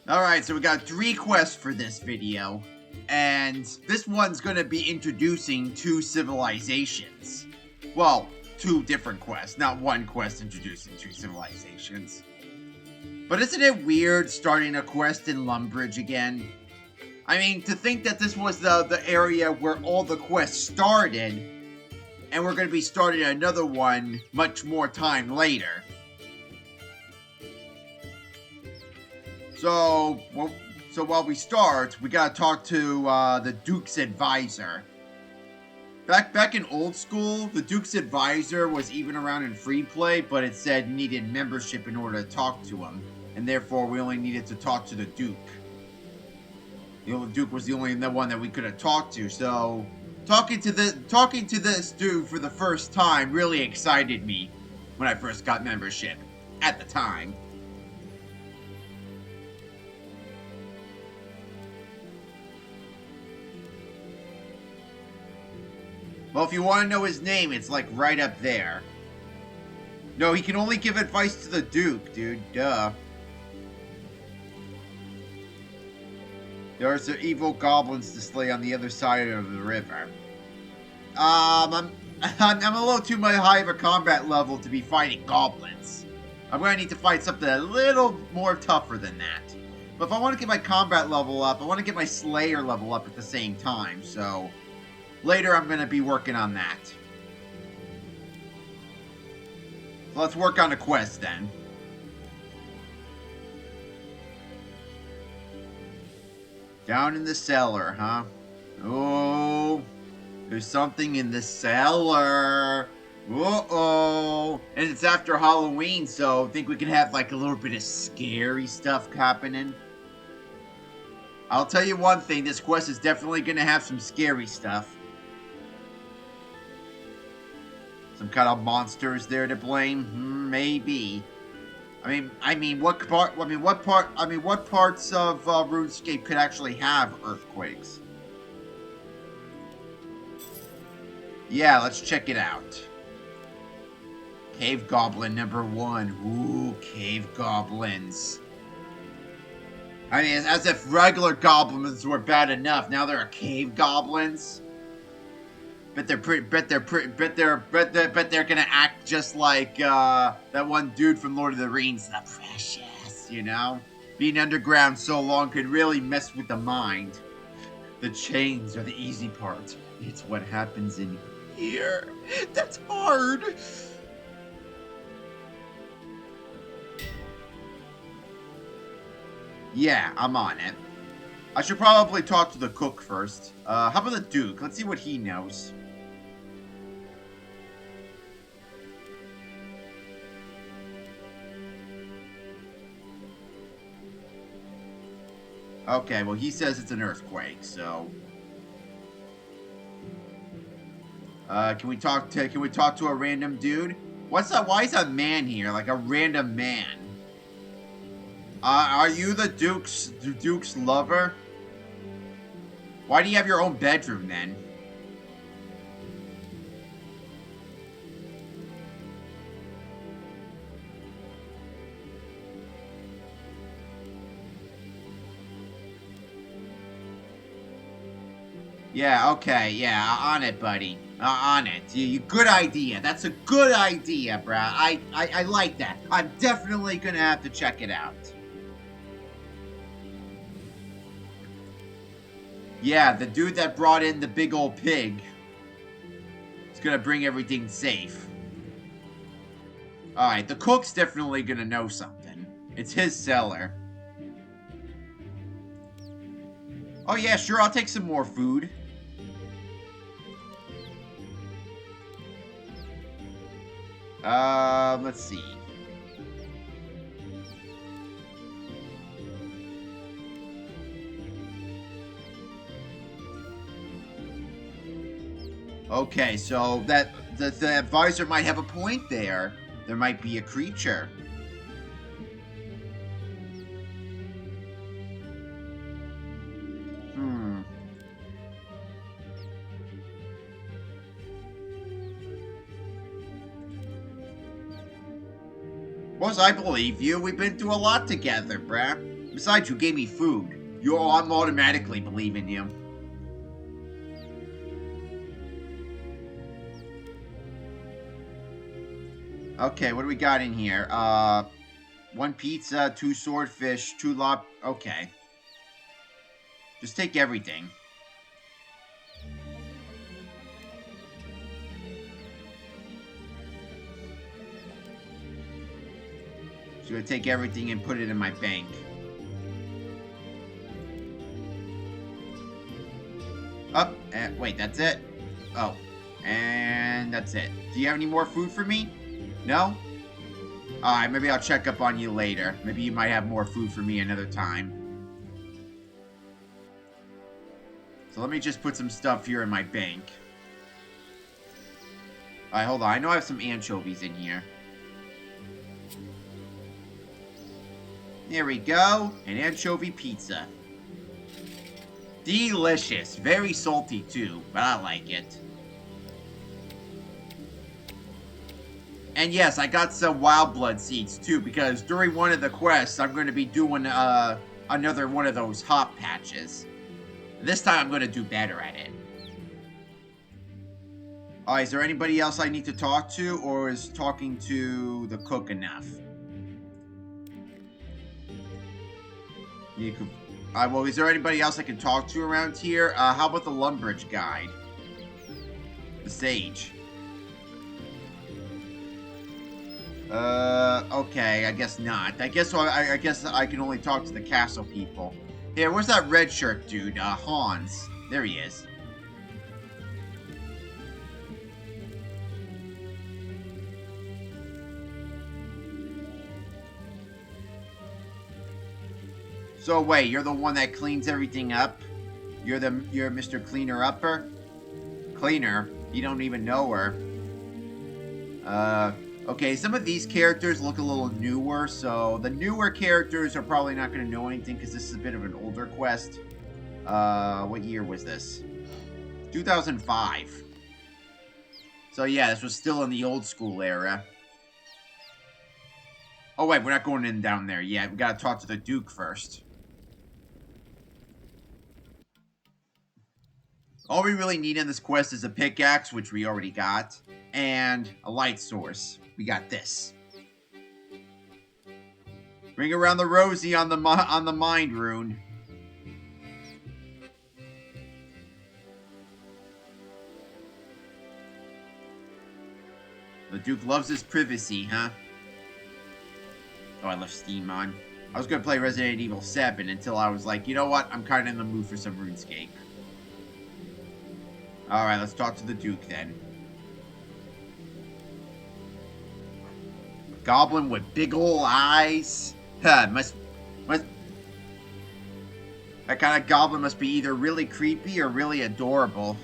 Alright, so we got 3 quests for this video. And this one's gonna be introducing 2 civilizations. Well, 2 different quests, not one quest introducing 2 civilizations. But isn't it weird starting a quest in Lumbridge again? I mean, to think that this was the area where all the quests started, and we're gonna be starting another one much more time later. So while we start, we gotta talk to the Duke's advisor. Back in old school, the Duke's advisor was even around in free play, but it said you needed membership in order to talk to him, and therefore we only needed to talk to the Duke. The Duke was the only one that we could have talked to, so talking to this dude for the first time really excited me when I first got membership at the time. Well, if you want to know his name, it's like right up there. No, he can only give advice to the Duke, dude. Duh. There are some evil goblins to slay on the other side of the river. I'm a little too much high of a combat level to be fighting goblins. I'm going to need to fight something a little more tougher than that. But if I want to get my combat level up, I want to get my Slayer level up at the same time, so later I'm going to be working on that. So let's work on a quest then. Down in the cellar, huh? Oh, there's something in the cellar. Uh-oh. And it's after Halloween, so I think we can have like a little bit of scary stuff happening. I'll tell you one thing, this quest is definitely going to have some scary stuff. Some kind of monsters there to blame? Maybe. I mean, what parts of RuneScape could actually have earthquakes? Yeah, let's check it out. Cave Goblin number 1. Ooh, cave goblins. I mean, as if regular goblins were bad enough. Now there are cave goblins. Bet they're gonna act just like that one dude from Lord of the Rings, the Precious, you know? Being underground so long could really mess with the mind. The chains are the easy part. It's what happens in here that's hard. Yeah, I'm on it. I should probably talk to the cook first. How about the Duke? Let's see what he knows. Okay, well, he says it's an earthquake, so can we talk to a random dude? What's that? Why is a man here? Like a random man. Are you the Duke's lover? Why do you have your own bedroom then? Yeah, okay, yeah, on it, buddy. On it. You good idea. That's a good idea, bruh. I like that. I'm definitely gonna have to check it out. Yeah, the dude that brought in the big old pig is gonna bring everything safe. Alright, the cook's definitely gonna know something. It's his cellar. Oh yeah, sure, I'll take some more food. Let's see. Okay, so the advisor might have a point there. There might be a creature. Boss, I believe you. We've been through a lot together, bruh. Besides, you gave me food. I'm automatically believing you. Okay, what do we got in here? 1 pizza, 2 swordfish, 2 lop... Okay. Just take everything. Just gonna take everything and put it in my bank. Oh, wait, that's it? Oh, and that's it. Do you have any more food for me? No? Alright, maybe I'll check up on you later. Maybe you might have more food for me another time. So let me just put some stuff here in my bank. Alright, hold on. I know I have some anchovies in here. There we go. An anchovy pizza. Delicious. Very salty too, but I like it. And yes, I got some wild blood seeds too, because during one of the quests, I'm going to be doing another one of those hop patches. This time I'm going to do better at it. Alright, is there anybody else I need to talk to, or is talking to the cook enough? You could... well, is there anybody else I can talk to around here? How about the Lumbridge guide? The sage. Okay, I guess not. I guess I can only talk to the castle people. Here, where's that red shirt dude? Hans. There he is. So wait, you're the one that cleans everything up? You're Mr. Cleaner Upper? Cleaner? You don't even know her. Okay, some of these characters look a little newer, so the newer characters are probably not going to know anything because this is a bit of an older quest. What year was this? 2005. So yeah, this was still in the old school era. Oh wait, we're not going in down there yet. We gotta talk to the Duke first. All we really need in this quest is a pickaxe, which we already got, and a light source. We got this. Bring around the Rosie on the mind rune. The Duke loves his privacy, huh? Oh, I left Steam on. I was gonna play Resident Evil 7 until I was like, you know what? I'm kind of in the mood for some Runescape. Alright, let's talk to the Duke then. Goblin with big ol' eyes. Huh, that kind of goblin must be either really creepy or really adorable.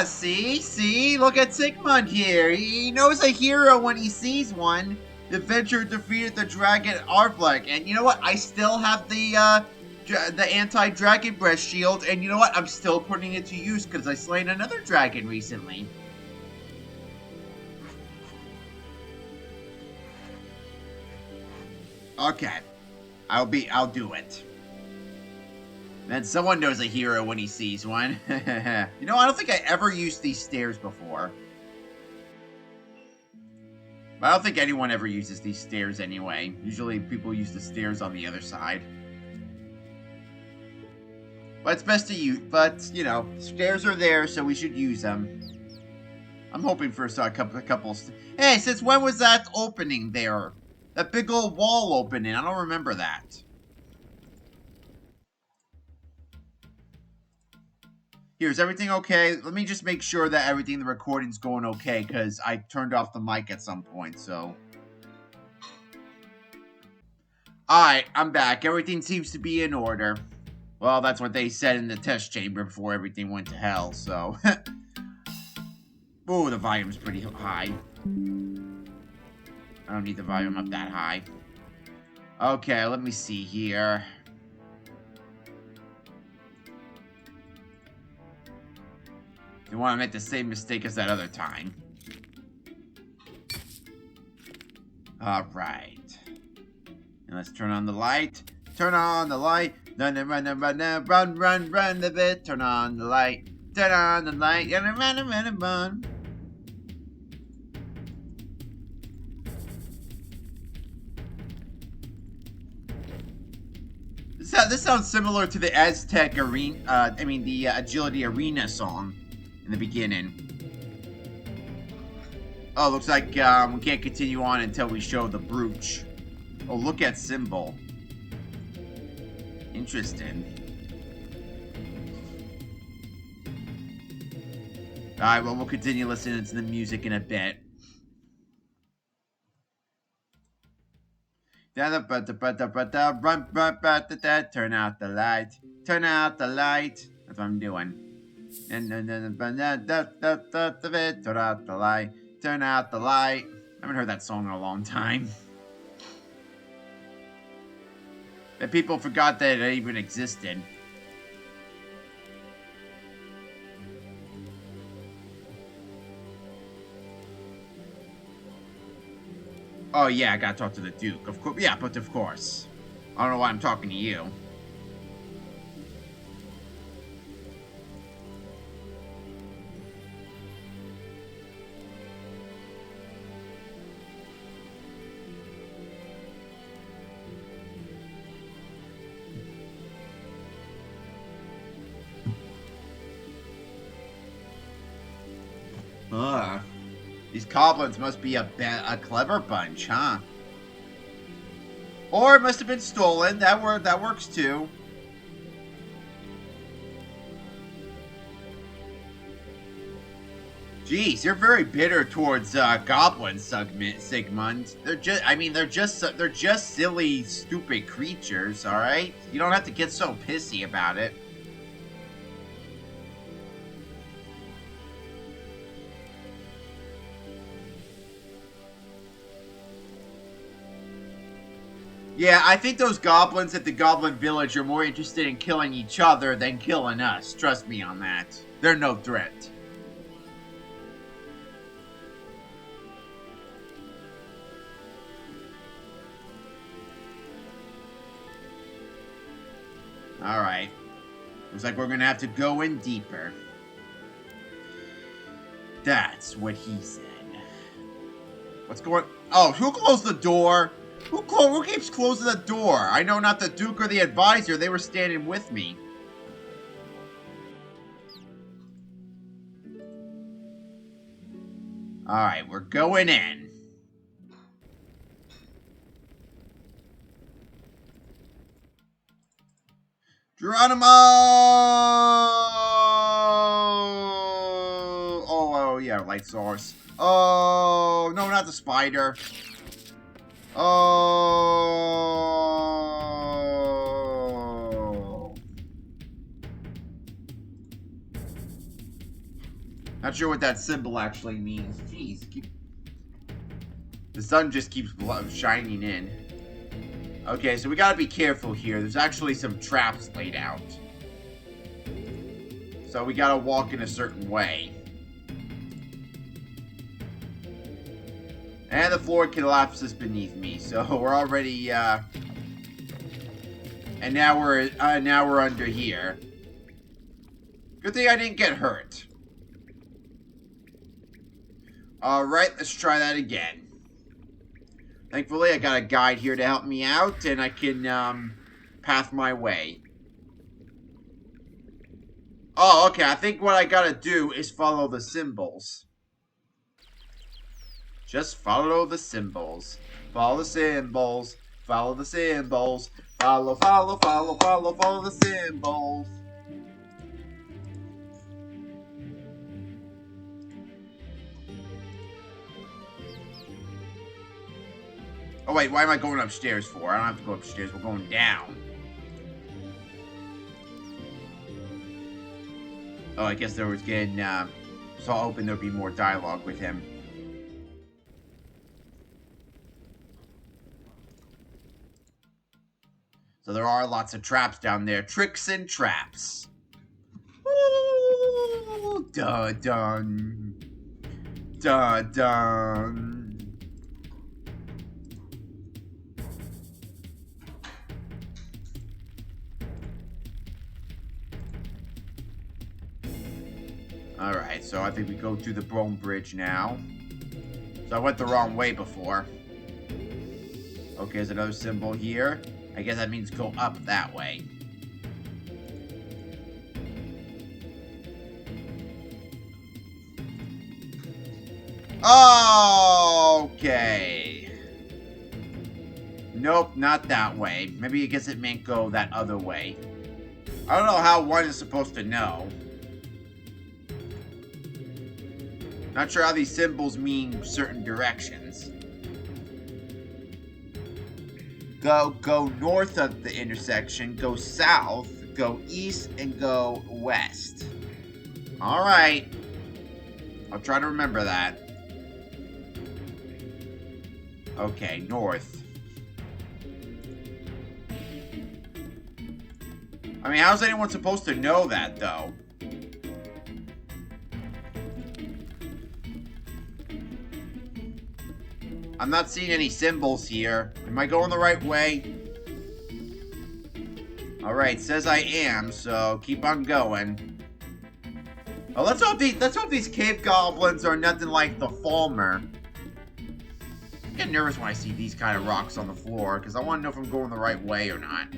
See? Look at Sigmund here. He knows a hero when he sees one. The adventurer defeated the dragon Arvlek, and you know what? I still have the anti-dragon breath shield, and you know what? I'm still putting it to use because I slain another dragon recently. Okay. I'll do it. Man, someone knows a hero when he sees one. You know, I don't think I ever used these stairs before. But I don't think anyone ever uses these stairs anyway. Usually people use the stairs on the other side. But it's best to use. But, you know, stairs are there, so we should use them. I'm hoping for a couple. Hey, since when was that opening there? That big old wall opening. I don't remember that. Here, is everything okay? Let me just make sure that everything in the recording's going okay, because I turned off the mic at some point, so... Alright, I'm back. Everything seems to be in order. Well, that's what they said in the test chamber before everything went to hell, so... Ooh, the volume's pretty high. I don't need the volume up that high. Okay, let me see here. You want to make the same mistake as that other time. Alright. And let's turn on the light. Turn on the light. Run, run, run, run, run, run, run a bit. Turn on the light. Turn on the light. Run, run, run, run. This sounds similar to the Aztec arena. The Agility Arena song in the beginning. Oh, looks like we can't continue on until we show the brooch. Oh, look at symbol. Interesting. Alright, well, we'll continue listening to the music in a bit. Turn out the light. Turn out the light. That's what I'm doing. Turn out the light. Turn out the light. I haven't heard that song in a long time. That people forgot that it even existed. Oh yeah, I gotta talk to the Duke. Of course, yeah, but of course. I don't know why I'm talking to you. These goblins must be a clever bunch, huh? Or it must have been stolen. That works too. Jeez, you're very bitter towards goblins, Sigmund. They're just silly, stupid creatures. All right, you don't have to get so pissy about it. Yeah, I think those goblins at the Goblin Village are more interested in killing each other than killing us. Trust me on that. They're no threat. Alright. Looks like we're gonna have to go in deeper. That's what he said. What's going... Oh, who closed the door? Who keeps closing the door? I know not the Duke or the advisor. They were standing with me. Alright, we're going in. Geronimo! Oh, yeah, light source. Oh, no, not the spider. Oh. Not sure what that symbol actually means. Jeez. The sun just keeps shining in. Okay, so we gotta be careful here. There's actually some traps laid out. So we gotta walk in a certain way. And the floor collapses beneath me, so we're already, and now we're under here. Good thing I didn't get hurt. Alright, let's try that again. Thankfully, I got a guide here to help me out, and I can, path my way. Oh, okay, I think what I gotta do is follow the symbols. Just follow the symbols. Follow the symbols. Follow the symbols. Follow the symbols. Oh wait, why am I going upstairs for? I don't have to go upstairs, we're going down. Oh, I guess there was getting, so hoping there'd be more dialogue with him. So there are lots of traps down there. Tricks and traps. Ooh, dun dun. Dun dun. Alright, so I think we go through the Brome Bridge now. So I went the wrong way before. Okay, there's another symbol here. I guess that means go up that way. Okay. Nope, not that way. Maybe I guess it meant go that other way. I don't know how one is supposed to know. Not sure how these symbols mean certain directions. Go north of the intersection, go south, go east, and go west. Alright. I'll try to remember that. Okay, north. I mean, how's anyone supposed to know that, though? I'm not seeing any symbols here. Am I going the right way? Alright, says I am, so keep on going. Oh, let's hope these cave goblins are nothing like the Falmer. I get nervous when I see these kind of rocks on the floor, because I want to know if I'm going the right way or not.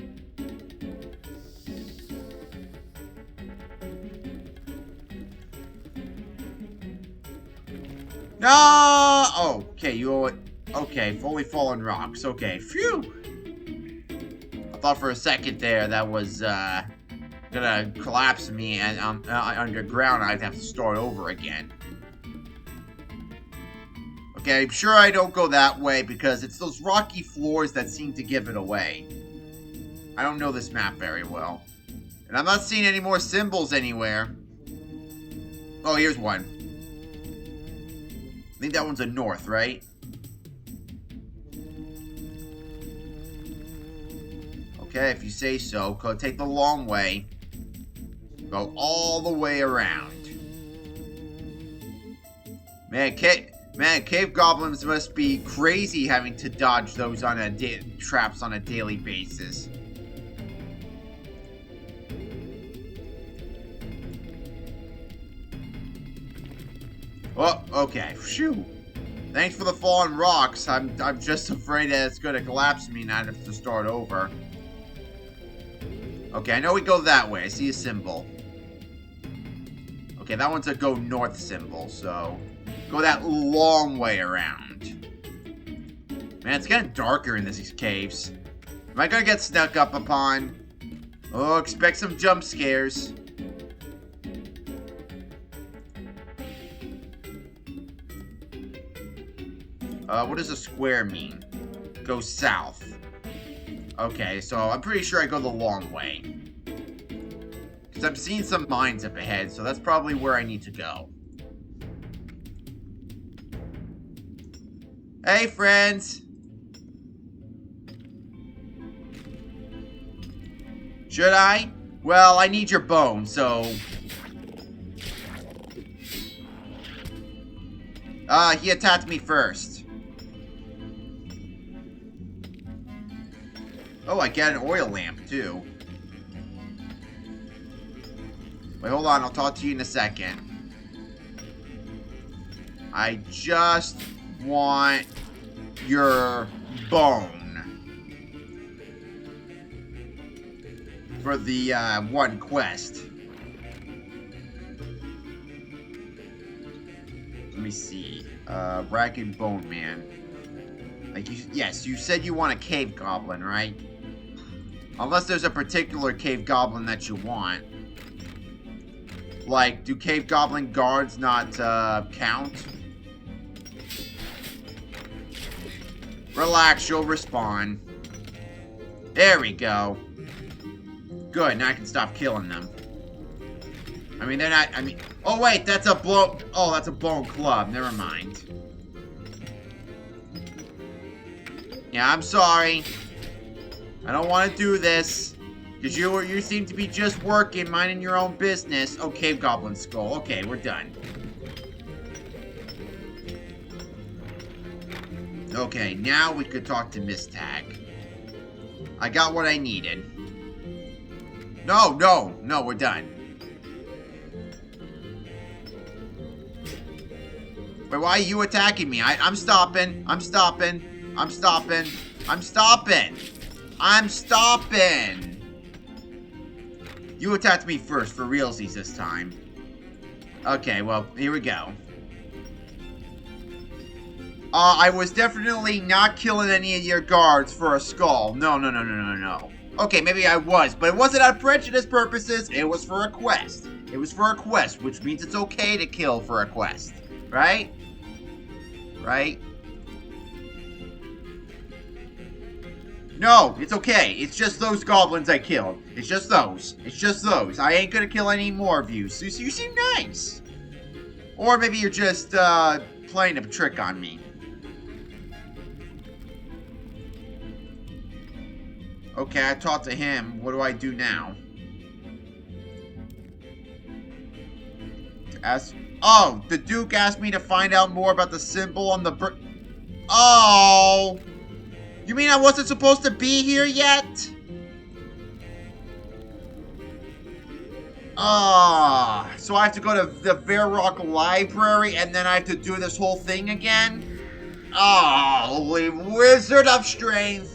No! Oh, okay, okay, fully fallen rocks. Okay, phew! I thought for a second there that was, gonna collapse me and underground I'd have to start over again. Okay, I'm sure I don't go that way because it's those rocky floors that seem to give it away. I don't know this map very well. And I'm not seeing any more symbols anywhere. Oh, here's one. I think that one's a north, right? Okay, if you say so. Go take the long way. Go all the way around. Man, cave goblins must be crazy having to dodge those on traps on a daily basis. Oh, okay. Phew. Thanks for the fallen rocks. I'm just afraid that it's going to collapse me and I have to start over. Okay, I know we go that way. I see a symbol. Okay, that one's a go north symbol, so go that long way around. Man, it's getting darker in these caves. Am I gonna get snuck up upon? Oh, expect some jump scares. What does a square mean? Go south. Okay, so I'm pretty sure I go the long way. Because I'm seeing some mines up ahead, so that's probably where I need to go. Hey, friends! Should I? Well, I need your bone, so... he attacked me first. Oh, I get an oil lamp, too. Wait, hold on. I'll talk to you in a second. I just want your bone. For the, one quest. Let me see. Ragged Bone Man. Like, yes, you said you want a cave goblin, right? Unless there's a particular cave goblin that you want. Like, do cave goblin guards not, count? Relax, you'll respawn. There we go. Good, now I can stop killing them. I mean, they're not, oh wait, that's a that's a bone club, never mind. Yeah, I'm sorry. I don't want to do this. Because you seem to be just working, minding your own business. Oh, Cave Goblin Skull. Okay, we're done. Okay, now we could talk to Miss Tag. I got what I needed. No, we're done. Wait, why are you attacking me? I'm stopping. I'm stopping. I'm stopping. I'm stopping. I'm stopping. You attacked me first, for realsies this time. Okay, well, here we go. I was definitely not killing any of your guards for a skull. No. Okay, maybe I was, but it wasn't out of prejudice purposes. It was for a quest. It was for a quest, which means it's okay to kill for a quest. Right? Right? No, it's okay. It's just those goblins I killed. It's just those. It's just those. I ain't gonna kill any more of you. So you seem nice. Or maybe you're just, playing a trick on me. Okay, I talked to him. What do I do now? Oh, the Duke asked me to find out more about the symbol on the Oh! You mean I wasn't supposed to be here yet? Ah, so I have to go to the Varrock Library and then I have to do this whole thing again? Oh, holy wizard of strength!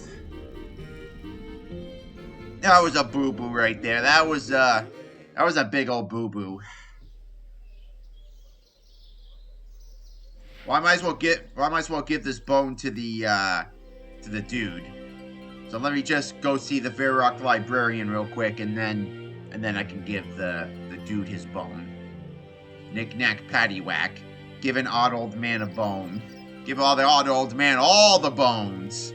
That was a boo-boo right there. That was a big old boo-boo. Well, I might as well give this bone to the dude. So let me just go see the Varrock Librarian real quick, and then I can give the dude his bone. Knick-knack, paddywhack. Give an odd old man a bone. Give all the odd old man all the bones.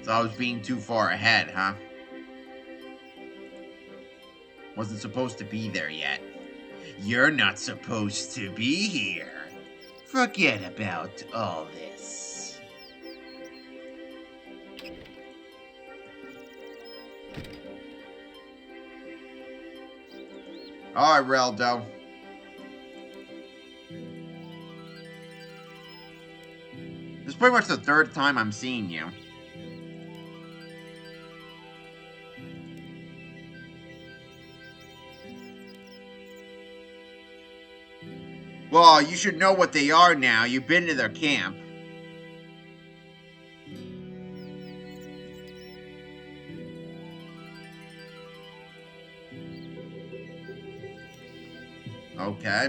So I was being too far ahead, huh? Wasn't supposed to be there yet. You're not supposed to be here. Forget about all this. Alright, Reldo. This is pretty much the third time I'm seeing you. Well, you should know what they are now. You've been to their camp. Okay.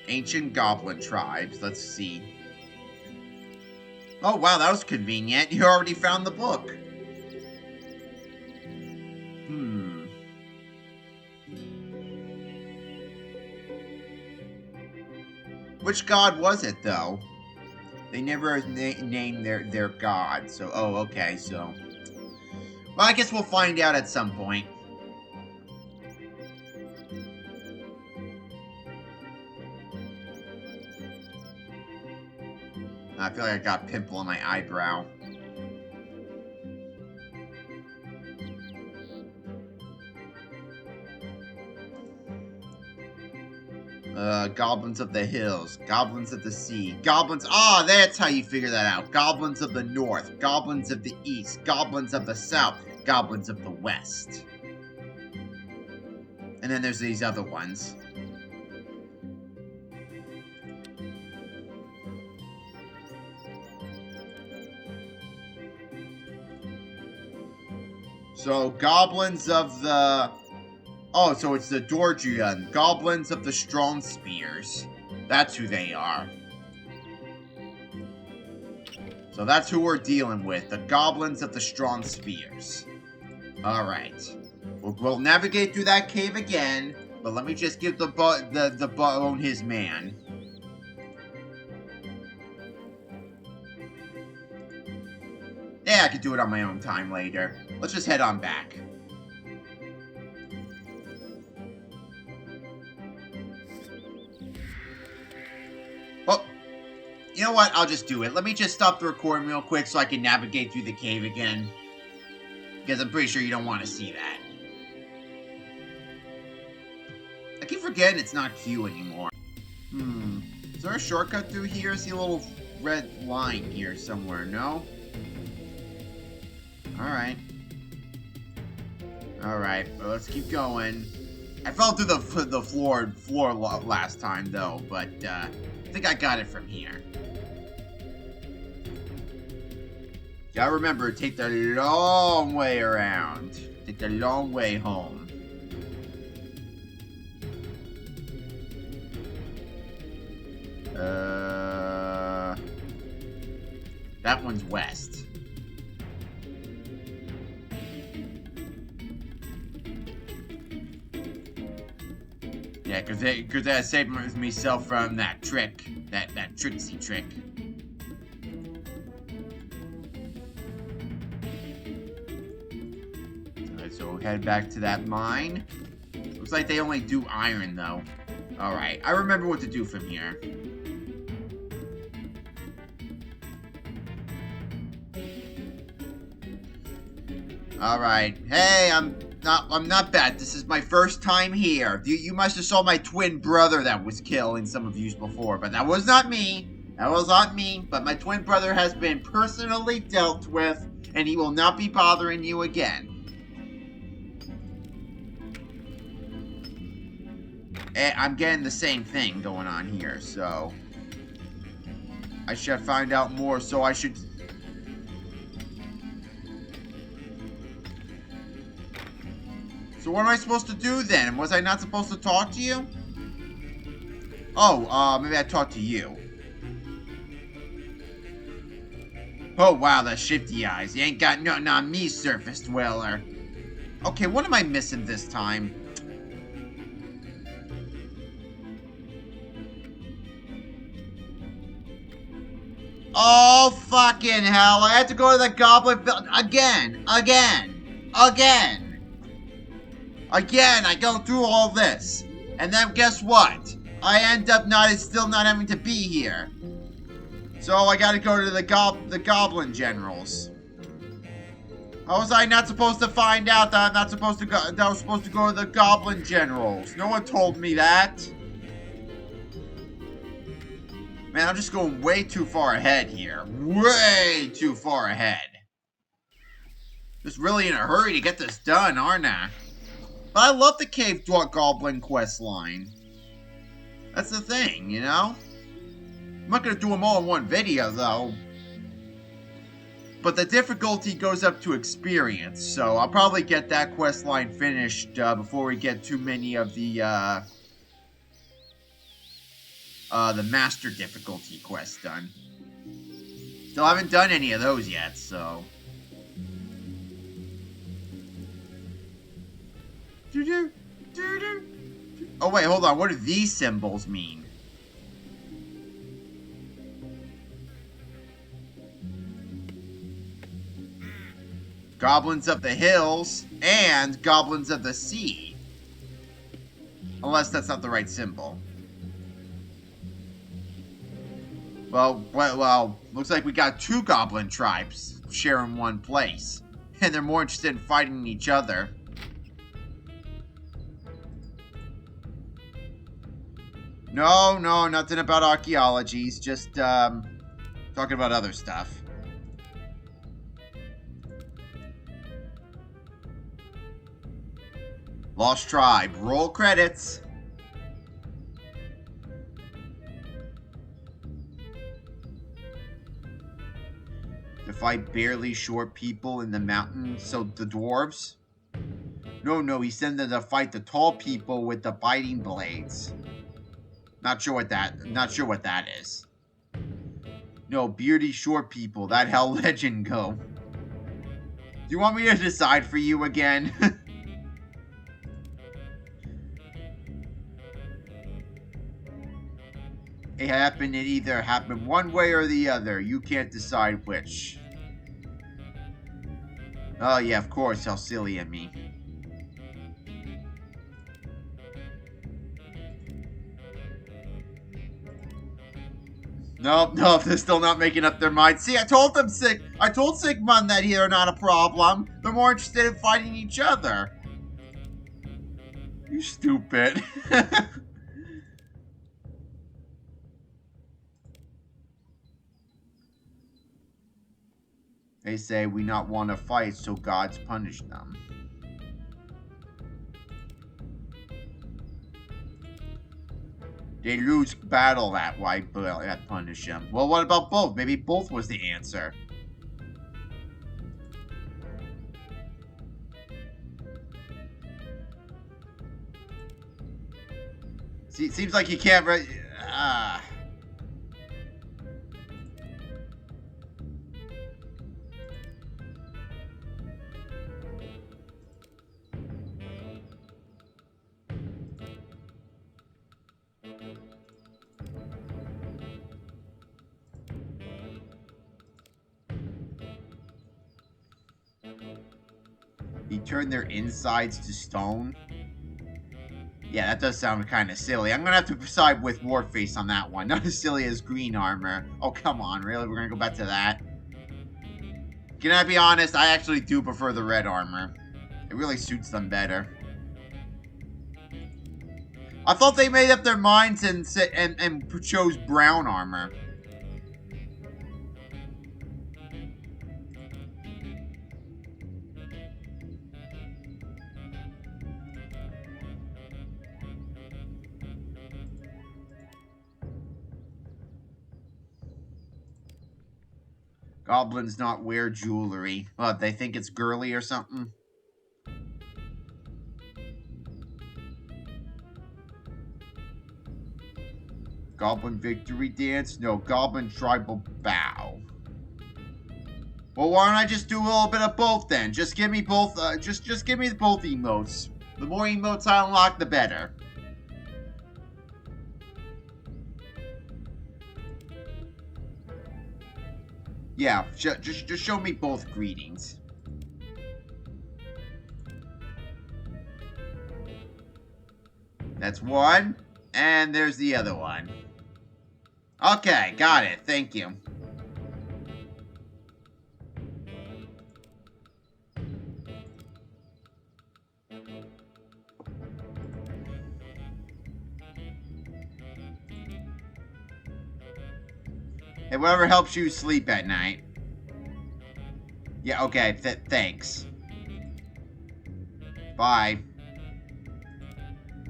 Ancient Goblin Tribes. Let's see. Oh, wow, that was convenient. You already found the book. Which god was it, though? They never named their god, so... Oh, okay, so... Well, I guess we'll find out at some point. I feel like I got a pimple on my eyebrow. Goblins of the hills, goblins of the sea, goblins... Ah, that's how you figure that out. Goblins of the north, goblins of the east, goblins of the south, goblins of the west. And then there's these other ones. So, goblins of the... Oh, so it's the Dorjian, goblins of the strong spears. That's who they are. So that's who we're dealing with, the goblins of the strong spears. Alright. We'll navigate through that cave again, but let me just give the bone his man. Yeah, I could do it on my own time later. Let's just head on back. You know what? I'll just do it. Let me just stop the recording real quick so I can navigate through the cave again. Because I'm pretty sure you don't want to see that. I keep forgetting it's not Q anymore. Is there a shortcut through here? I see a little red line here somewhere, no? Alright. Alright, but let's keep going. I fell through the floor last time, though, but I think I got it from here. Gotta remember, take the long way around. Take the long way home. That one's west. Yeah, because that saved myself from that trick. That tricksy trick. Alright, so we'll head back to that mine. Looks like they only do iron, though. Alright, I remember what to do from here. Alright. Hey, I'm not bad. This is my first time here. You must have saw my twin brother that was killing some of you before, but that was not me. That was not me, but my twin brother has been personally dealt with, and he will not be bothering you again. I'm getting the same thing going on here, so I should find out more, so I should... So what am I supposed to do then? Was I not supposed to talk to you? Oh, maybe I talked to you. Oh, wow, the shifty eyes. You ain't got nothing on me, surface dweller. Okay, what am I missing this time? Oh, fucking hell. I had to go to the goblin building again. Again, I go through all this. And then guess what? I end up still not having to be here. So I gotta go to the goblin generals. How was I not supposed to find out that I'm not supposed to go, that I was supposed to go to the goblin generals? No one told me that. Man, I'm just going way too far ahead here. Way too far ahead. Just really in a hurry to get this done, aren't I? But I love the Cave Goblin quest line. That's the thing, you know? I'm not going to do them all in one video, though. But the difficulty goes up to experience, so I'll probably get that quest line finished before we get too many of the master difficulty quests done. Still haven't done any of those yet, so... Oh wait, hold on. What do these symbols mean? Goblins of the hills and goblins of the sea. Unless that's not the right symbol. Well, looks like we got two goblin tribes sharing one place. And they're more interested in fighting each other. No, nothing about archaeology. It's just, talking about other stuff. Lost Tribe. Roll credits. To fight barely short people in the mountains, so the dwarves? No, he sent them to fight the tall people with the biting blades. Not sure what that is. No, beardy short people. That how legend go. Do you want me to decide for you again? It either happened one way or the other. You can't decide which. Oh yeah, of course, how silly of me. Nope, nope, they're still not making up their mind. See, I told Sigmund that they're not a problem. They're more interested in fighting each other. You stupid. They say we not want to fight, so gods punish them. They lose battle that way, but that punish them. Well, what about both? Maybe both was the answer. See, it seems like you can't. He turned their insides to stone. Yeah, that does sound kind of silly. I'm gonna have to side with Warface on that one. Not as silly as green armor. Oh, come on, really? We're gonna go back to that? Can I be honest? I actually do prefer the red armor. It really suits them better. I thought they made up their minds and chose brown armor. Goblins not wear jewelry. What, they think it's girly or something? Goblin victory dance? No, goblin tribal bow. Well, why don't I just do a little bit of both then? Just give me both, just give me both emotes. The more emotes I unlock, the better. Yeah, just show me both greetings. That's one, and there's the other one. Okay, got it. Thank you. Hey, whatever helps you sleep at night. Yeah, okay, thanks. Bye.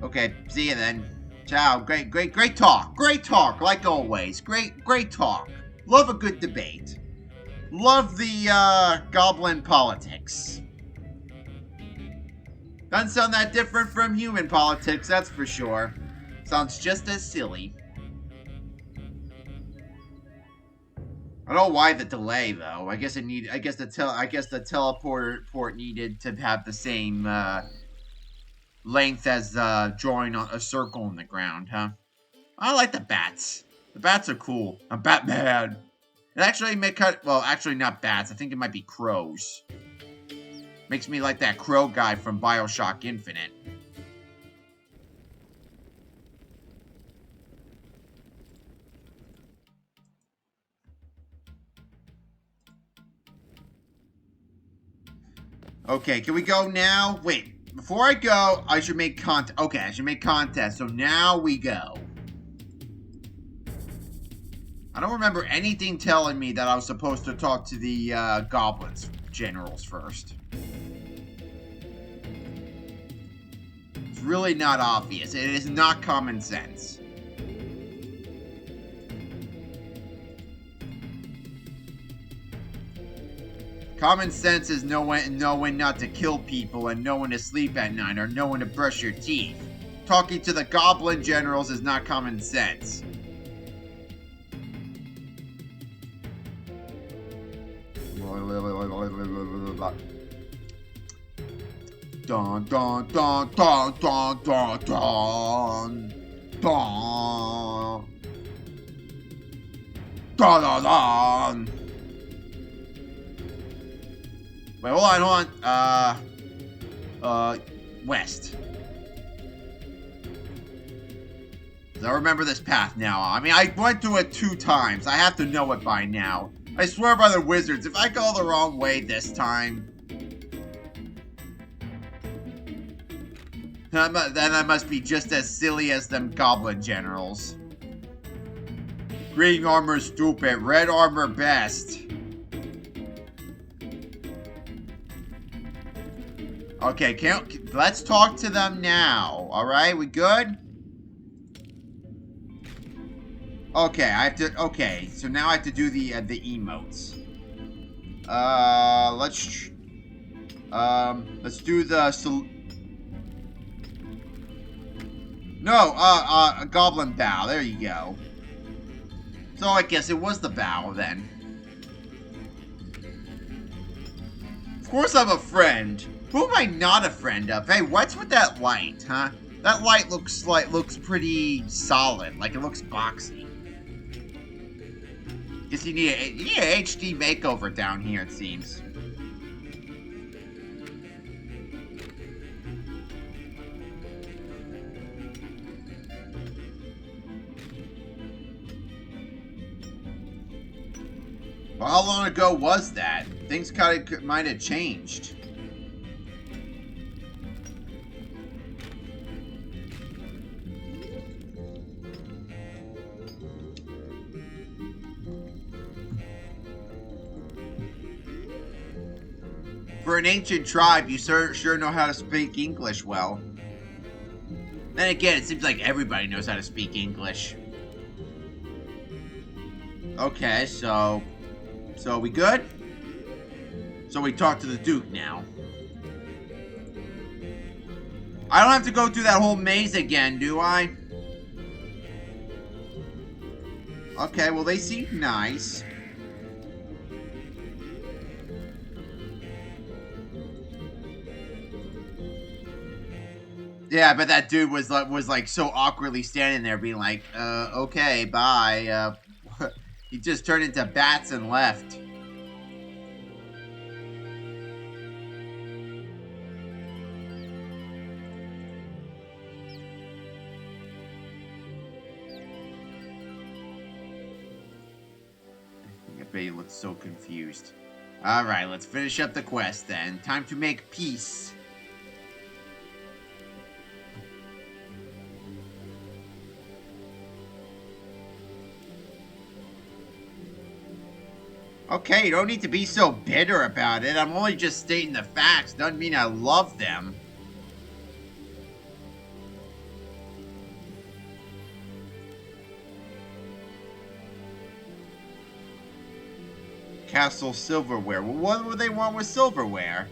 Okay, see you then. Ciao. Great talk. Great talk, like always. Great talk. Love a good debate. Love the, goblin politics. Doesn't sound that different from human politics, that's for sure. Sounds just as silly. I don't know why the delay though. I guess the teleport needed to have the same length as drawing a circle in the ground, huh? I like the bats. The bats are cool. I'm Batman. It actually actually not bats. I think it might be crows. Makes me like that crow guy from BioShock Infinite. Okay, can we go now? Wait, before I go, I should make content. Okay, I should make content. So now we go. I don't remember anything telling me that I was supposed to talk to the goblins generals first. It's really not obvious. It is not common sense. Common sense is knowing not to kill people and knowing to sleep at night or knowing to brush your teeth. Talking to the goblin generals is not common sense. Dun dun dun dun dun dun dun dun dun dun dun. Wait, hold on. West. I remember this path now. I mean, I went through it 2 times. I have to know it by now. I swear by the wizards, if I go the wrong way this time, then I must be just as silly as them goblin generals. Green armor stupid, red armor best. Okay, let's talk to them now. Alright, we good? Okay, okay, so now I have to do the emotes. Let's do the, no, a goblin bow, there you go. So I guess it was the bow, then. Of course I'm a friend. Who am I not a friend of? Hey, what's with that light, huh? That light looks pretty solid, like it looks boxy. Guess you need a HD makeover down here, it seems. Well, how long ago was that? Things might have changed. For an ancient tribe, you sure know how to speak English well. Then again, it seems like everybody knows how to speak English. Okay, so we good? So we talk to the Duke now. I don't have to go through that whole maze again, do I? Okay, well they seem nice. Yeah, but that dude was like so awkwardly standing there being like, okay, bye. He just turned into bats and left. I bet he looks so confused. Alright, let's finish up the quest then. Time to make peace. Okay, you don't need to be so bitter about it. I'm only just stating the facts. Doesn't mean I love them. Castle silverware. Well, what would they want with silverware?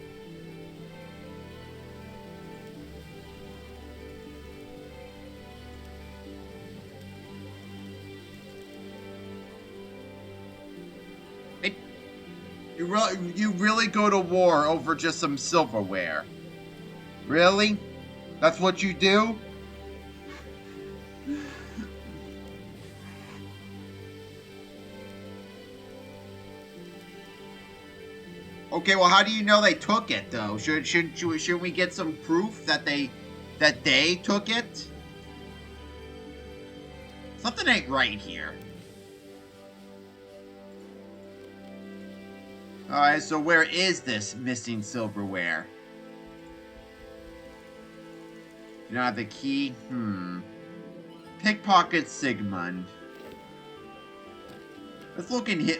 You really go to war over just some silverware? Really? That's what you do? Okay, well, how do you know they took it, though? Shouldn't we get some proof that they took it? Something ain't right here. Alright, so where is this missing silverware? You don't have the key? Pickpocket Sigmund. Let's look in here.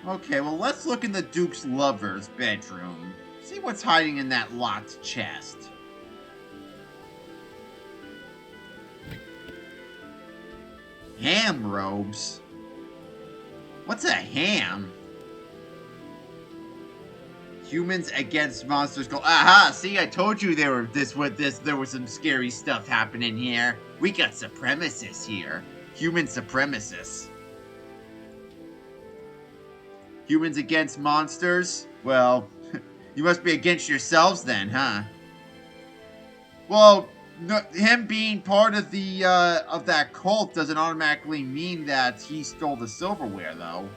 Okay, well, let's look in the Duke's lover's bedroom. See what's hiding in that locked chest. Ham robes? What's a ham? Humans against monsters go. Aha! See, I told you there was some scary stuff happening here. We got supremacists here. Human supremacists. Humans against monsters? Well, you must be against yourselves then, huh? Well, no, him being part of that cult doesn't automatically mean that he stole the silverware, though.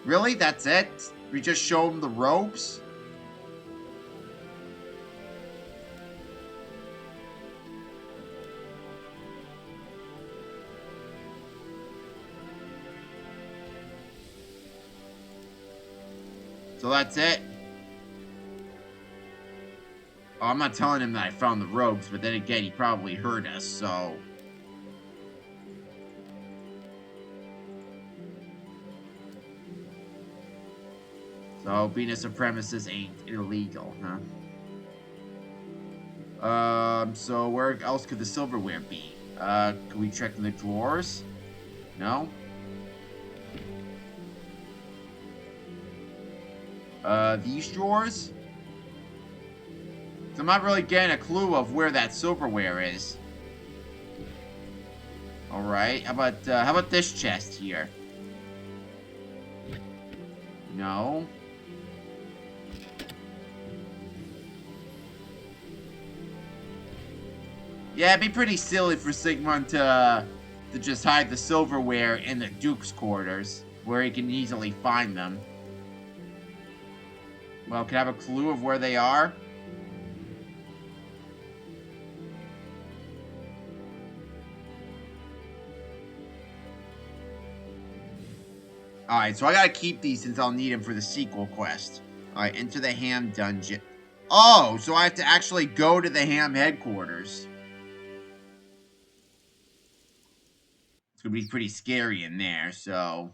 Really? That's it? We just show him the ropes? So that's it. Oh, I'm not telling him that I found the robes, but then again, he probably heard us, so... So, being a supremacist ain't illegal, huh? So where else could the silverware be? Can we check in the drawers? No? These drawers? So I'm not really getting a clue of where that silverware is. Alright, how about this chest here? No. Yeah, it'd be pretty silly for Sigmund to just hide the silverware in the Duke's quarters, where he can easily find them. Well, can I have a clue of where they are? Alright, so I gotta keep these since I'll need them for the sequel quest. Alright, enter the Ham dungeon. Oh, so I have to actually go to the Ham headquarters. It's gonna be pretty scary in there, so...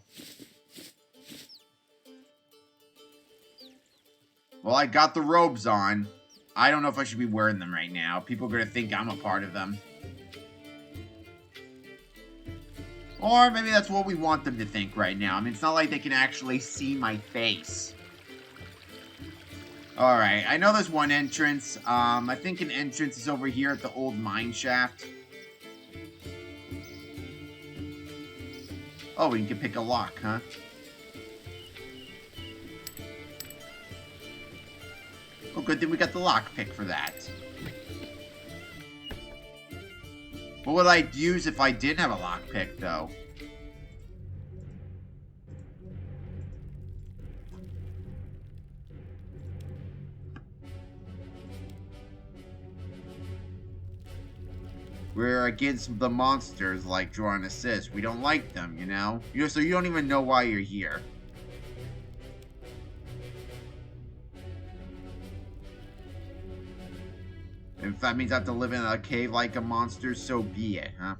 Well, I got the robes on. I don't know if I should be wearing them right now. People are gonna think I'm a part of them. Or maybe that's what we want them to think right now. I mean, it's not like they can actually see my face. Alright, I know there's one entrance. I think an entrance is over here at the old mine shaft. Oh, we can pick a lock, huh? Oh, good thing we got the lock pick for that. What would I use if I didn't have a lockpick, though? We're against the monsters like Draw and Assist. We don't like them, you know? So you don't even know why you're here. If that means I have to live in a cave like a monster, so be it, huh?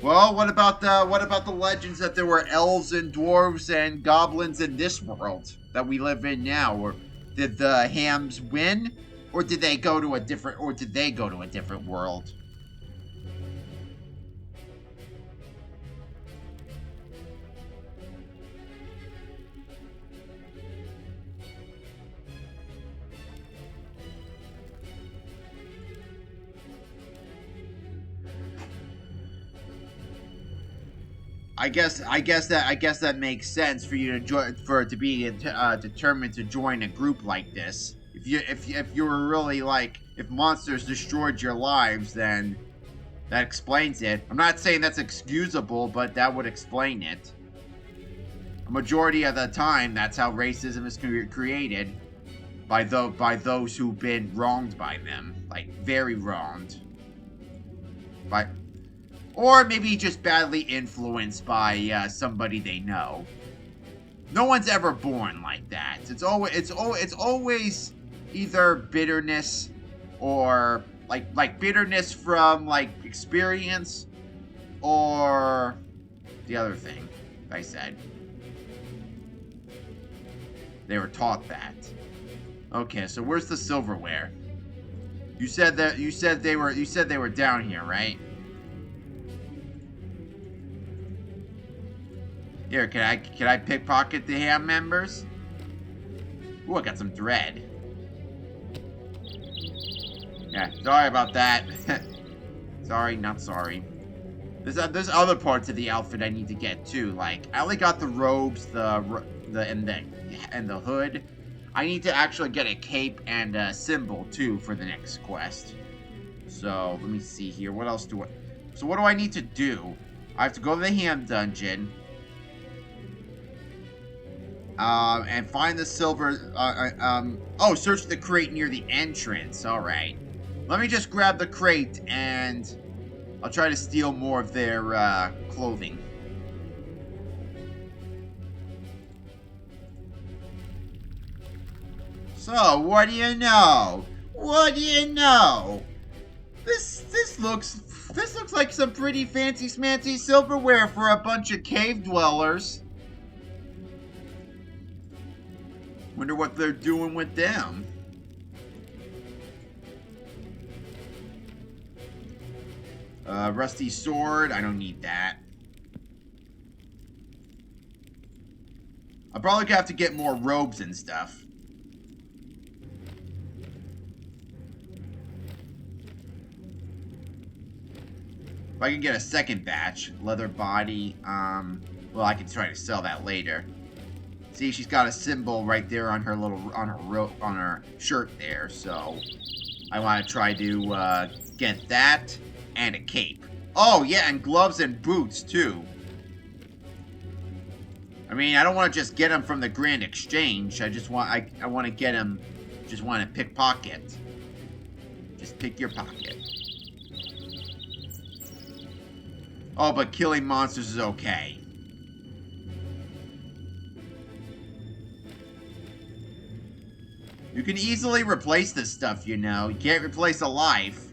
Well, what about the legends that there were elves and dwarves and goblins in this world that we live in now? Or did the Hams win? Or did they go to a different world? I guess that makes sense for you to be determined to join a group like this. If you were really like, if monsters destroyed your lives, then that explains it. I'm not saying that's excusable, but that would explain it. A majority of the time, that's how racism is created by those who've been wronged by them, like very wronged. Or maybe just badly influenced by somebody they know. No one's ever born like that. It's always either bitterness or like bitterness from like experience, or the other thing I said. They were taught that. Okay, so where's the silverware? You said they were down here, right? Here, can I pickpocket the Ham members? Ooh, I got some dread. Yeah, sorry about that. Sorry, not sorry. There's other parts of the outfit I need to get too. Like, I only got the robes, and the hood. I need to actually get a cape and a symbol too for the next quest. So let me see here. What else do I? So what do I need to do? I have to go to the Ham dungeon. And find the silver, oh, search the crate near the entrance. Alright. Let me just grab the crate, and I'll try to steal more of their, clothing. So, what do you know? What do you know? This looks like some pretty fancy smancy silverware for a bunch of cave dwellers. Wonder what they're doing with them. Rusty sword, I don't need that. I'll probably have to get more robes and stuff. If I can get a second batch, leather body, well, I can try to sell that later. See, she's got a symbol right there on her little, on her shirt there, so I want to try to, get that and a cape. Oh, yeah, and gloves and boots, too. I mean, I don't want to just get them from the Grand Exchange. I just want, I want to get them, just want to pickpocket. Just pick your pocket. Oh, but killing monsters is okay. You can easily replace this stuff, you know. You can't replace a life.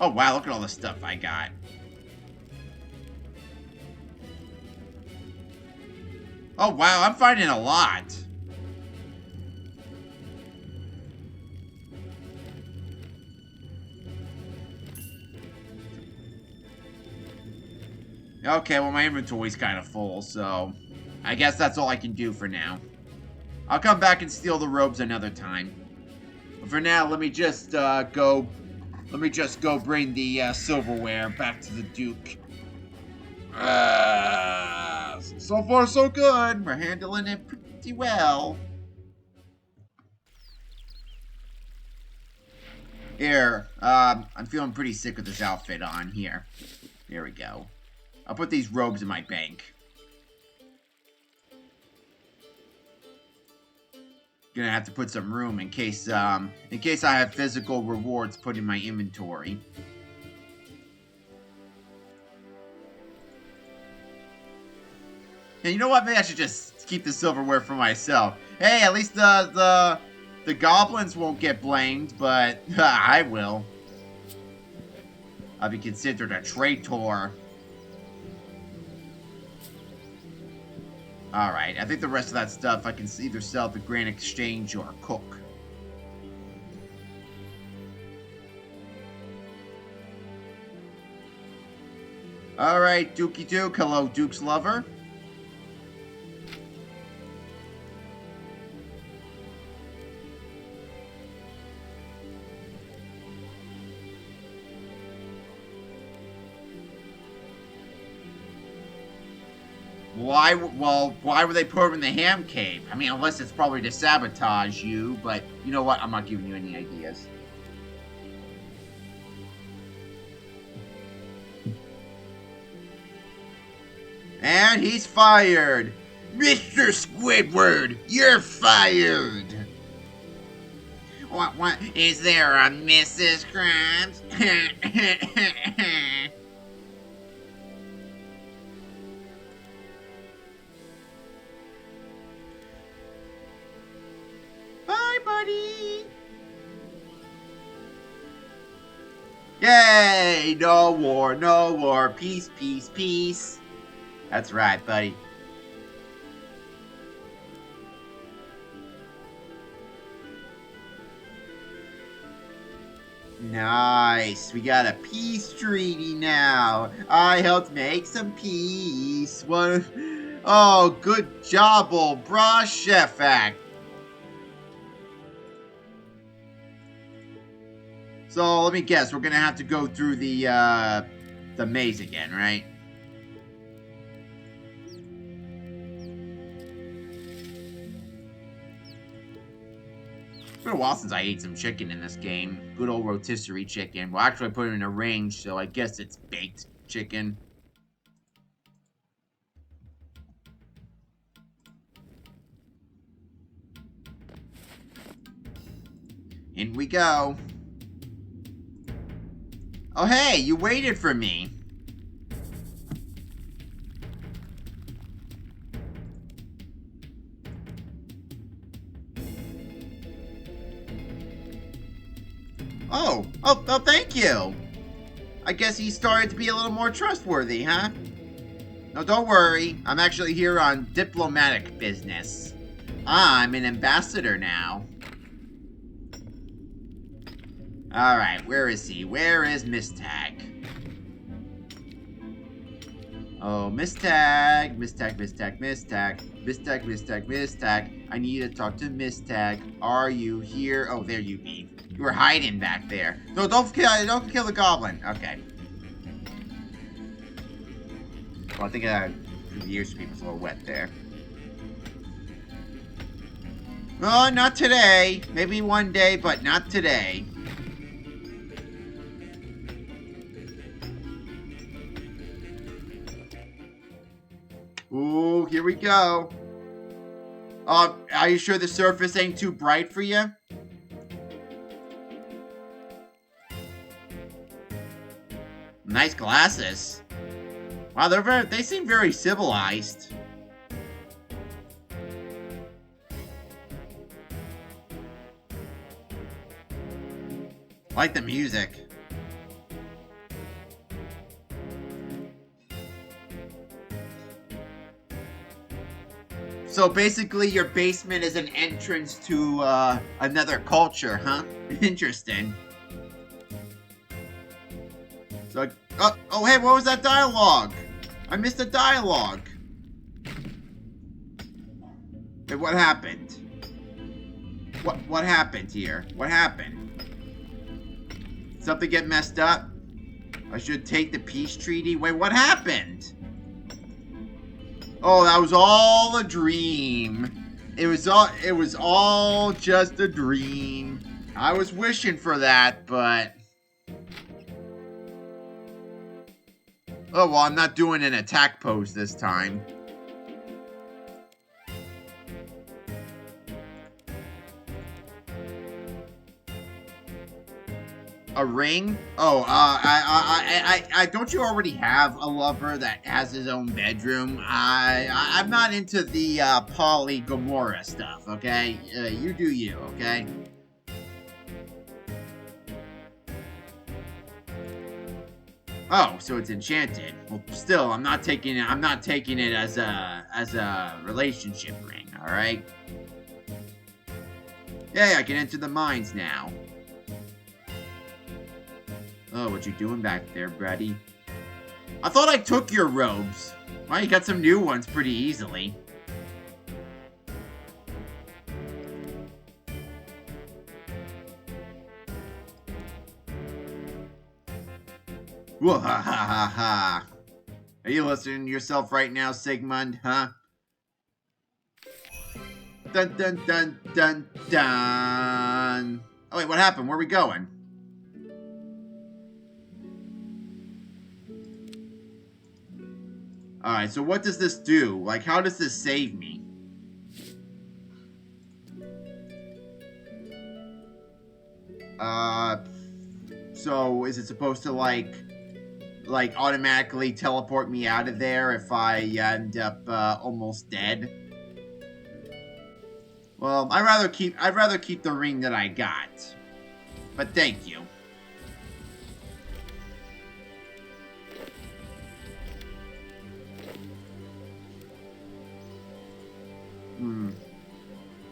Oh, wow, look at all the stuff I got. Oh, wow, I'm finding a lot. Okay, well, my inventory's kind of full, so I guess that's all I can do for now. I'll come back and steal the robes another time. But for now, let me just go bring the silverware back to the Duke. So far, so good. We're handling it pretty well. Here, I'm feeling pretty sick with this outfit on here. There we go. I'll put these robes in my bank. Gonna have to put some room in case I have physical rewards put in my inventory. And you know what? Maybe I should just keep the silverware for myself. Hey, at least the goblins won't get blamed, but I will. I'll be considered a traitor. Alright, I think the rest of that stuff I can either sell at the Grand Exchange or cook. Alright, Dookie Duke. Hello, Duke's lover. Why would they put him in the ham cave? I mean, unless it's probably to sabotage you, but you know what? I'm not giving you any ideas. And he's fired! Mr. Squidward, you're fired! What, is there a Mrs. Krabs? Bye, buddy! Yay! No war, peace, peace, peace. That's right, buddy. Nice. We got a peace treaty now. I helped make some peace. What? Oh, good job, old bra Shefak. So let me guess. We're gonna have to go through the maze again, right? It's been a while since I ate some chicken in this game. Good old rotisserie chicken. Well, actually, I put it in a range, so I guess it's baked chicken. In we go. Oh, hey, you waited for me. Oh, thank you. I guess he started to be a little more trustworthy, huh? No, don't worry. I'm actually here on diplomatic business. I'm an ambassador now. Alright, where is he? Where is Miss Tag? Oh, Miss Tag. Miss Tag, Miss Tag, Miss Tag. Miss Tag, Miss Tag, Miss Tag. I need to talk to Miss Tag. Are you here? Oh, there you be. You were hiding back there. No, don't kill the goblin. Okay. Well, I think the ears should be a little wet there. Oh, not today. Maybe one day, but not today. Ooh, here we go. Are you sure the surface ain't too bright for you? Nice glasses. Wow, they seem very civilized. I like the music. So basically your basement is an entrance to another culture, huh? Interesting. So, oh, hey, what was that dialogue? I missed the dialogue. Hey, what happened? What happened here? What happened? Something get messed up? I should take the peace treaty? Wait, what happened? Oh, that was all a dream. It was all just a dream. I was wishing for that, but... Oh, well, I'm not doing an attack pose this time. A ring? Oh, I don't you already have a lover that has his own bedroom? I'm not into the, Polly Gomorrah stuff, okay? You do you, okay? Oh, so it's enchanted. Well, still, I'm not taking it as a relationship ring, alright? Yeah, I can enter the mines now. Oh, what you doing back there, Brady? I thought I took your robes. Well, you got some new ones pretty easily. Whoa, ha ha ha ha. Are you listening to yourself right now, Sigmund, huh? Dun dun dun dun dun. Oh wait, what happened? Where are we going? Alright, so what does this do? Like, how does this save me? So is it supposed to, like automatically teleport me out of there if I end up, almost dead? Well, I'd rather keep the ring that I got. But thank you.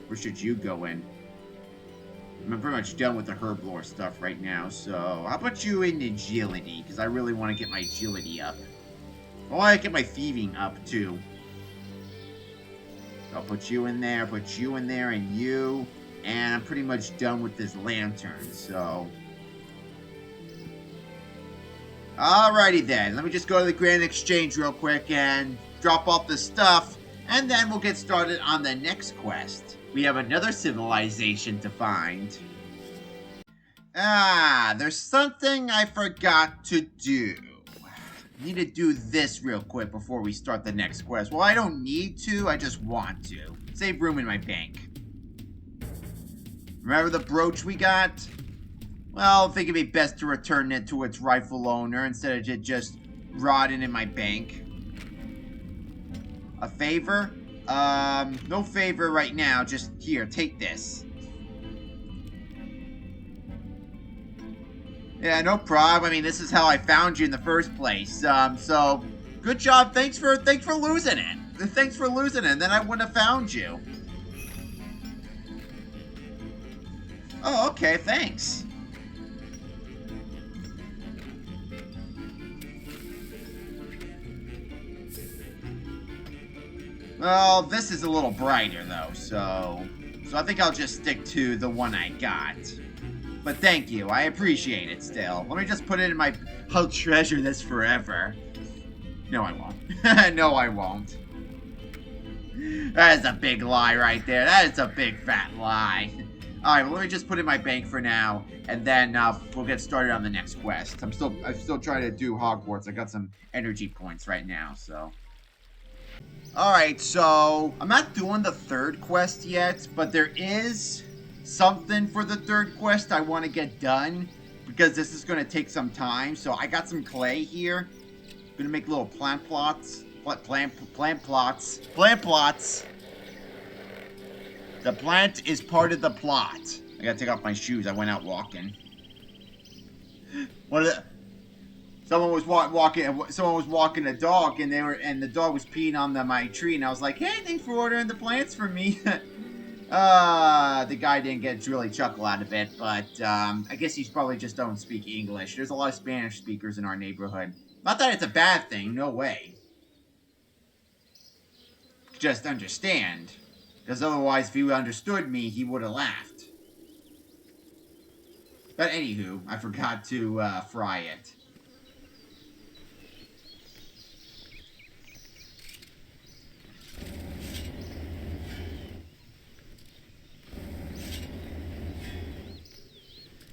Where should you go in? I'm pretty much done with the herblore stuff right now, so how about you in agility? Because I really want to get my agility up. I want to get my thieving up, too. I'll put you in there, and you. And I'm pretty much done with this lantern, so... Alrighty then, let me just go to the Grand Exchange real quick and drop off the stuff, and then we'll get started on the next quest. We have another civilization to find. Ah, there's something I forgot to do. I need to do this real quick before we start the next quest. Well, I don't need to, I just want to. Save room in my bank. Remember the brooch we got? Well, I think it'd be best to return it to its rightful owner instead of it just rotting in my bank. A favor? No favor right now. Just here, take this. Yeah, no problem. I mean, this is how I found you in the first place. So good job. Thanks for losing it. Thanks for losing it. And then I wouldn't have found you. Oh, okay. Thanks. Well, this is a little brighter though, so I think I'll just stick to the one I got. But thank you, I appreciate it still. Let me just put it in my... I'll treasure this forever. No, I won't. No, I won't. That is a big lie right there. That is a big fat lie. Alright, well, let me just put it in my bank for now, and then we'll get started on the next quest. I'm still trying to do Hogwarts. I got some energy points right now, so... Alright, so I'm not doing the third quest yet, but there is something for the third quest I want to get done, because this is going to take some time. So I got some clay here. I'm going to make little plant plots. Plant plots. The plant is part of the plot. I gotta take off my shoes. I went out walking. Someone was walking a dog, and the dog was peeing on my tree, and I was like, "Hey, thanks for ordering the plants for me." The guy didn't get a really chuckle out of it, but I guess he's probably just don't speak English. There's a lot of Spanish speakers in our neighborhood. Not that it's a bad thing, no way. Just understand, because otherwise, if he understood me, he would have laughed. But anywho, I forgot to fry it.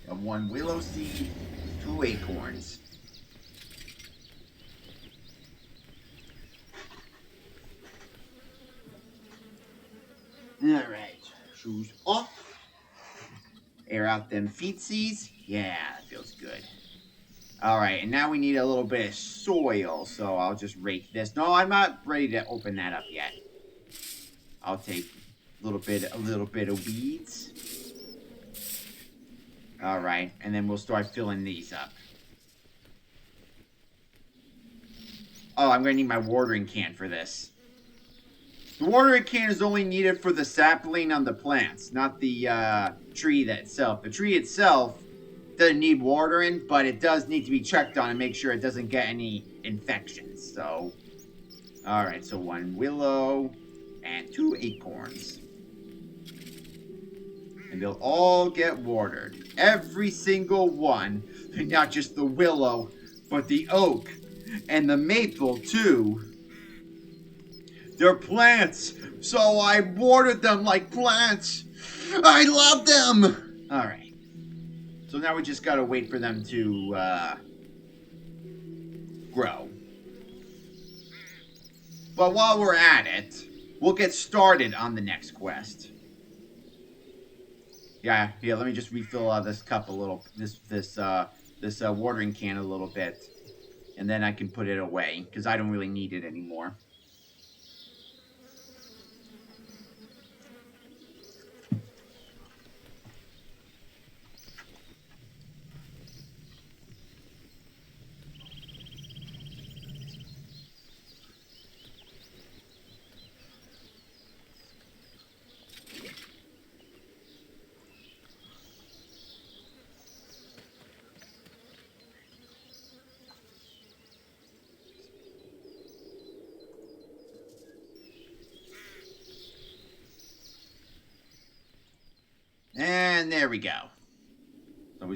One willow seed, 2 acorns. Alright, shoes off. Air out them feetsies. Yeah, that feels good. Alright, and now we need a little bit of soil, so I'll just rake this. No, I'm not ready to open that up yet. I'll take a little bit of weeds. Alright, and then we'll start filling these up. Oh, I'm going to need my watering can for this. The watering can is only needed for the sapling on the plants, not the tree itself. The tree itself doesn't need watering, but it does need to be checked on and make sure it doesn't get any infections. So, alright, so 1 willow and 2 acorns. And they'll all get watered. Every single one. Not just the willow, but the oak and the maple too. They're plants, so I watered them like plants. I love them! Alright. So now we just gotta wait for them to grow. But while we're at it, we'll get started on the next quest. Yeah, let me just refill this cup a little, this watering can a little bit. And then I can put it away, because I don't really need it anymore. And there we go. So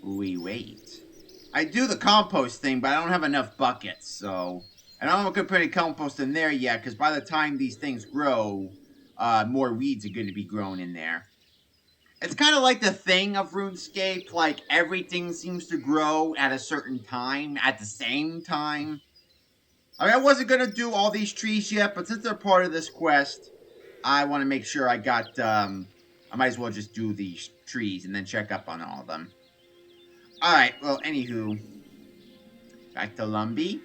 we wait. I do the compost thing, but I don't have enough buckets, so... I don't know if I'm going to put any compost in there yet, because by the time these things grow, more weeds are going to be grown in there. It's kind of like the thing of RuneScape, like everything seems to grow at a certain time, at the same time. I mean, I wasn't going to do all these trees yet, but since they're part of this quest, I want to make sure I got, I might as well just do these trees and then check up on all of them. Alright, well, anywho. Back to Lumbee.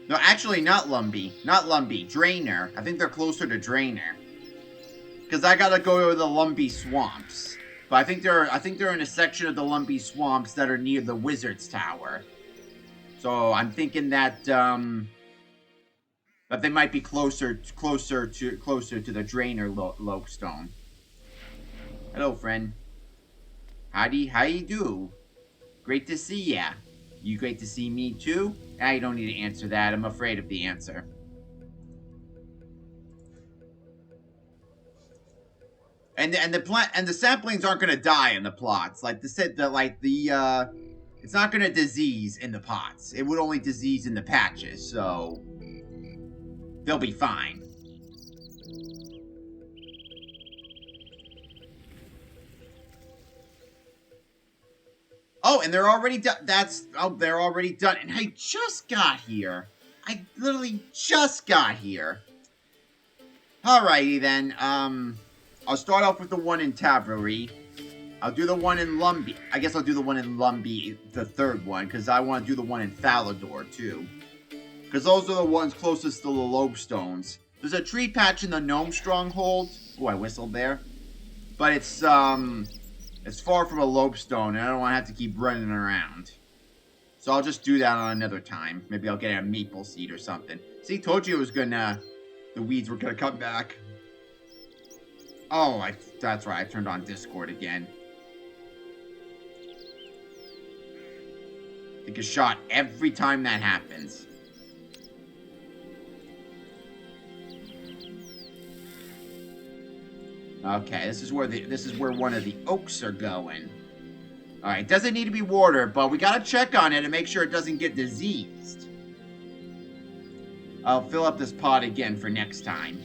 No, actually, not Lumbee. Not Lumbee. Drainer. I think they're closer to Drainer. Because I gotta go to the Lumbee swamps. But I think they're in a section of the lumpy swamps that are near the wizard's tower. So I'm thinking that that they might be closer to the drainer lodestone. Hello, friend. How you do? Great to see ya. You great to see me too? I don't need to answer that. I'm afraid of the answer. And the samplings aren't gonna die in the plots. Like it's not gonna disease in the pots. It would only disease in the patches, so they'll be fine. Oh, and they're already done. They're already done. And I just got here. I literally just got here. Alrighty then. I'll start off with the one in Tavery. I'll do the one in Lumby. I guess I'll do the one in Lumby, the third one, because I want to do the one in Falador too. Because those are the ones closest to the Lobestones. There's a tree patch in the Gnome Stronghold. Oh, I whistled there. But it's far from a Lobestone, and I don't want to have to keep running around. So I'll just do that on another time. Maybe I'll get a maple seed or something. See, told you it was gonna... The weeds were gonna come back. Oh, that's right. I turned on Discord again. Take a shot every time that happens. Okay, this is where one of the oaks are going. Alright, doesn't need to be watered, but we gotta check on it and make sure it doesn't get diseased. I'll fill up this pot again for next time.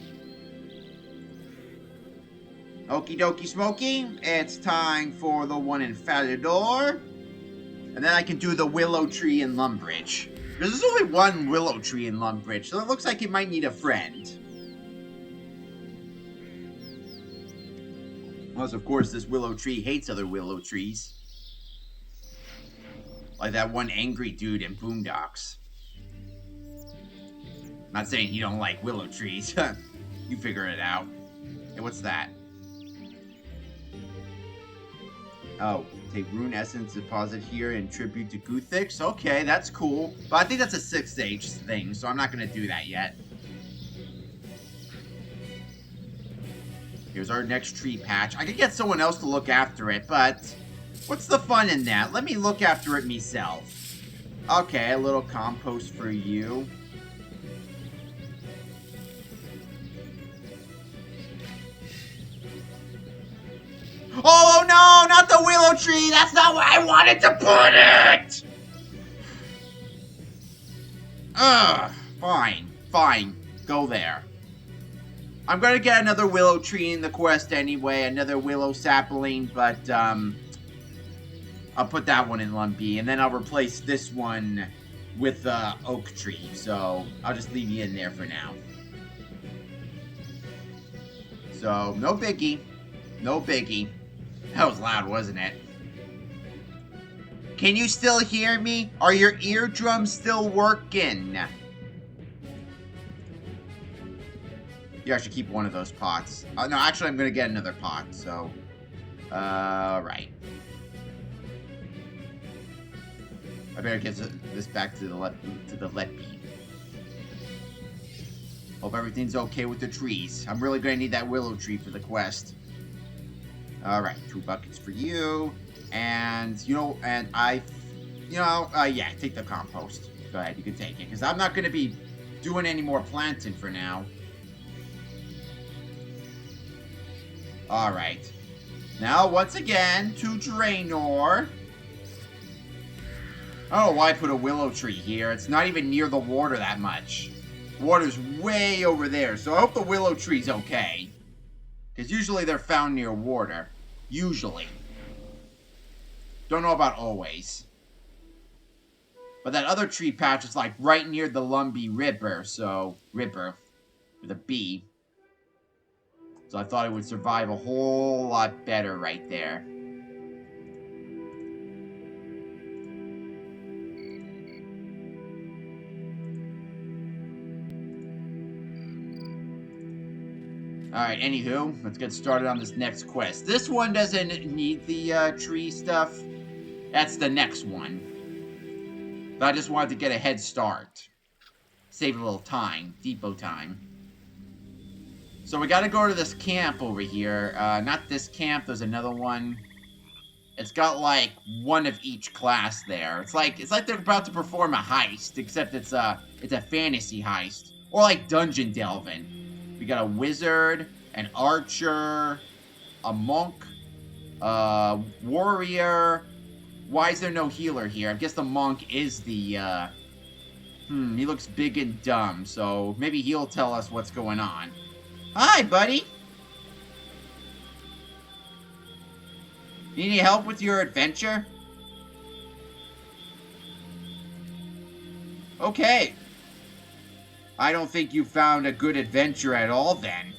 Okie dokie smoky, it's time for the one in Falador. And then I can do the willow tree in Lumbridge. Because there's only one willow tree in Lumbridge, so it looks like it might need a friend. Unless, of course, this willow tree hates other willow trees. Like that one angry dude in Boondocks. Not saying he don't like willow trees. You figure it out. Hey, what's that? Oh, take rune essence deposit here in tribute to Guthix. Okay, that's cool. But I think that's a 6H thing, so I'm not going to do that yet. Here's our next tree patch. I could get someone else to look after it, but what's the fun in that? Let me look after it myself. Okay, a little compost for you. Oh no, not the willow tree! That's not where I wanted to put it! Ugh, fine, go there. I'm gonna get another willow tree in the quest anyway, another willow sapling, but I'll put that one in Lumpy, and then I'll replace this one with the oak tree, so I'll just leave you in there for now. So, no biggie. No biggie. That was loud, wasn't it? Can you still hear me? Are your eardrums still working? Yeah, I should keep one of those pots. No, actually, I'm going to get another pot, so... right. I better get this back to the lead bead. Hope everything's okay with the trees. I'm really going to need that willow tree for the quest. Alright, 2 buckets for you. And, yeah, take the compost. Go ahead, you can take it. Because I'm not going to be doing any more planting for now. Alright. Now, once again, to Draenor. I don't know why I put a willow tree here. It's not even near the water that much. The water's way over there, so I hope the willow tree's okay. Because usually they're found near water. Usually. Don't know about always. But that other tree patch is like right near the Lumbee River, so... River. With a B. So I thought it would survive a whole lot better right there. Alright, anywho, let's get started on this next quest. This one doesn't need the tree stuff. That's the next one. But I just wanted to get a head start. Save a little time. Depot time. So we gotta go to this camp over here. Not this camp, there's another one. It's got like one of each class there. It's like they're about to perform a heist, except it's a fantasy heist. Or like dungeon delving. We got a wizard, an archer, a monk, warrior. Why is there no healer here? I guess the monk is the he looks big and dumb, so maybe he'll tell us what's going on. Hi, buddy! Need any help with your adventure? Okay. I don't think you found a good adventure at all, then.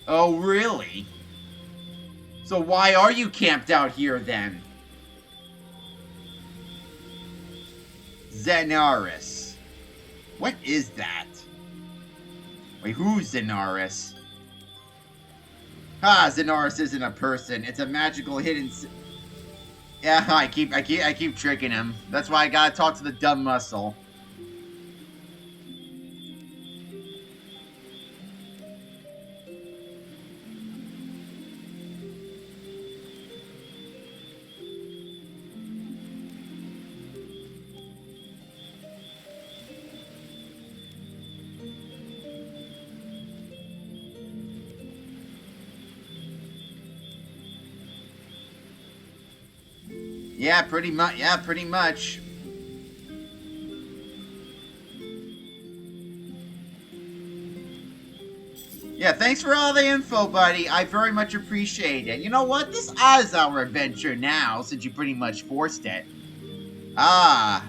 Oh, really? So why are you camped out here, then? Zenaris. What is that? Wait, who's Zenaris? Ha, Zenaris isn't a person. It's a magical hidden... Yeah, I keep tricking him. That's why I gotta talk to the dumb muscle. Yeah, pretty much. Yeah, pretty much. Yeah, thanks for all the info, buddy. I very much appreciate it. You know what? This is our adventure now, since you pretty much forced it. Ah,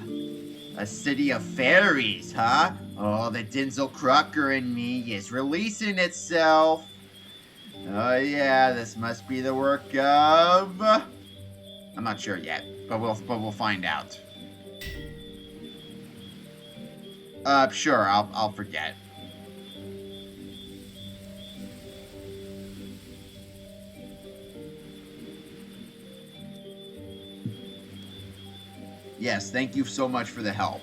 a city of fairies, huh? Oh, the Denzel Crocker in me is releasing itself. Oh yeah, this must be the work of... I'm not sure yet, but we'll find out. Sure, I'll forget. Yes, thank you so much for the help.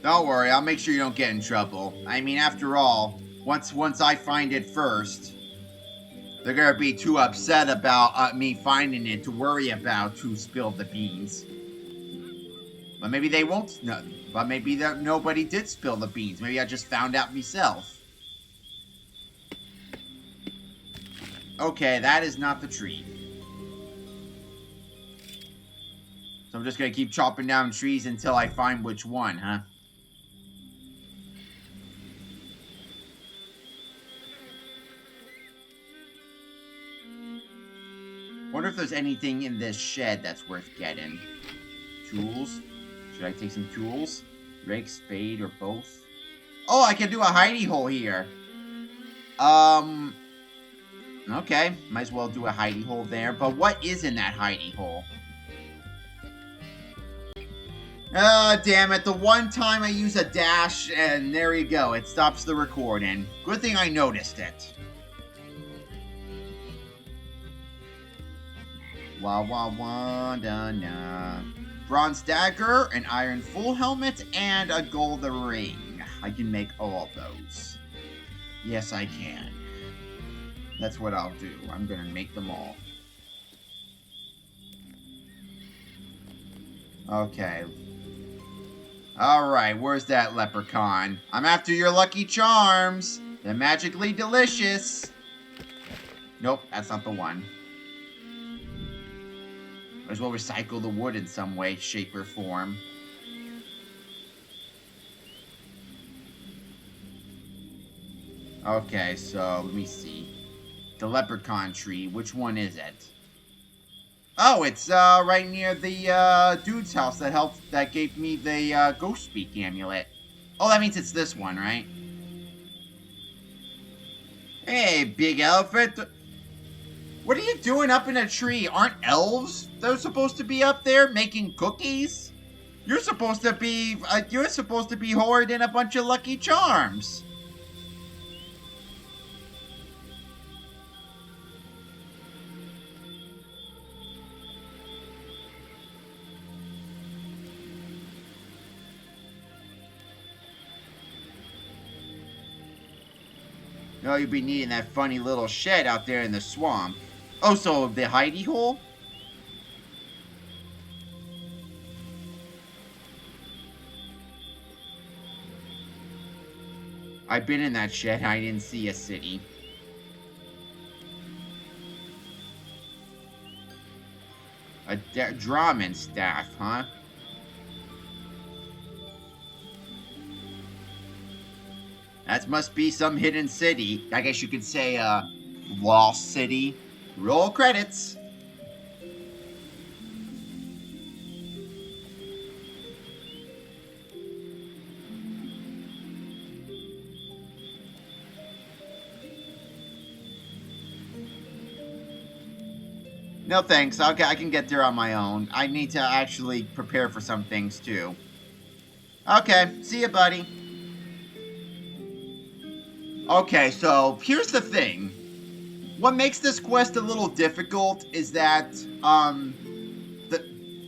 Don't worry, I'll make sure you don't get in trouble. I mean, after all, once I find it first, they're gonna be too upset about me finding it to worry about who spilled the beans. But maybe they won't know. But maybe nobody did spill the beans. Maybe I just found out myself. Okay, that is not the tree. So I'm just gonna keep chopping down trees until I find which one, huh? Wonder if there's anything in this shed that's worth getting. Tools? Should I take some tools? Rake, spade, or both? Oh, I can do a hidey hole here. Okay. Might as well do a hidey hole there. But what is in that hidey hole? Ah, damn it. The one time I use a dash, and there you go. It stops the recording. Good thing I noticed it. Wah wah wah da na. Bronze dagger, an iron full helmet, and a gold ring. I can make all those. Yes, I can. That's what I'll do. I'm gonna make them all. Okay. Alright, where's that leprechaun? I'm after your Lucky Charms. They're magically delicious. Nope, that's not the one. Might as well recycle the wood in some way, shape, or form. Okay, so let me see. The leprechaun tree, which one is it? Oh, it's right near the dude's house that gave me the ghost speak amulet. Oh, that means it's this one, right? Hey, big elephant. What are you doing up in a tree? Aren't elves they're supposed to be up there making cookies? You're supposed to be hoarding a bunch of Lucky Charms. Oh, you'll be needing that funny little shed out there in the swamp. Oh, so the hidey hole? I've been in that shed. I didn't see a city. A Draman staff, huh? That must be some hidden city. I guess you could say, Lost City. Roll credits. No thanks. Okay, I can get there on my own. I need to actually prepare for some things, too. Okay, see you, buddy. Okay, so here's the thing. What makes this quest a little difficult is that,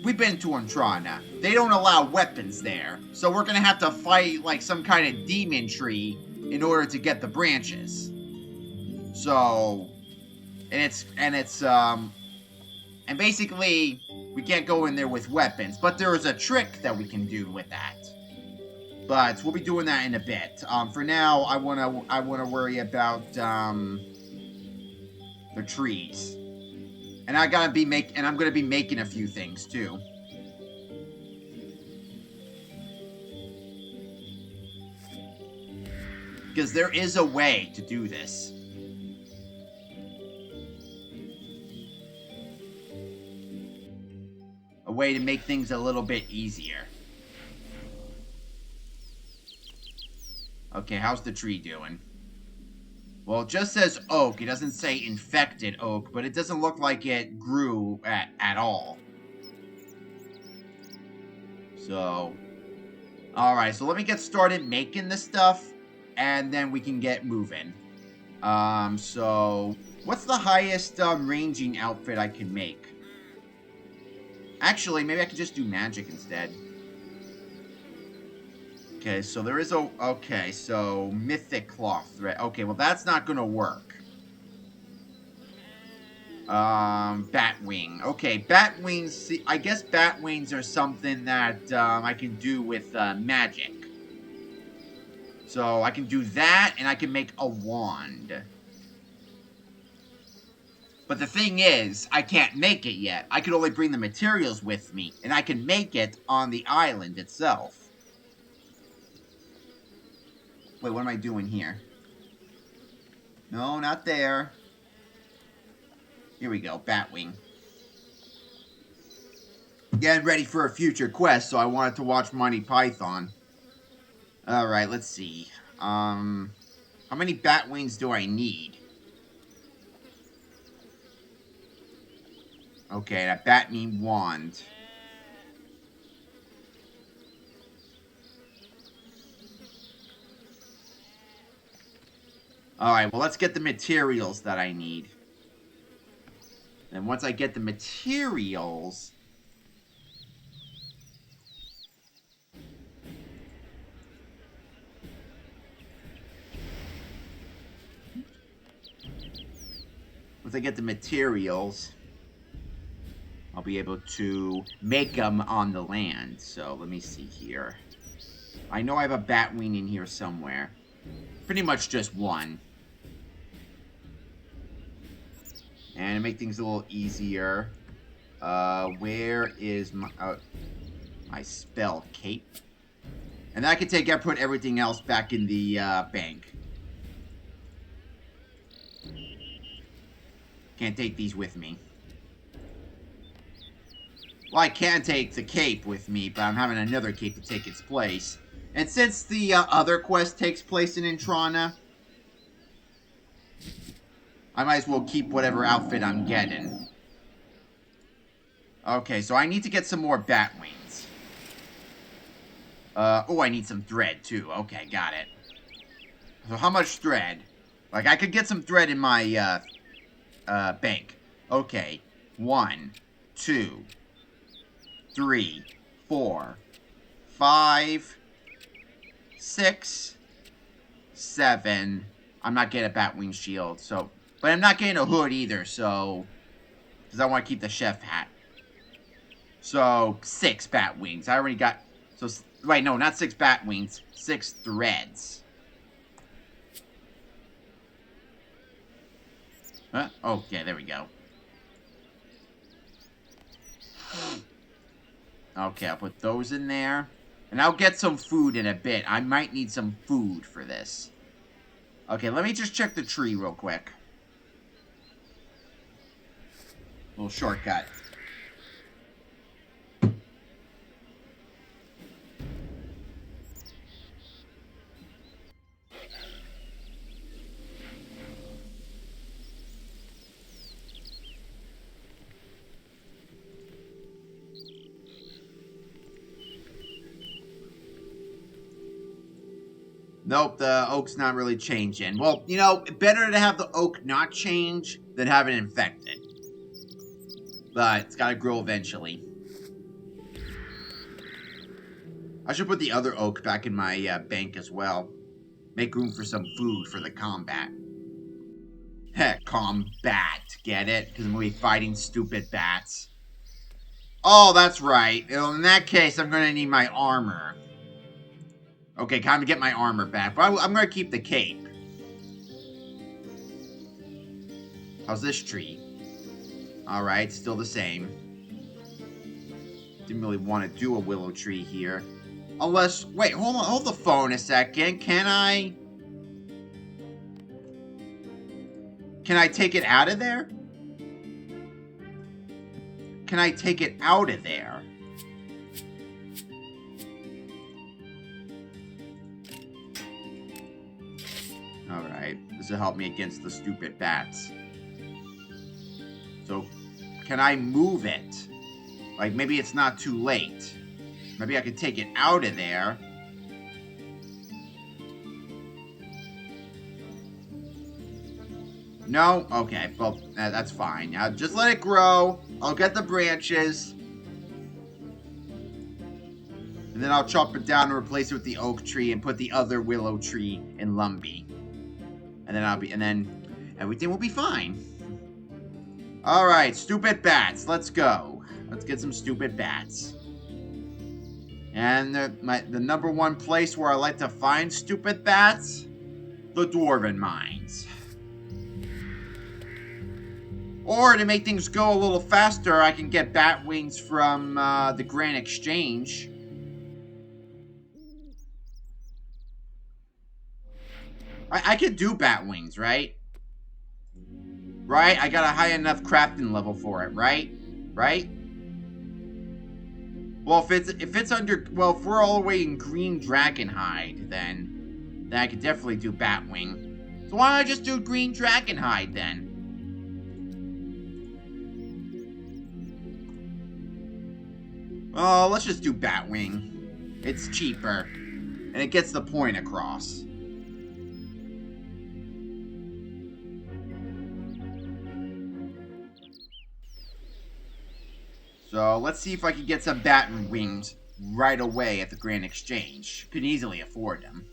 we've been to Antrana. They don't allow weapons there. So we're gonna have to fight, like, some kind of demon tree in order to get the branches. So, and basically, we can't go in there with weapons, but there is a trick that we can do with that. But we'll be doing that in a bit. For now, I wanna worry about the trees, and I'm gonna be making a few things too. Because there is a way to do this. A way to make things a little bit easier. Okay, how's the tree doing? Well, it just says oak. It doesn't say infected oak, but it doesn't look like it grew at all. So, alright, so let me get started making this stuff, and then we can get moving. So, what's the highest ranging outfit I can make? Actually, maybe I could just do magic instead. Okay, so there is a... Okay, so mythic cloth thread. Okay, well, that's not gonna work. Batwing. Okay, batwings... See, I guess batwings are something that I can do with magic. So I can do that, and I can make a wand. But the thing is, I can't make it yet. I can only bring the materials with me, and I can make it on the island itself. Wait, what am I doing here? No, not there. Here we go, Batwing. Getting ready for a future quest, so I wanted to watch Monty Python. Alright, let's see. How many Batwings do I need? Okay, that Batwing wand. Alright, well, let's get the materials that I need. And once I get the materials... Once I get the materials, I'll be able to make them on the land. So, let me see here. I know I have a Batwing in here somewhere. Pretty much just one. And to make things a little easier, where is my spell cape? And I can put everything else back in the bank. Can't take these with me. Well, I can take the cape with me, but I'm having another cape to take its place. And since the other quest takes place in Intrana, I might as well keep whatever outfit I'm getting. Okay, so I need to get some more bat wings. Oh, I need some thread, too. Okay, got it. So how much thread? Like, I could get some thread in my, bank. Okay. 1, 2, 3, 4, 5, 6, 7. I'm not getting a Batwing shield, so... But I'm not getting a hood either, so... Because I want to keep the chef hat. So, 6 Batwings. I already got... So, wait, no, not 6 Batwings. 6 threads. Huh? Okay, there we go. Okay, I'll put those in there. And I'll get some food in a bit. I might need some food for this. Okay, let me just check the tree real quick. Little shortcut. Nope, the oak's not really changing. Well, you know, better to have the oak not change than have it infected. But it's gotta grow eventually. I should put the other oak back in my bank as well. Make room for some food for the combat. Heh, combat. Get it? Because I'm going to be fighting stupid bats. Oh, that's right. Well, in that case, I'm going to need my armor. Okay, time to get my armor back. But I'm going to keep the cape. How's this tree? Alright, still the same. Didn't really want to do a willow tree here. Unless... Wait, hold on. Hold the phone a second. Can I take it out of there? Can I take it out of there? Alright. This will help me against the stupid bats. So, can I move it? Like, maybe it's not too late. Maybe I could take it out of there. No? Okay, well, that's fine. Just let it grow. I'll get the branches. And then I'll chop it down and replace it with the oak tree and put the other willow tree in Lumbee. And then everything will be fine. Alright, stupid bats. Let's go. Let's get some stupid bats. And the number one place where I like to find stupid bats? The Dwarven Mines. Or to make things go a little faster, I can get bat wings from the Grand Exchange. I could do bat wings, right? Right? I got a high enough crafting level for it, right? Right? Well, if it's under... Well, if we're all the way in green dragonhide, then I could definitely do Batwing. So why don't I just do green dragonhide, then? Oh, let's just do Batwing. It's cheaper. And it gets the point across. So, let's see if I can get some bat wings right away at the Grand Exchange. Could easily afford them.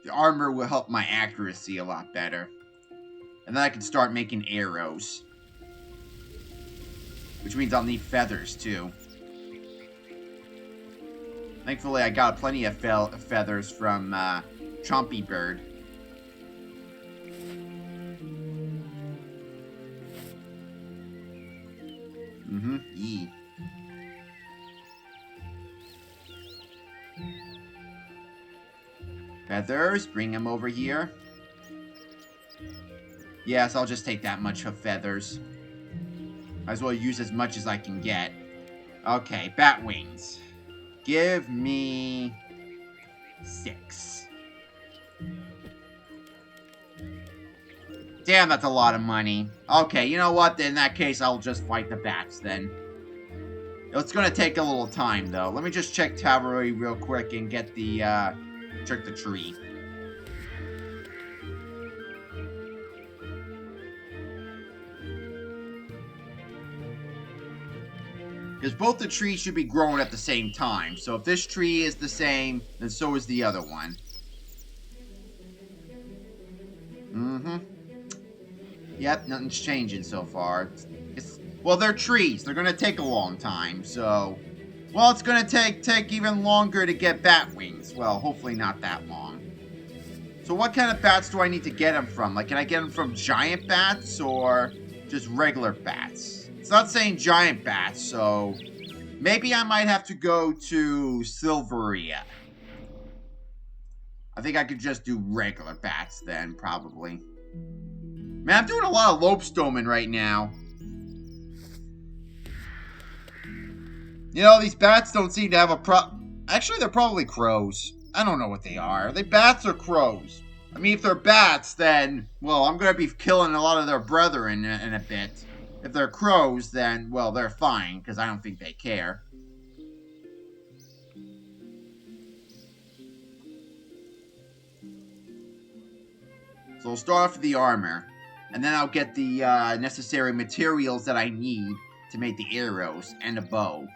The armor will help my accuracy a lot better. And then I can start making arrows. Which means I'll need feathers, too. Thankfully, I got plenty of feathers from Chompy Bird. Yee. Feathers, bring them over here. Yes, I'll just take that much of feathers. Might as well use as much as I can get. Okay, bat wings. Give me 6. Damn, that's a lot of money. Okay, you know what? In that case, I'll just fight the bats then. It's gonna take a little time, though. Let me just check Cavalry real quick and get the, check the tree. Because both the trees should be growing at the same time. So if this tree is the same, then so is the other one. Mm-hmm. Yep, nothing's changing so far. Well, they're trees. They're gonna take a long time, so... Well, it's gonna take even longer to get bat wings. Well, hopefully not that long. So what kind of bats do I need to get them from? Like, can I get them from giant bats or just regular bats? It's not saying giant bats, so... Maybe I might have to go to Silveria. I think I could just do regular bats then, probably. Man, I'm doing a lot of Lobestoming right now. You know, these bats don't seem to have a Actually, they're probably crows. I don't know what they are. Are they bats or crows? I mean, if they're bats, then, well, I'm going to be killing a lot of their brethren in a bit. If they're crows, then, well, they're fine, because I don't think they care. So we'll start off with the armor. And then I'll get the necessary materials that I need to make the arrows and a bow.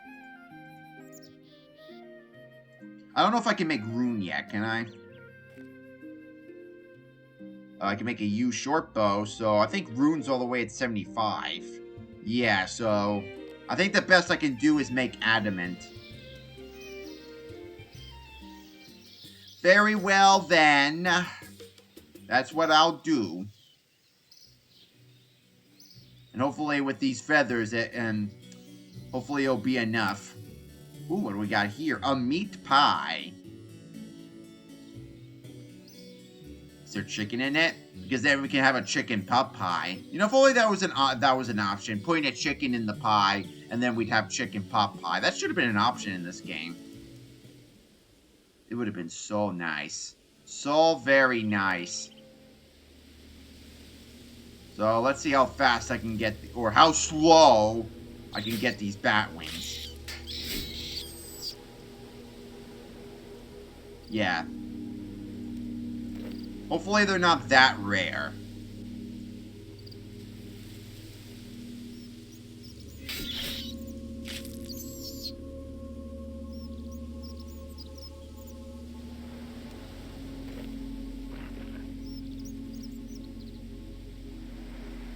I don't know if I can make rune yet, can I? I can make a U short bow, so I think rune's all the way at 75. Yeah, so I think the best I can do is make adamant. Very well, then. That's what I'll do. And hopefully with these feathers, hopefully it'll be enough. Ooh, what do we got here? A meat pie. Is there chicken in it? Because then we can have a chicken pot pie. You know, if only that was an option. Putting a chicken in the pie, and then we'd have chicken pot pie. That should have been an option in this game. It would have been so nice. So very nice. So let's see how fast I can get, or how slow I can get these bat wings. Yeah. Hopefully they're not that rare.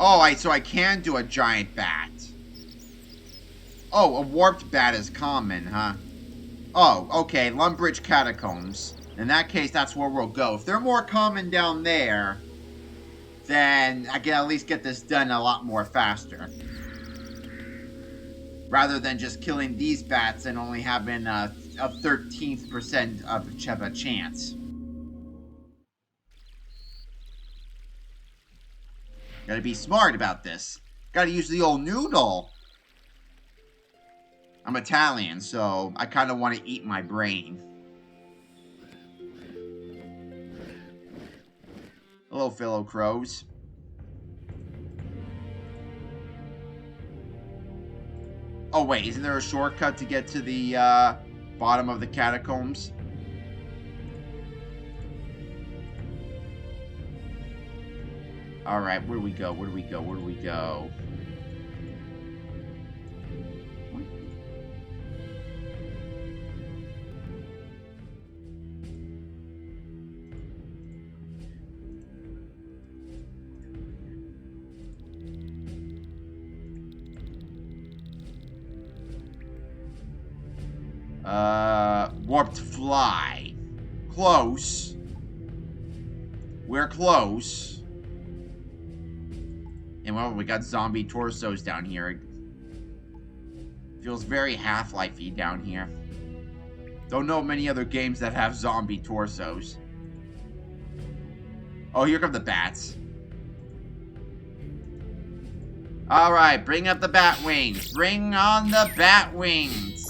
Oh, so I can do a giant bat. Oh, a warped bat is common, huh? Oh, okay, Lumbridge Catacombs. In that case, that's where we'll go. If they're more common down there, then I can at least get this done a lot more faster. Rather than just killing these bats and only having a 13th% of a chance. Gotta be smart about this. Gotta use the old noodle. I'm Italian, so I kind of want to eat my brain. Hello, fellow crows. Oh, wait, isn't there a shortcut to get to the bottom of the catacombs? Alright, where do we go? Where do we go? Where do we go? Warped fly. Close. We're close. And well, we got zombie torsos down here. Feels very Half-Life-y down here. Don't know many other games that have zombie torsos. Oh, here come the bats. Alright, bring up the bat wings. Bring on the bat wings.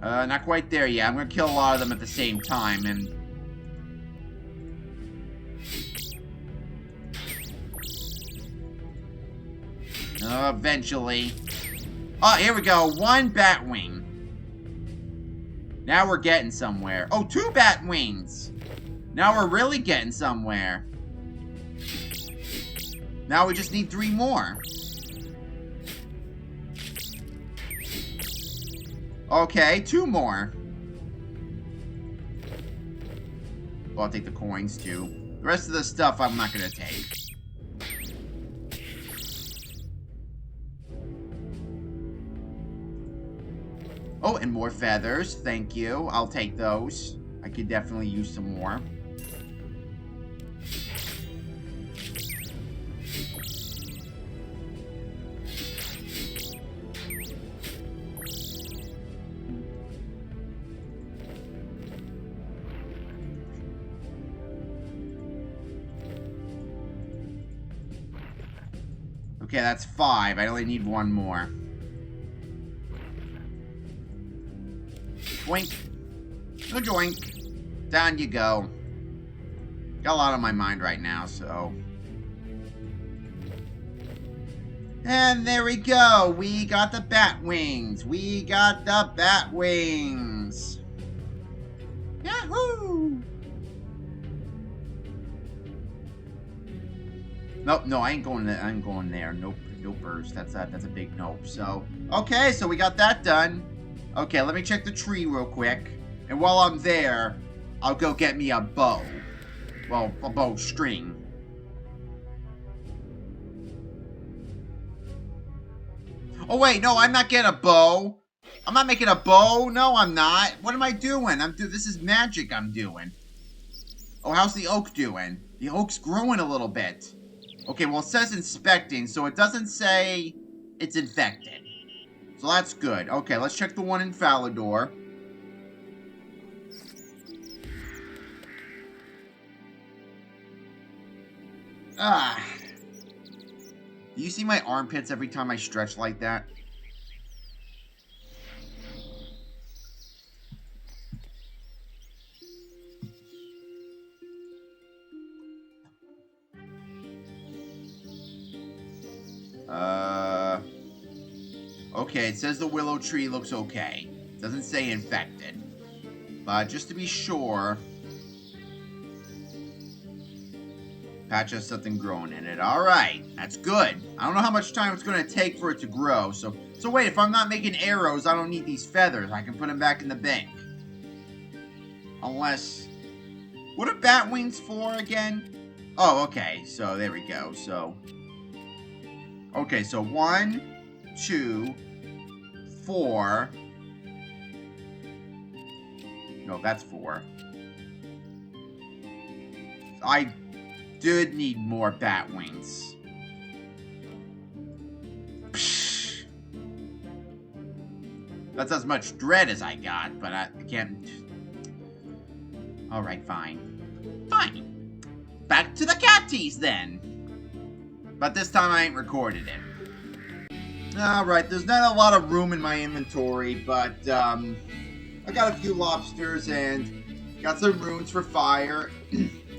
Not quite there yet. I'm gonna kill a lot of them at the same time, and... eventually. Oh, here we go. 1 bat wing. Now we're getting somewhere. Oh, 2 bat wings. Now we're really getting somewhere. Now we just need 3 more. Okay, 2 more. Well, I'll take the coins, too. The rest of the stuff I'm not gonna take. Oh, and more feathers. Thank you. I'll take those. I could definitely use some more. Okay, that's 5. I only need 1 more. Joink. Joink. Down you go. Got a lot on my mind right now, so... And there we go. We got the bat wings. We got the bat wings. Yahoo! Nope, no, I ain't going there. I'm going there. Nope, nopers. That's a big nope. So, okay, so we got that done. Okay, let me check the tree real quick. And while I'm there, I'll go get me a bow. Well, a bow string. Oh, wait, no, I'm not getting a bow. I'm not making a bow. No, I'm not. What am I doing? This is magic I'm doing. Oh, how's the oak doing? The oak's growing a little bit. Okay, well, it says inspecting, so it doesn't say it's infected. So that's good. Okay, let's check the one in Falador. Ah. Do you see my armpits every time I stretch like that? Okay, it says the willow tree looks okay. It doesn't say infected. But just to be sure... Patch has something growing in it. Alright, that's good. I don't know how much time it's going to take for it to grow. So wait, if I'm not making arrows, I don't need these feathers. I can put them back in the bank. Unless... What are bat wings for again? Oh, okay. So, there we go. So... Okay, so 1, 2, 4... No, that's 4. I did need more bat wings. Psh. That's as much dread as I got, but I can't... Alright, fine. Fine. Back to the catties, then. But this time I ain't recorded it. Alright, there's not a lot of room in my inventory, but, I got a few lobsters and got some runes for fire.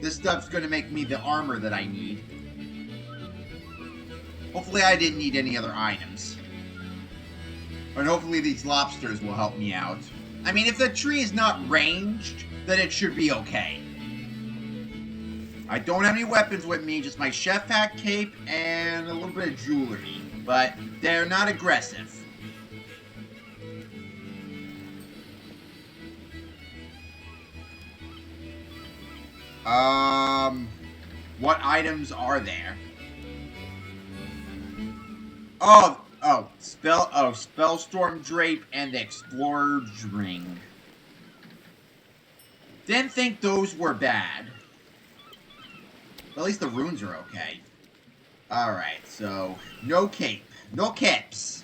This stuff's gonna make me the armor that I need. Hopefully I didn't need any other items. And hopefully these lobsters will help me out. I mean, if the tree is not ranged, then it should be okay. I don't have any weapons with me, just my chef hat cape and a little bit of jewelry. But they're not aggressive. What items are there? Spellstorm Drape and the Explorer's Ring. Didn't think those were bad. At least the runes are okay. Alright, so, no cape. No capes.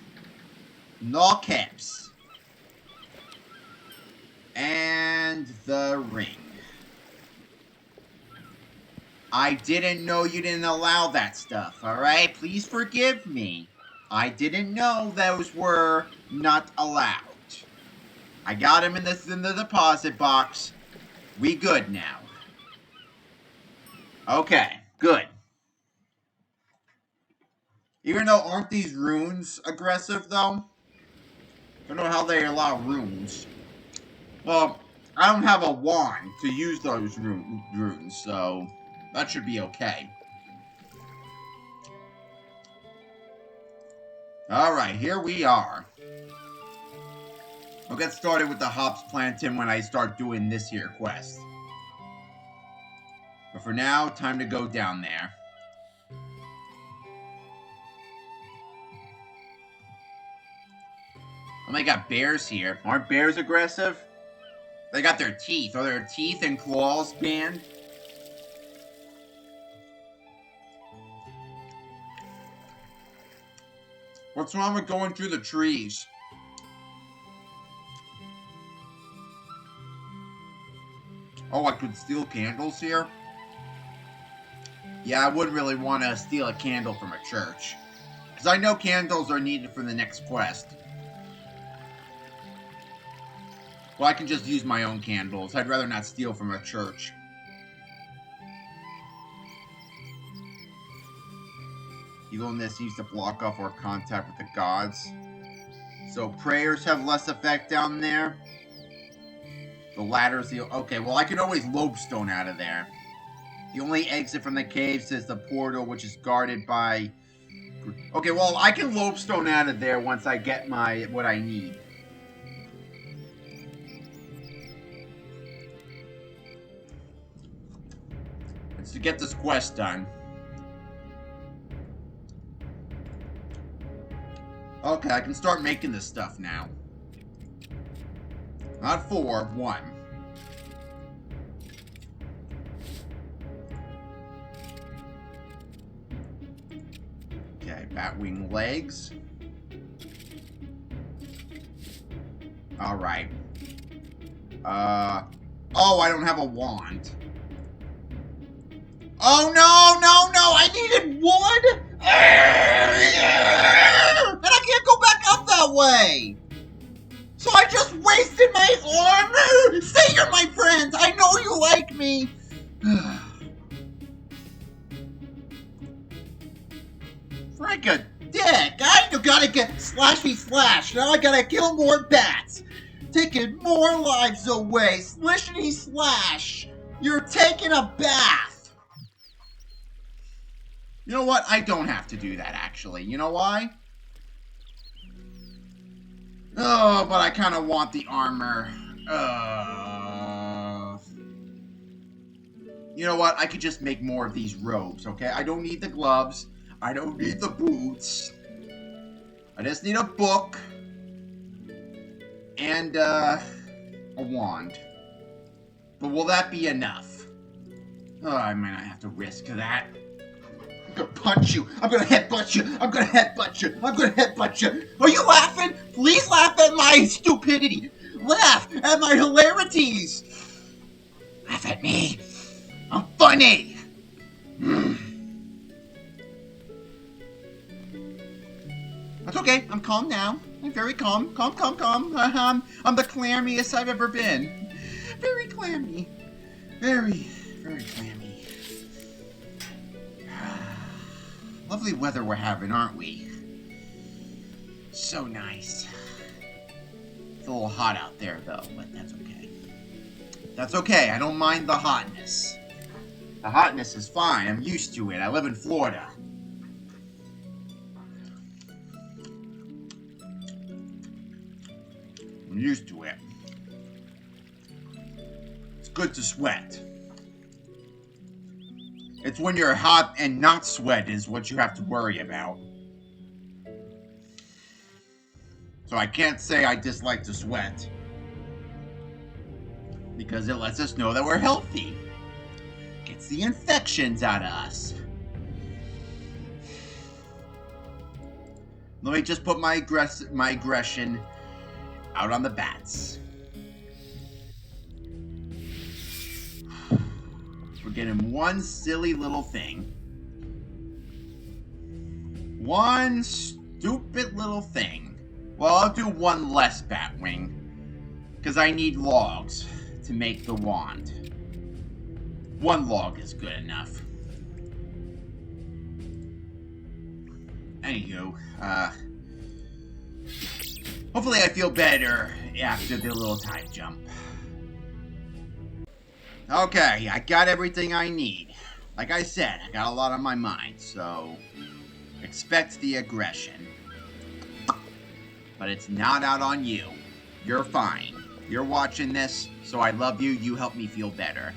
No capes. And the ring. I didn't know you didn't allow that stuff, alright? Please forgive me. I didn't know those were not allowed. I got him in the deposit box. We good now. Okay, good. Even though, aren't these runes aggressive, though? I don't know how they allow runes. Well, I don't have a wand to use those runes, so that should be okay. Alright, here we are. I'll get started with the hops planting when I start doing this here quest. But for now, time to go down there. Oh, they got bears here. Aren't bears aggressive? They got their teeth. Are their teeth and claws banned? What's wrong with going through the trees? Oh, I could steal candles here? Yeah, I wouldn't really want to steal a candle from a church. Because I know candles are needed for the next quest. Well, I can just use my own candles. I'd rather not steal from a church. Evilness needs to block off our contact with the gods. So prayers have less effect down there. The ladder's the... Okay, well, I can always lodestone out of there. The only exit from the caves is the portal, which is guarded by... Okay, well, I can lodestone out of there once I get what I need. It's to get this quest done. Okay, I can start making this stuff now. Not 4, 1. Okay, batwing legs. Alright. Oh, I don't have a wand. Oh, no! I needed wood! And I can't go back up that way! So I just wasted my armor! Say you're my friends! I know you like me! Frank a dick! I gotta get slashy slash! Now I gotta kill more bats! Taking more lives away! Slishity slash! You're taking a bath! You know what? I don't have to do that, actually. You know why? Oh, but I kind of want the armor. You know what? I could just make more of these robes, okay? I don't need the gloves. I don't need the boots. I just need a book. And, a wand. But will that be enough? Oh, I might not have to risk that. I'm gonna punch you. I'm gonna headbutt you. I'm gonna headbutt you. I'm gonna headbutt you. Are you laughing? Please laugh at my stupidity. Laugh at my hilarities. Laugh at me. I'm funny. That's okay. I'm calm now. I'm very calm. Calm. I'm the clammiest I've ever been. Very clammy. Very clammy. Lovely weather we're having, aren't we? So nice. It's a little hot out there, though, but that's okay. That's okay. I don't mind the hotness. The hotness is fine. I'm used to it. I live in Florida. I'm used to it. It's good to sweat. It's when you're hot and not sweat is what you have to worry about. So I can't say I dislike to sweat. Because it lets us know that we're healthy. Gets the infections out of us. Let me just put my aggression out on the bats. We're getting one silly little thing. One stupid little thing. Well, I'll do one less Batwing. Because I need logs to make the wand. One log is good enough. Anywho, hopefully I feel better after the little time jump. Okay, I got everything I need. Like I said, I got a lot on my mind, so expect the aggression. But it's not out on you. You're fine. You're watching this, so I love you. You help me feel better.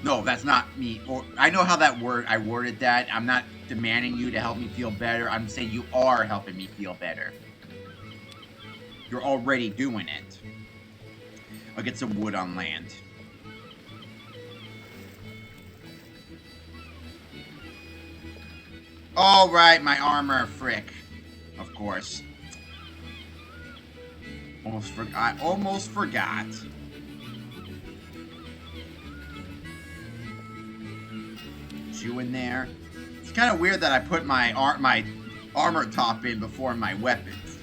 No, that's not me. Or I know how I worded that. I'm not demanding you to help me feel better. I'm saying you are helping me feel better. You're already doing it. I'll get some wood on land. All right, my armor, frick. Of course. I almost forgot. You in there? It's kind of weird that I put my armor top in before my weapons.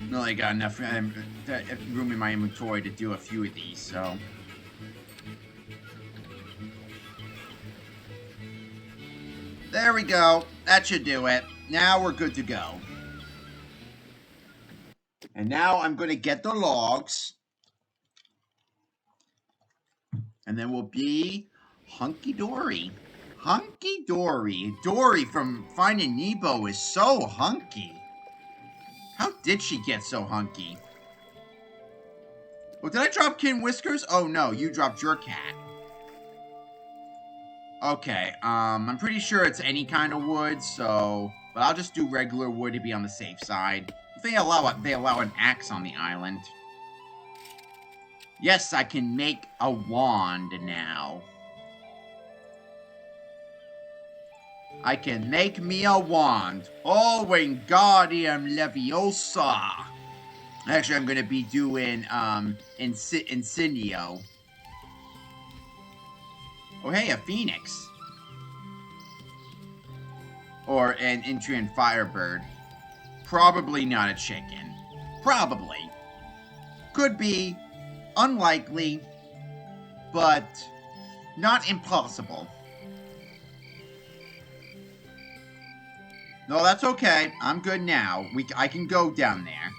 No, I got enough room in my inventory to do a few of these, so. There we go. That should do it. Now we're good to go. And now I'm going to get the logs. And then we'll be hunky-dory. Hunky-dory. Dory from Finding Nemo is so hunky. How did she get so hunky? Well, did I drop Kin Whiskers? Oh, no. You dropped your cat. Okay, I'm pretty sure it's any kind of wood, so... But I'll just do regular wood to be on the safe side. They allow an axe on the island. Yes, I can make a wand now. I can make me a wand. Oh, Wingardium Leviosa. Actually, I'm going to be doing, Incendio. Oh, hey, a phoenix. Or an Intrian Firebird. Probably not a chicken. Probably. Could be. Unlikely. But not impossible. No, that's okay. I'm good now. I can go down there.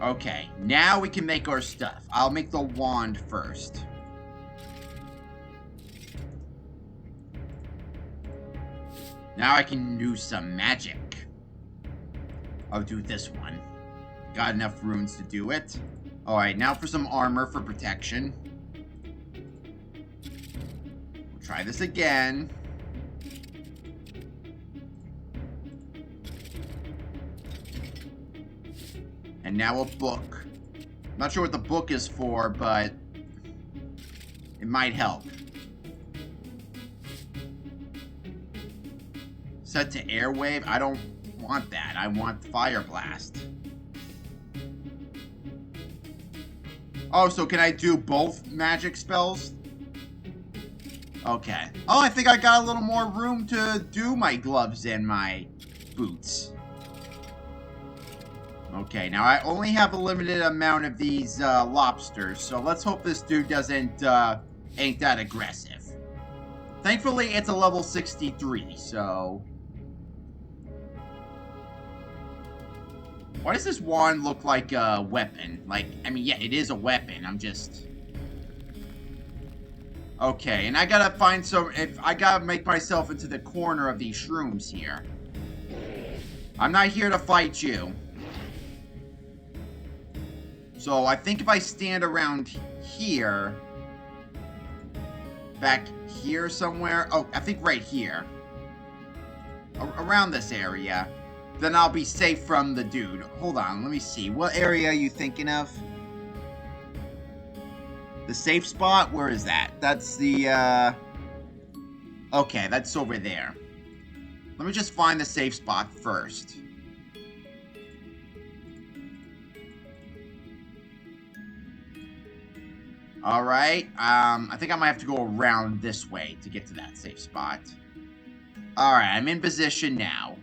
Okay, now we can make our stuff. I'll make the wand first. Now I can do some magic. I'll do this one. Got enough runes to do it. Alright, now for some armor for protection. We'll try this again. And now a book. Not sure what the book is for, but it might help. Set to airwave? I don't want that. I want fire blast. Oh, so can I do both magic spells? Okay. Oh, I think I got a little more room to do my gloves and my boots. Okay, now I only have a limited amount of these lobsters, so let's hope this dude doesn't ain't that aggressive. Thankfully, it's a level 63, so... Why does this wand look like a weapon? Like, I mean, yeah, it is a weapon. I'm just... Okay, and I gotta find some... I gotta make myself into the corner of these shrooms here. I'm not here to fight you. So, I think if I stand around here... Back here somewhere... Oh, I think right here. Around this area. Then I'll be safe from the dude. Hold on, let me see. What area are you thinking of? The safe spot? Where is that? That's the, Okay, that's over there. Let me just find the safe spot first. Alright, I think I might have to go around this way to get to that safe spot. Alright, I'm in position now.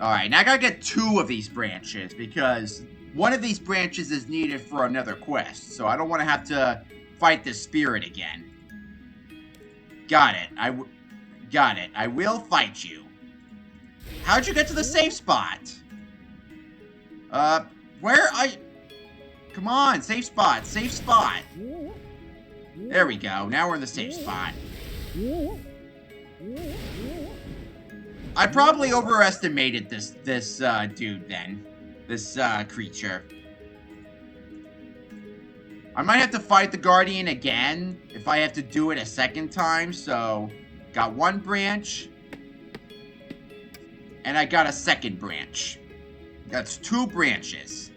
Alright, now I gotta get 2 of these branches, because one of these branches is needed for another quest, so I don't want to have to fight the spirit again. Got it. Got it. I will fight you. How'd you get to the safe spot? Come on, safe spot, safe spot. There we go. Now we're in the safe spot. I probably overestimated this dude then. This creature. I might have to fight the Guardian again if I have to do it a second time, so got 1 branch. And I got a second branch. That's 2 branches.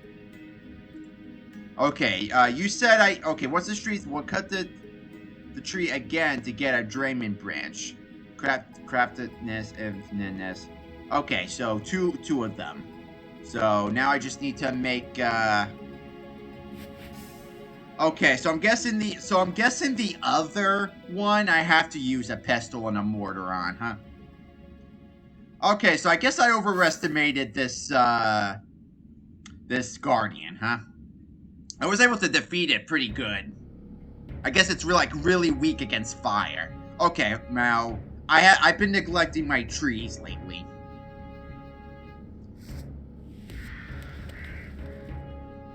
Okay, you said okay, what's the tree? We'll cut the tree again to get a Draymond branch. Craftedness. Okay, so two of them. So now I just need to make okay, so I'm guessing the other one I have to use a pestle and a mortar on, huh? Okay, so I guess I overestimated this this Guardian, huh? I was able to defeat it pretty good. I guess it's really weak against fire. Okay, now I've been neglecting my trees lately.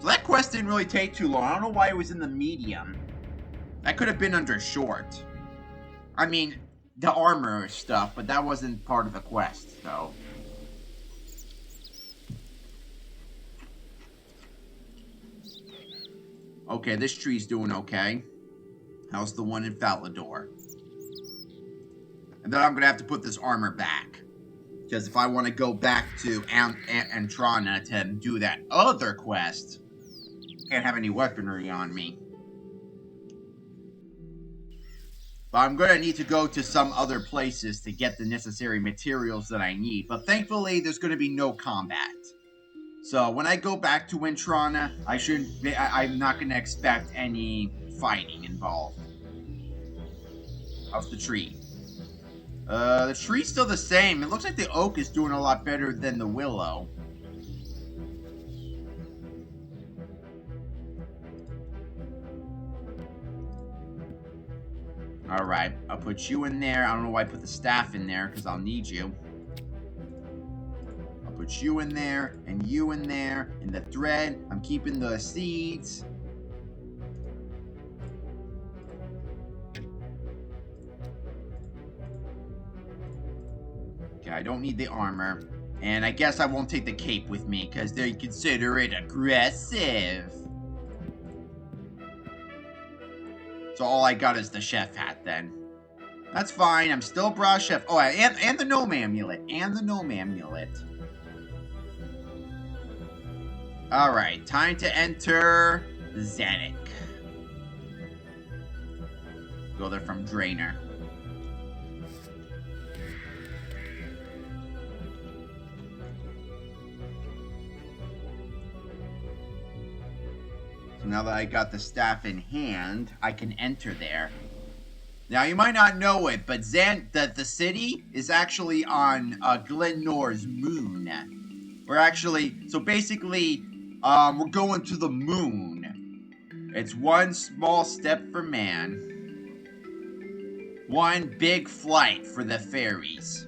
So that quest didn't really take too long. I don't know why it was in the medium. That could have been under short. I mean, the armor stuff, but that wasn't part of the quest, so. Okay, this tree's doing okay. How's the one in Falador? And then I'm gonna have to put this armor back. Because if I want to go back to Antrana to do that other quest, can't have any weaponry on me. But I'm gonna need to go to some other places to get the necessary materials that I need. But thankfully, there's gonna be no combat. So when I go back to Wintrana, I'm not gonna expect any fighting involved. How's the tree? The tree's still the same. It looks like the oak is doing a lot better than the willow. Alright, I'll put you in there. I don't know why I put the staff in there, because I'll need you. I'll put you in there, and you in there, and the thread. I'm keeping the seeds. Okay, I don't need the armor. And I guess I won't take the cape with me, because they consider it aggressive. So all I got is the chef hat then. That's fine, I'm still bra chef. Oh, and the gnome amulet. And the gnome amulet. Alright, time to enter Zanik. Go there from Drainer. Now that I got the staff in hand, I can enter there. Now, you might not know it, but the city is actually on Glennor's moon. So basically, we're going to the moon. It's one small step for man. One big flight for the fairies.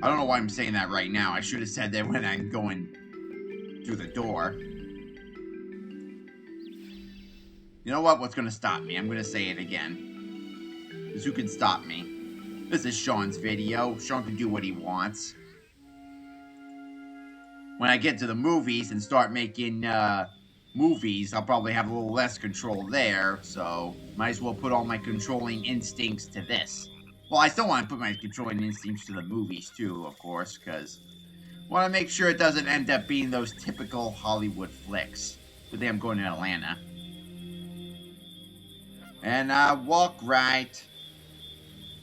I don't know why I'm saying that right now. I should have said that when I'm going through the door. You know what? What's going to stop me? I'm going to say it again. Because who can stop me? This is Sean's video. Sean can do what he wants. When I get to the movies and start making movies, I'll probably have a little less control there. So, might as well put all my controlling instincts to this. Well, I still want to put my controlling instincts to the movies too, of course. Because I want to make sure it doesn't end up being those typical Hollywood flicks. Good thing I'm going to Atlanta. And I walk right.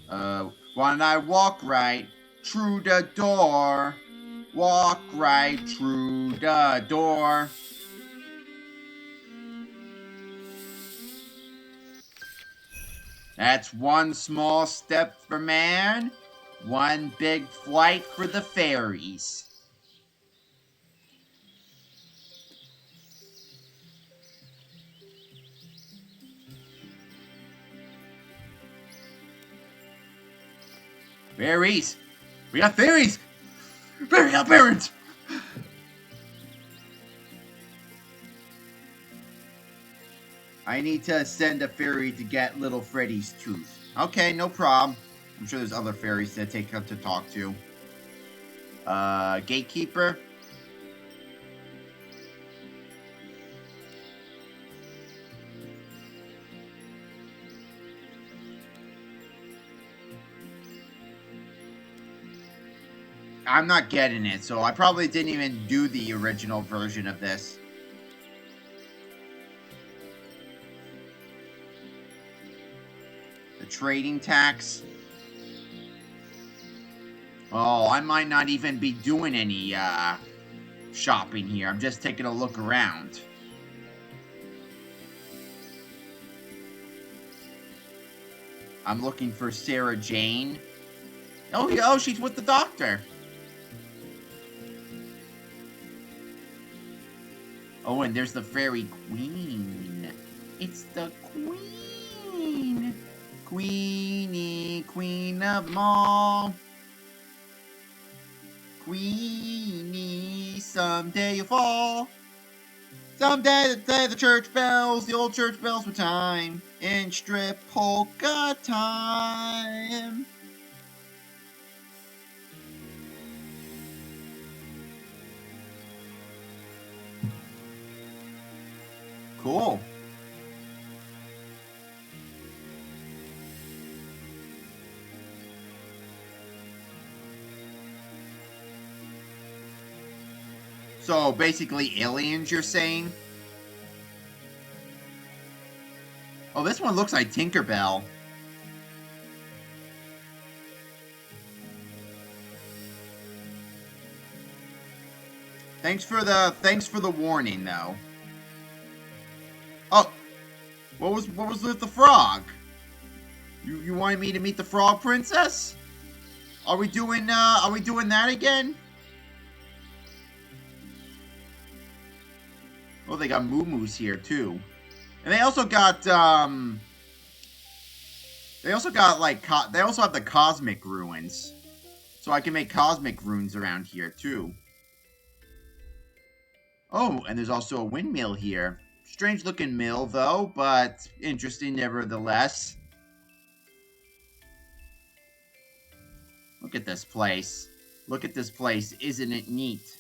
When I walk right through the door. Walk right through the door. That's one small step for man, one big flight for the fairies. Fairies! We got fairies! Fairy godparents! I need to send a fairy to get little Freddy's tooth. Okay, no problem. I'm sure there's other fairies that take up to talk to. Gatekeeper? I'm not getting it, so I probably didn't even do the original version of this. The trading tax. Oh, I might not even be doing any, shopping here. I'm just taking a look around. I'm looking for Sarah Jane. Oh, yeah, oh, she's with the doctor. Oh, and there's the fairy queen. It's the queen. Queenie, queen of them all. Queenie, someday you'll fall. Someday the church bells, the old church bells will chime in strip polka time. Cool. So basically aliens, you're saying? Oh, this one looks like Tinkerbell. Thanks for the warning, though. Oh, what was with the frog? You wanted me to meet the frog princess? Are we doing that again? Oh, they got moo-moos here too. And they also got they also have the cosmic ruins. So I can make cosmic runes around here too. Oh, and there's also a windmill here. Strange looking mill though, but interesting nevertheless. Look at this place. Look at this place. Isn't it neat?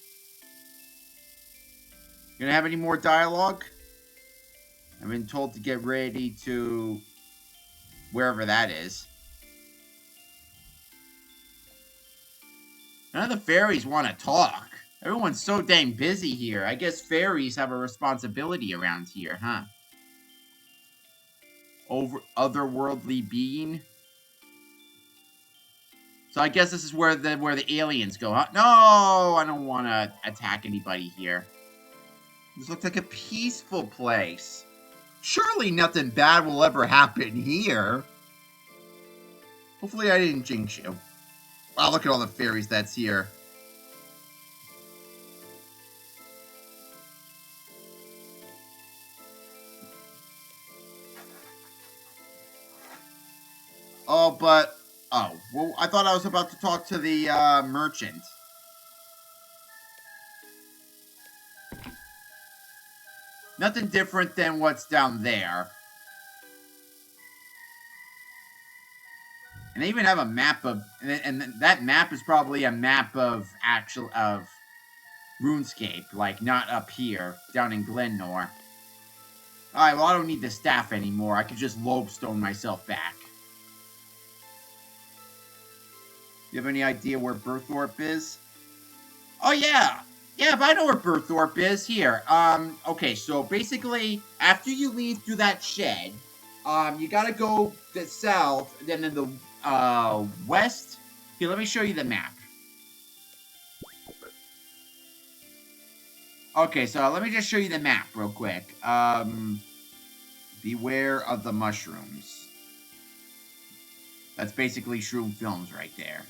Gonna have any more dialogue? I've been told to get ready to wherever that is. None of the fairies want to talk. Everyone's so dang busy here. I guess fairies have a responsibility around here, huh? Over otherworldly being. So I guess this is where the aliens go, huh? No, I don't want to attack anybody here. This looks like a peaceful place. Surely nothing bad will ever happen here. Hopefully I didn't jinx you. Wow, look at all the fairies that's here. Oh, but... Oh, well, I thought I was about to talk to the, merchant. Nothing different than what's down there. And they even have a map of... And that map is probably a map of Runescape. Like, not up here, down in Glenmore. Alright, well, I don't need the staff anymore. I can just lobestone myself back. You have any idea where Berthorpe is? Oh, yeah. Yeah, but I know where Berthorpe is. Here. Okay, so basically, after you leave through that shed, you gotta go the south, then in the, west. Here, let me show you the map. Okay, so let me just show you the map real quick. Beware of the mushrooms. That's basically Shroom Films right there.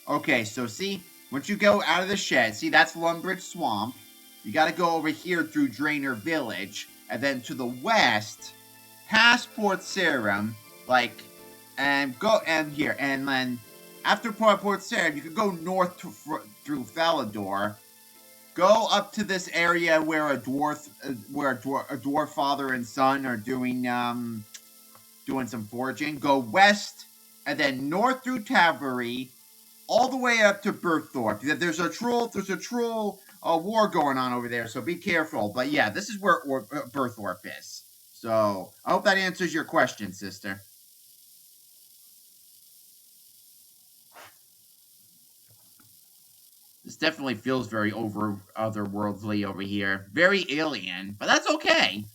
Okay, so see, once you go out of the shed, see, that's Lumbridge Swamp. You gotta go over here through Drainer Village, and then to the west, past Port Sarim, like, and go, and here, and then after Port Sarim, you can go north through Falador, go up to this area where a dwarf father and son are doing some foraging. Go west, and then north through Tavery, all the way up to Berthorpe. There's a troll war going on over there, so be careful. But yeah, this is where Berthorpe is. So I hope that answers your question, sister. This definitely feels very otherworldly over here. Very alien, but that's okay.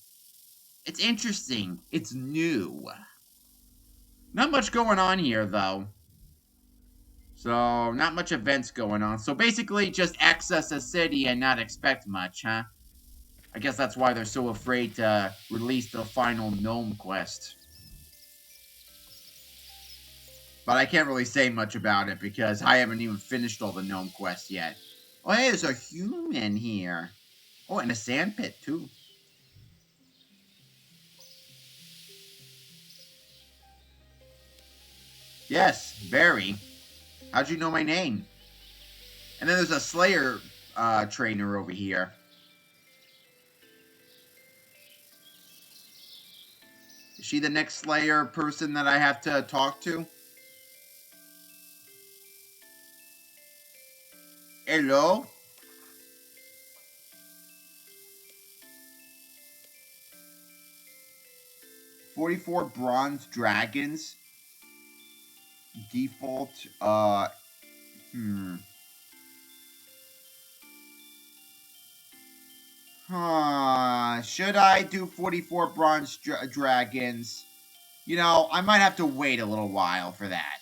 It's interesting. It's new. Not much going on here, though. So, not much events going on. So, basically, just access a city and not expect much, huh? I guess that's why they're so afraid to release the final gnome quest. But I can't really say much about it because I haven't even finished all the gnome quests yet. Oh, hey, there's a human here. Oh, and a sandpit, too. Yes, very. How'd you know my name? And then there's a Slayer trainer over here. Is she the next Slayer person that I have to talk to? Hello? $44 bronze dragons. Default, should I do 44 bronze dragons? You know, I might have to wait a little while for that.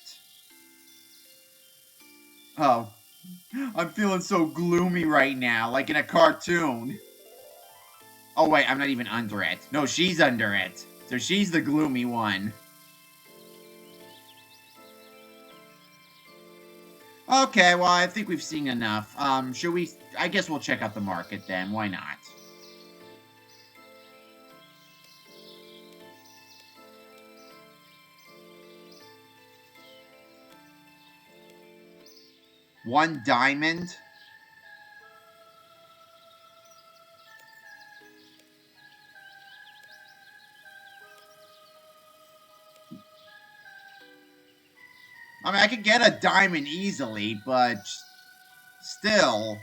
Oh, I'm feeling so gloomy right now, like in a cartoon. Oh wait, I'm not even under it. No, she's under it. So she's the gloomy one. Okay, well, I think we've seen enough. Should we... I guess we'll check out the market then. Why not? One diamond? I mean, I could get a diamond easily, but... still...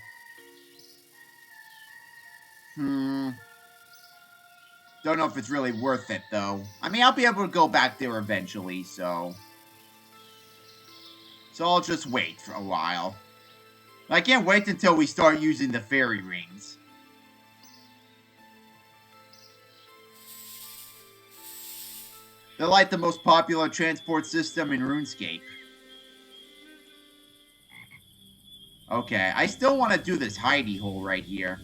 Don't know if it's really worth it, though. I mean, I'll be able to go back there eventually, so... So I'll just wait for a while. I can't wait until we start using the fairy rings. They're like the most popular transport system in RuneScape. Okay, I still want to do this hidey hole right here.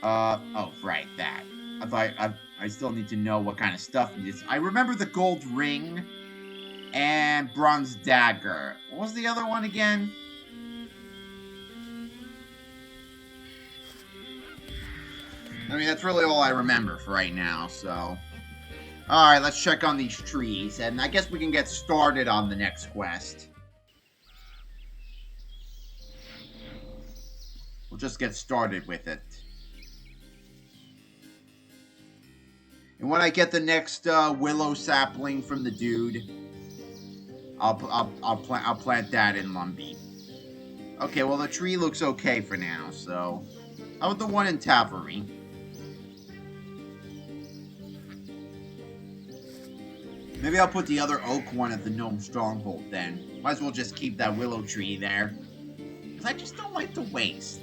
Oh, right, that. I thought I still need to know what kind of stuff it is. I remember the gold ring and bronze dagger. What was the other one again? I mean, that's really all I remember for right now, so... Alright, let's check on these trees, and I guess we can get started on the next quest. We'll just get started with it. And when I get the next willow sapling from the dude, I'll plant that in Lumbee. Okay, well the tree looks okay for now, so... How about the one in Tavery? Maybe I'll put the other oak one at the Gnome Stronghold then. Might as well just keep that willow tree there. Because I just don't like to waste.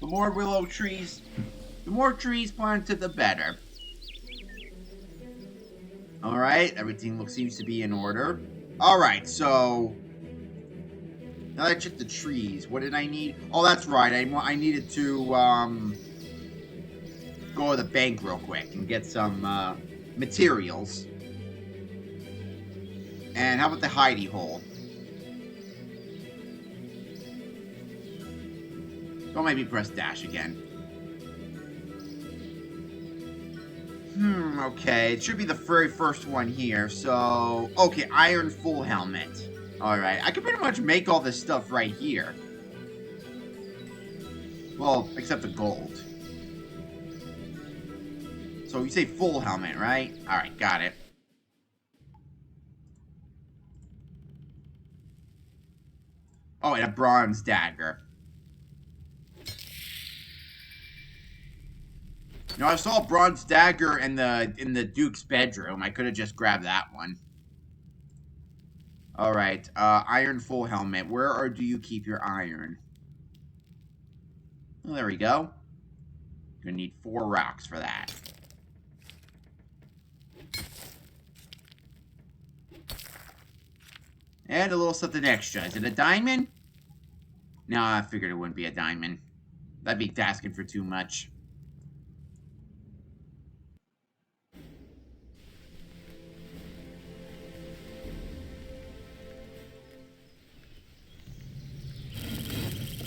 The more willow trees, the more trees planted, the better. Alright, everything seems to be in order. Alright, so... Now that I checked the trees, what did I need? Oh, that's right, I needed to, go to the bank real quick and get some materials. And how about the hidey hole? Don't make me press dash again. Okay. It should be the very first one here. So, okay, iron full helmet. Alright, I can pretty much make all this stuff right here. Well, except the gold. So you say full helmet, right? Alright, got it. Oh, and a bronze dagger. No, I saw a bronze dagger in the Duke's bedroom. I could have just grabbed that one. Alright, iron full helmet. Where do you keep your iron? Well, there we go. Gonna need 4 rocks for that. And a little something extra. Is it a diamond? No, I figured it wouldn't be a diamond. That'd be asking for too much.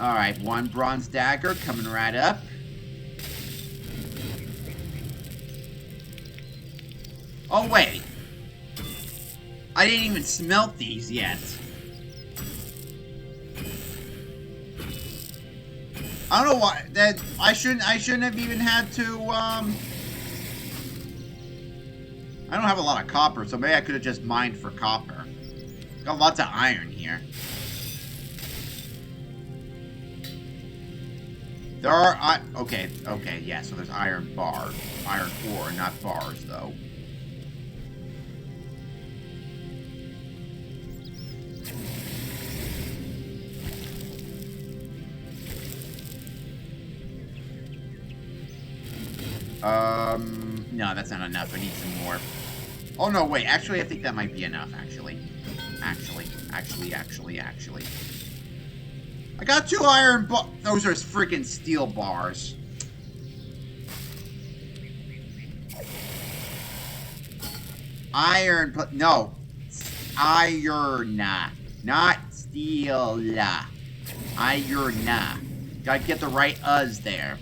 Alright, 1 bronze dagger coming right up. Oh, wait. I didn't even smelt these yet. I don't know why that I shouldn't have even had to I don't have a lot of copper, so maybe I could have just mined for copper. Got lots of iron here. There are okay, yeah, so there's iron bars. Iron ore, not bars though. No, that's not enough. I need some more. Oh, no, wait. Actually, I think that might be enough, actually. Actually. I got 2 iron bars. Those are freaking steel bars. Iron, but no. Iron. Not steel. Iron. Gotta get the right us there.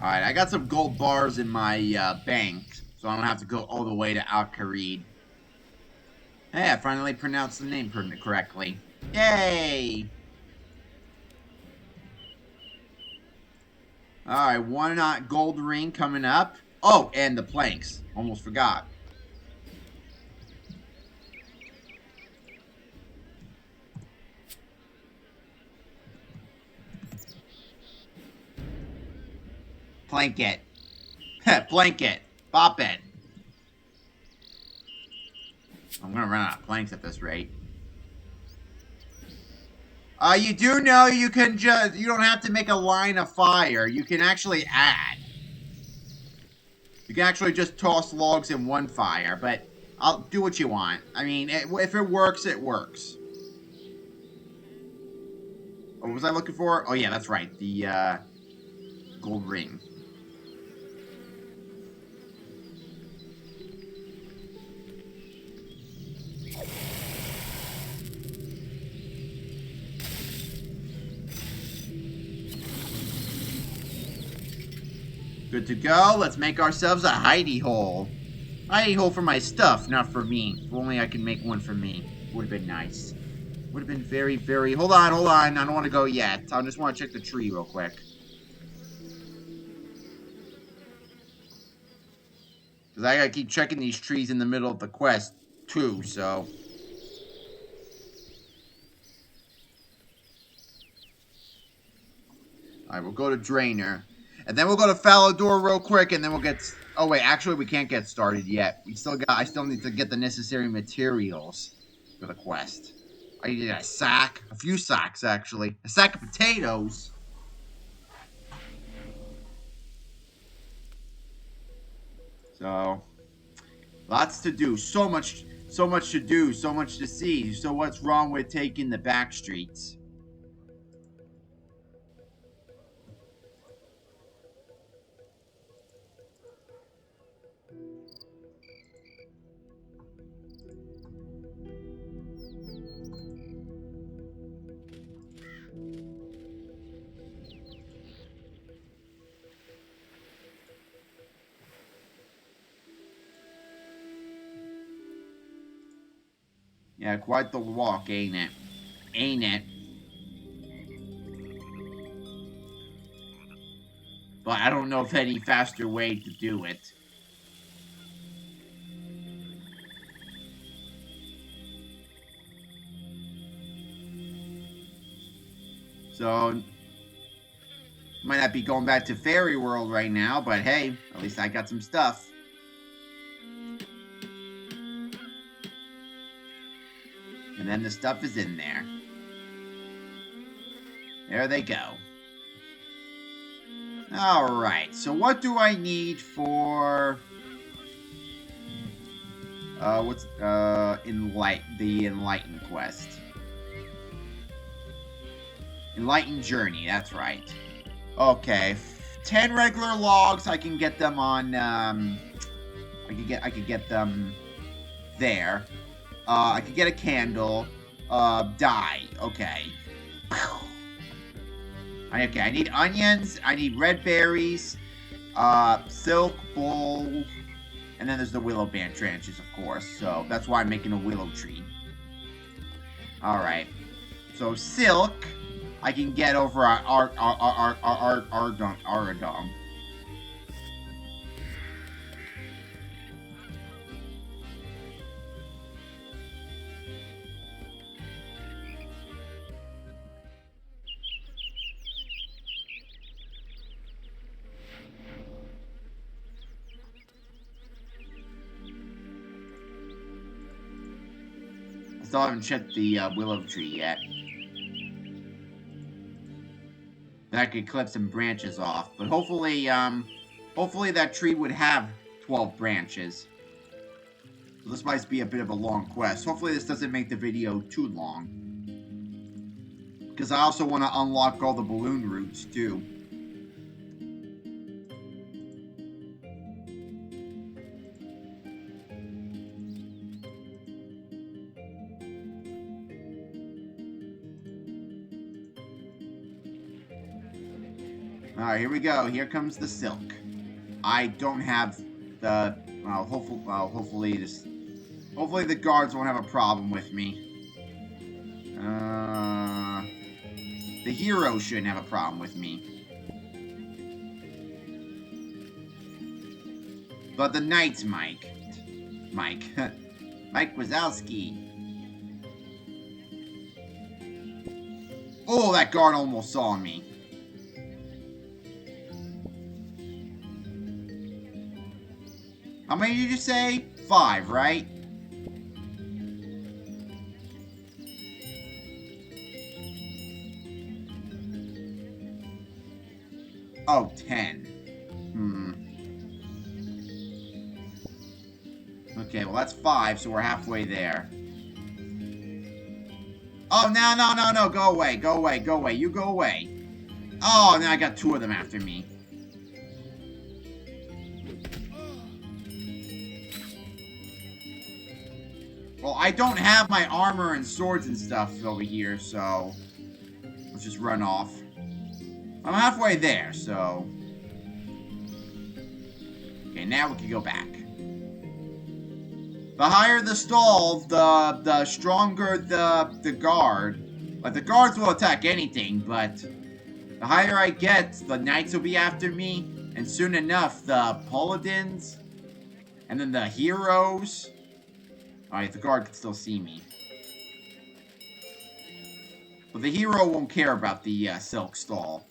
Alright, I got some gold bars in my bank, so I don't have to go all the way to Al-Kharid. Hey, I finally pronounced the name correctly. Yay! Alright, 1 gold ring coming up. Oh, and the planks. Almost forgot. Plank it. Plank it. Bop it. I'm gonna run out of planks at this rate. You do know you can you don't have to make a line of fire. You can actually add. You can actually just toss logs in one fire, but I'll do what you want. I mean, if it works, it works. What was I looking for? Oh yeah, that's right. The, gold ring. Good to go. Let's make ourselves a hidey hole. Hidey hole for my stuff, not for me. If only I could make one for me. Would have been nice. Would have been very, very... Hold on. I don't want to go yet. I just want to check the tree real quick. Because I gotta keep checking these trees in the middle of the quest, too, so... Alright, we'll go to Drainer. And then we'll go to Falador real quick, and then we'll get... Oh, wait, actually, we can't get started yet. I still need to get the necessary materials for the quest. I need a sack. A few sacks, actually. A sack of potatoes. So, lots to do. So much to do. So much to see. So what's wrong with taking the back streets? Yeah, quite the walk, ain't it? Ain't it? But I don't know of any faster way to do it. So, might not be going back to Fairy World right now, but hey, at least I got some stuff. And then the stuff is in there. There they go. Alright, so what do I need for... what's, the Enlightened quest. Enlightened Journey, that's right. Okay, 10 regular logs, I can get them on, I could get them there. I could get a candle. Dye. Okay. Okay, I need onions. I need red berries. Silk, bowl. And then there's the willow band branches, of course. So that's why I'm making a willow tree. Alright. So silk, I can get over at Aradong. Still haven't checked the willow tree yet. Then I could clip some branches off, but hopefully that tree would have 12 branches. So this might be a bit of a long quest. Hopefully this doesn't make the video too long. Because I also want to unlock all the balloon routes too. Alright, here we go. Here comes the silk. I don't have the... Well, hopefully the guards won't have a problem with me. The hero shouldn't have a problem with me. But the knights, Mike, Mike Wazowski. Oh, that guard almost saw me. How many did you say? 5, right? Oh, 10. Okay, well that's 5, so we're halfway there. Oh, no, go away, you go away. Oh, now I got 2 of them after me. Well, I don't have my armor and swords and stuff over here, so let's just run off. I'm halfway there, so... Okay, now we can go back. The higher the stall, the stronger the guard. Like, the guards will attack anything, but the higher I get, the knights will be after me, and soon enough, the paladins, and then the heroes. Alright, the guard can still see me. But the hero won't care about the silk stall.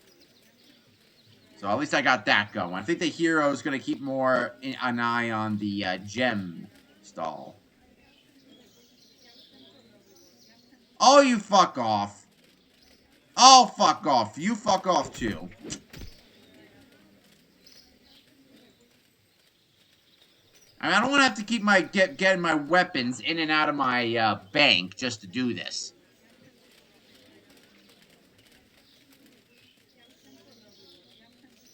So at least I got that going. I think the hero is going to keep more an eye on the gem stall. Oh, you fuck off. Oh, fuck off. You fuck off, too. I mean, I don't want to have to keep my getting my weapons in and out of my bank just to do this.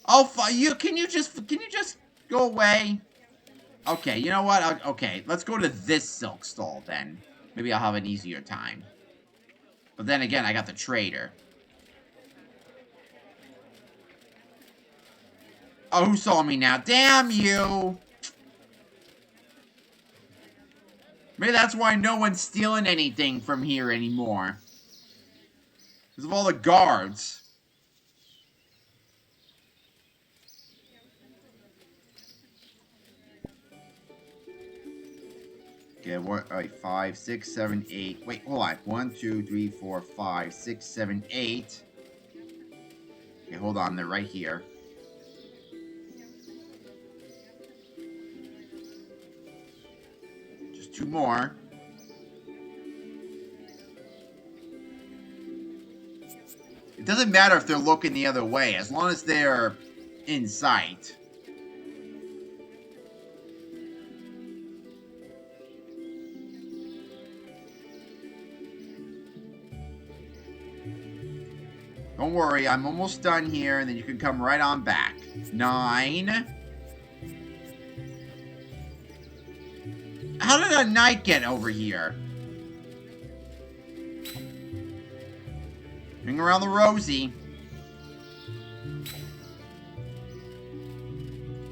Oh, can you just go away? Okay, you know what? Okay, let's go to this silk stall then. Maybe I'll have an easier time. But then again, I got the trader. Oh, who saw me now? Damn you! Maybe that's why no one's stealing anything from here anymore. Because of all the guards. Okay, what? Alright, 5, 6, 7, 8. Wait, hold on. 1, 2, 3, 4, 5, 6, 7, 8. Okay, hold on. They're right here. Just 2 more. It doesn't matter if they're looking the other way, as long as they're in sight. Don't worry, I'm almost done here, and then you can come right on back. 9. How did a knight get over here? Ring around the rosy.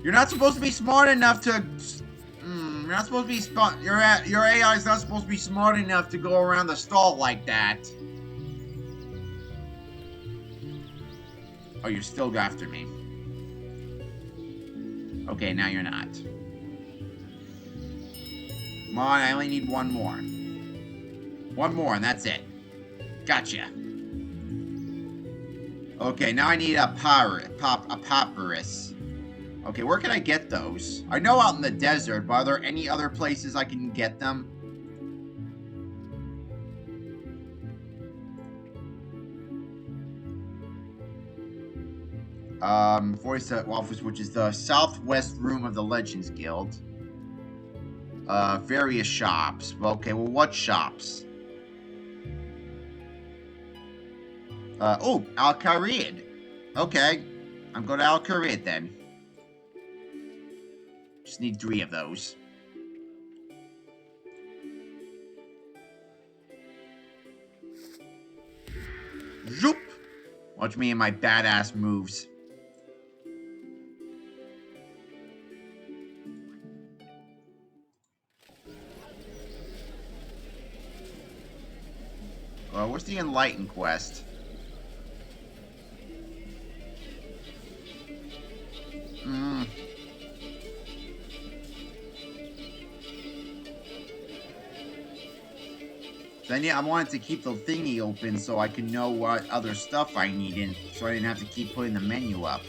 You're not supposed to be smart enough to... you're not supposed to be smart... Your AI is not supposed to be smart enough to go around the stall like that. Oh, you're still after me. Okay, now you're not. Come on, I only need 1 more. 1 more, and that's it. Gotcha. Okay, now I need a papyrus. Okay, where can I get those? I know out in the desert, but are there any other places I can get them? Voice office, which is the southwest room of the Legends Guild. Various shops. Okay, well, what shops? Oh, Al-Kharid. Okay, I'm going to Al-Kharid then. Just need 3 of those. Zoop! Watch me and my badass moves. Where's the Enlightened quest? Then I wanted to keep the thingy open so I could know what other stuff I needed, so I didn't have to keep putting the menu up.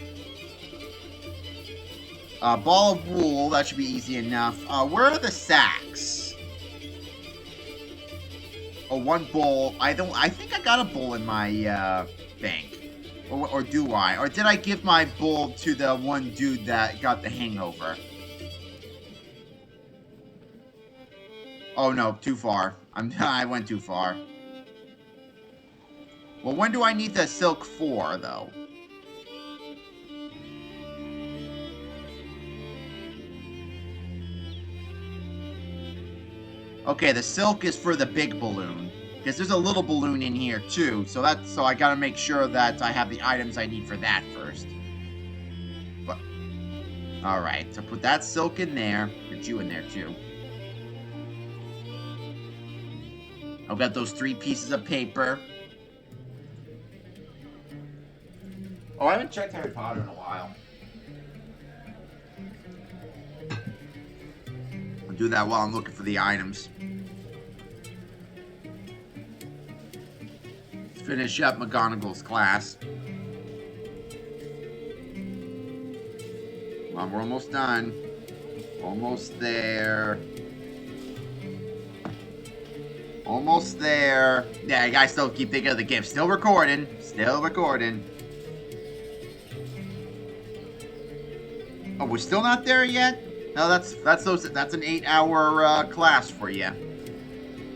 Ball of wool, that should be easy enough. Where are the sacks? Oh, 1 bowl. I think I got a bowl in my bank. Or do I? Or did I give my bowl to the one dude that got the hangover? Oh no, too far. I went too far. Well, when do I need the silk for, though? Okay, the silk is for the big balloon. Because there's a little balloon in here, too. So I gotta make sure that I have the items I need for that first. But, alright, so put that silk in there. Put you in there, too. I've got those 3 pieces of paper. Oh, I haven't checked Harry Potter in a while. I'll do that while I'm looking for the items. Let's finish up McGonagall's class. Come on, we're almost done. Almost there. Almost there. Yeah, you guys still keep thinking of the gift. Still recording. Still recording. Oh, we're still not there yet? No, that's an 8-hour class for you.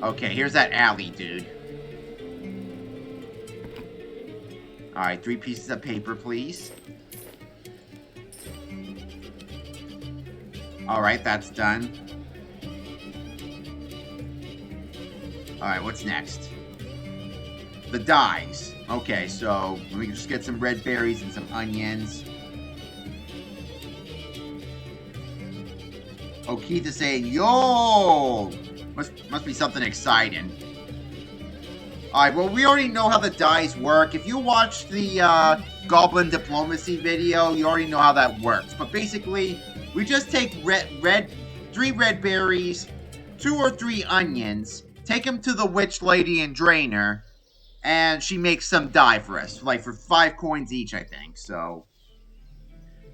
Okay, here's that alley, dude. Alright, 3 pieces of paper, please. Alright, that's done. Alright, what's next? The dyes. Okay, so let me just get some red berries and some onions. Oh, Keith is saying, yo! Must be something exciting. Alright, well, we already know how the dyes work. If you watch the Goblin Diplomacy video, you already know how that works. But basically, we just take 3 red berries, 2 or 3 onions, take them to the witch lady and drain her, and she makes some dye for us. Like, for 5 coins each, I think. So,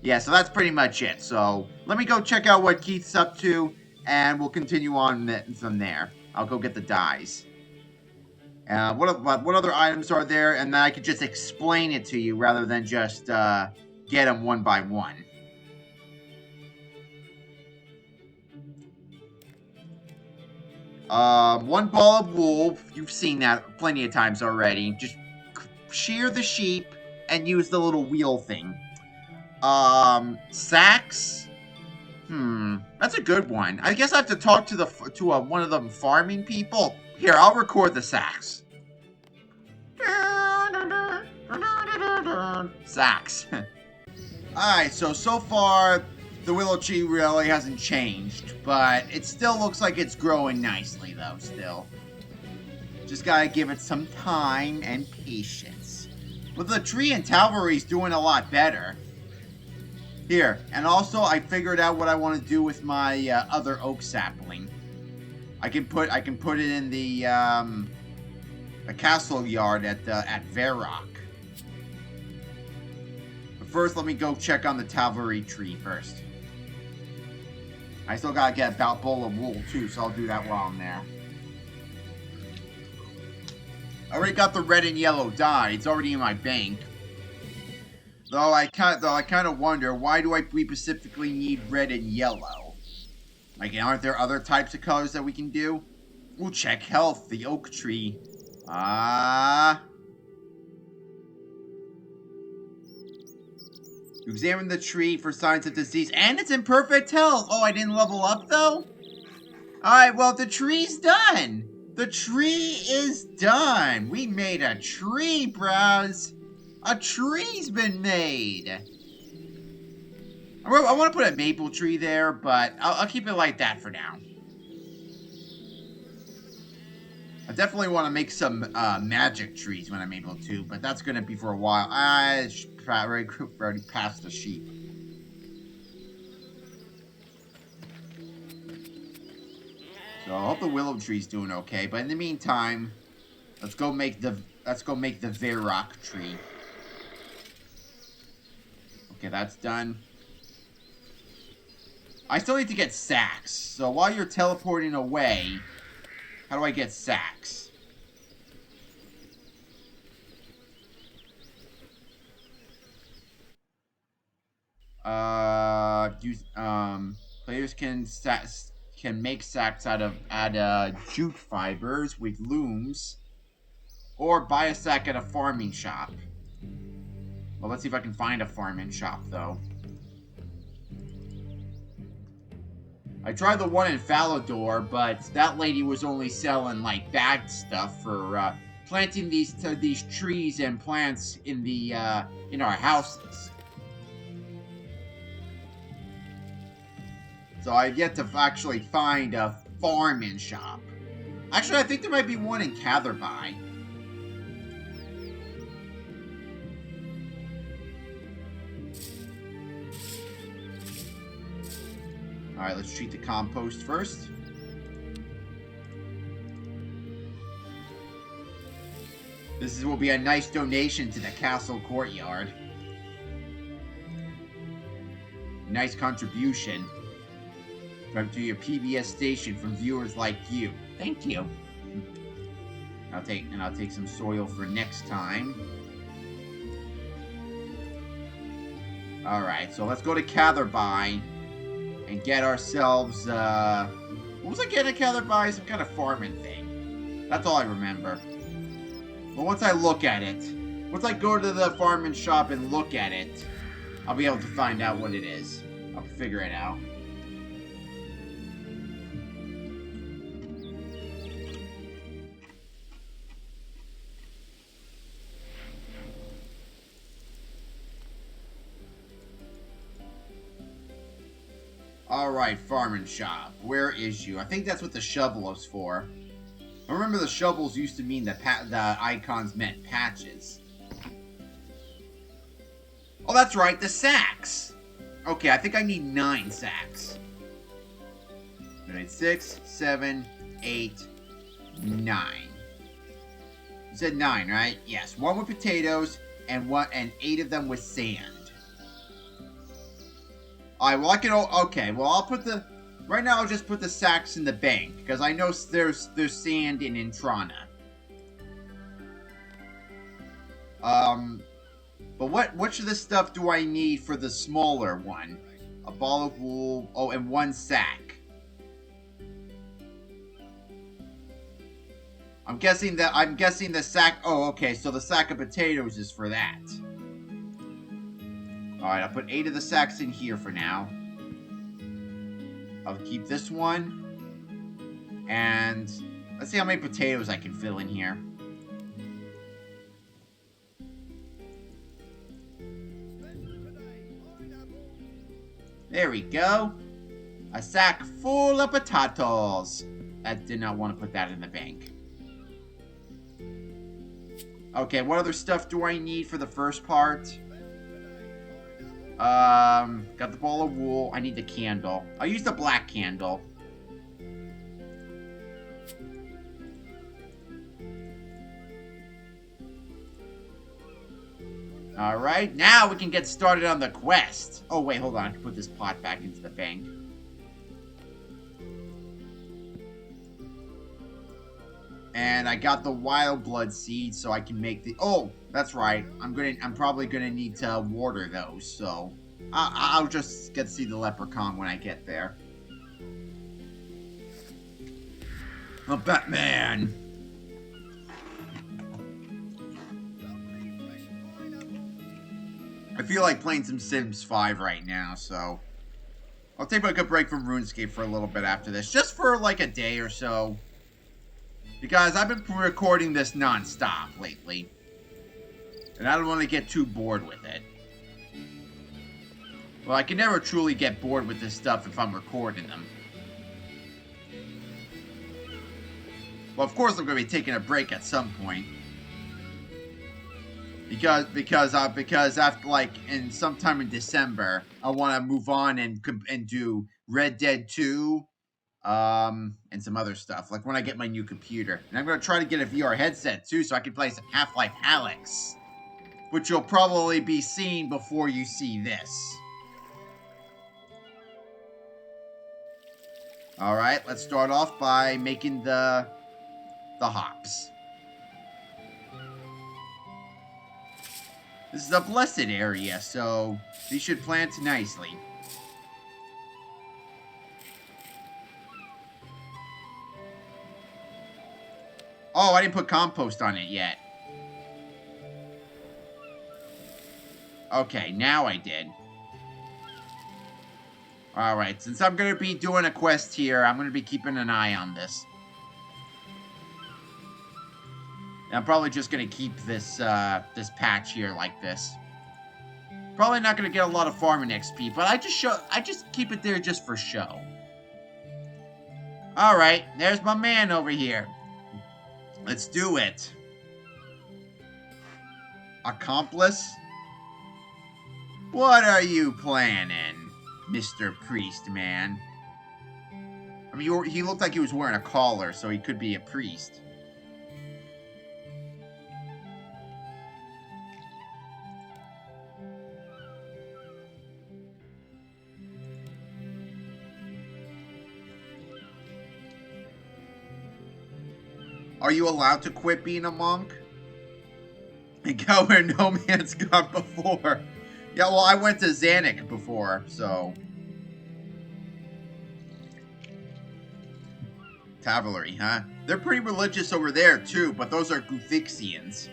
yeah, so that's pretty much it. So, let me go check out what Keith's up to, and we'll continue on from there. I'll go get the dyes. What other items are there? And then I could just explain it to you rather than just get them one by one. One ball of wool. You've seen that plenty of times already. Just shear the sheep and use the little wheel thing. Sacks. That's a good one. I guess I have to talk to one of them farming people. Here, I'll record the sacks. Sacks. Alright, so far, the willow tree really hasn't changed, but it still looks like it's growing nicely, though, still. Just gotta give it some time and patience. But the tree in Talvary's doing a lot better. Here, and also I figured out what I want to do with my other oak sapling. I can put it in the castle yard at Varrock. But first, let me go check on the Talvary tree first. I still gotta get a bowl of wool too, so I'll do that while I'm there. I already got the red and yellow dye. It's already in my bank. Though I kind of wonder, why do we specifically need red and yellow? Like, aren't there other types of colors that we can do? We'll check health, the oak tree. You examine the tree for signs of disease, and it's in perfect health. Oh, I didn't level up, though? Alright, well, the tree's done. The tree is done. We made a tree, bros. A tree's been made. I want to put a maple tree there, but I'll keep it like that for now. I definitely want to make some magic trees when I'm able to, but that's going to be for a while. I already passed the sheep. So I hope the willow tree's doing okay. But in the meantime, let's go make the Varrock tree. Okay, that's done. I still need to get sacks. So while you're teleporting away, how do I get sacks? Players can make sacks out of jute fibers with looms, or buy a sack at a farming shop. Well, let's see if I can find a farming shop, though. I tried the one in Falador, but that lady was only selling, like, bagged stuff for, planting these trees and plants in in our houses. So I've yet to actually find a farming shop. Actually, I think there might be one in Catherby. Alright, let's treat the compost first. This will be a nice donation to the castle courtyard. nice contribution to your PBS station from viewers like you. Thank you. I'll take some soil for next time. Alright, so let's go to Catherby and get ourselves, what was I getting at Catherby? Some kind of farming thing. That's all I remember. But once I look at it, once I go to the farming shop and look at it, I'll be able to find out what it is. I'll figure it out. Alright, farming shop. Where is you? I think that's what the shovel is for. I remember the shovels used to mean that the icons meant patches. Oh, that's right, the sacks! Okay, I think I need 9 sacks. I need 6, 7, 8, 9. You said 9, right? Yes, 1 with potatoes and 8 of them with sand. Alright, well I can... Okay, well I'll put the... Right now I'll just put the sacks in the bank, because I know there's sand in Intrana. But which of this stuff do I need for the smaller one? A ball of wool... Oh, and 1 sack. I'm guessing the sack... Oh, okay, so the sack of potatoes is for that. Alright, I'll put 8 of the sacks in here for now. I'll keep this one. And let's see how many potatoes I can fill in here. There we go. A sack full of potatoes. I did not want to put that in the bank. Okay, what other stuff do I need for the first part? Got the ball of wool. I need the candle. I'll use the black candle. Alright, now we can get started on the quest. Oh, wait, hold on. I can put this pot back into the bank. And I got the wild blood seeds, so I can make the... Oh, that's right. I'm probably gonna need to water those, so... I'll just get to see the leprechaun when I get there. Oh, Batman! I feel like playing some Sims 5 right now, so... I'll take like a break from RuneScape for a little bit after this. Just for like a day or so. Because I've been recording this non-stop lately. And I don't want to get too bored with it. Well, I can never truly get bored with this stuff if I'm recording them. Well, of course I'm going to be taking a break at some point. Because after, like, in sometime in December, I want to move on and do Red Dead 2, and some other stuff, like when I get my new computer. And I'm going to try to get a VR headset, too, so I can play some Half-Life Alyx, which you'll probably be seeing before you see this. Alright, let's start off by making the hops. This is a blessed area, so these should plant nicely. Oh, I didn't put compost on it yet. Okay, now I did. Alright, since I'm going to be doing a quest here, I'm going to be keeping an eye on this. I'm probably just going to keep this this patch here like this. Probably not going to get a lot of farming XP, but I just keep it there just for show. Alright, there's my man over here. Let's do it. Accomplice? What are you planning, Mr. Priest Man? I mean, he looked like he was wearing a collar, so he could be a priest. Are you allowed to quit being a monk? And go where no man's gone before. Yeah, well, I went to Zanuck before, so... Cavalry, huh? They're pretty religious over there, too, but those are Guthixians.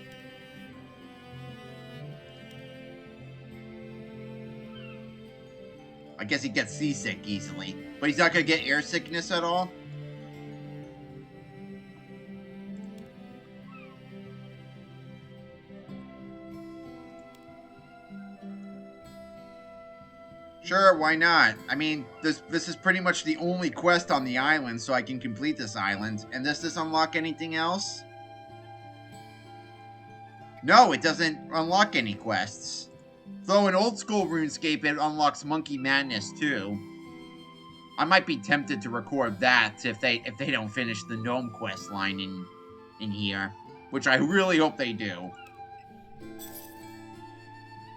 I guess he gets seasick easily. But he's not gonna get air sickness at all? Sure, why not? I mean, this is pretty much the only quest on the island, so I can complete this island. And does this unlock anything else? No, it doesn't unlock any quests. Though in old school RuneScape, it unlocks Monkey Madness too. I might be tempted to record that if they don't finish the gnome quest line in here, which I really hope they do.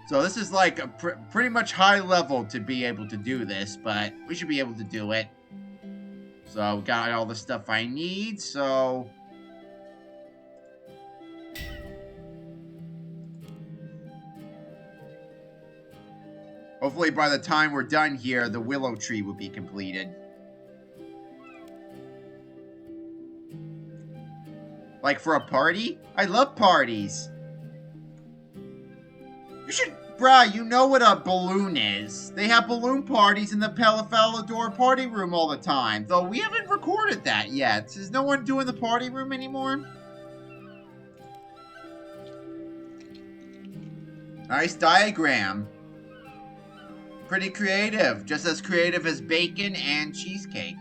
So this is like a pretty much high level to be able to do this, but we should be able to do it. So we got all the stuff I need, so... Hopefully by the time we're done here, the willow tree will be completed. Like for a party? I love parties. You should... Bruh, you know what a balloon is. They have balloon parties in the Palafalador party room all the time. Though we haven't recorded that yet. Is no one doing the party room anymore? Nice diagram. Pretty creative. Just as creative as bacon and cheesecake.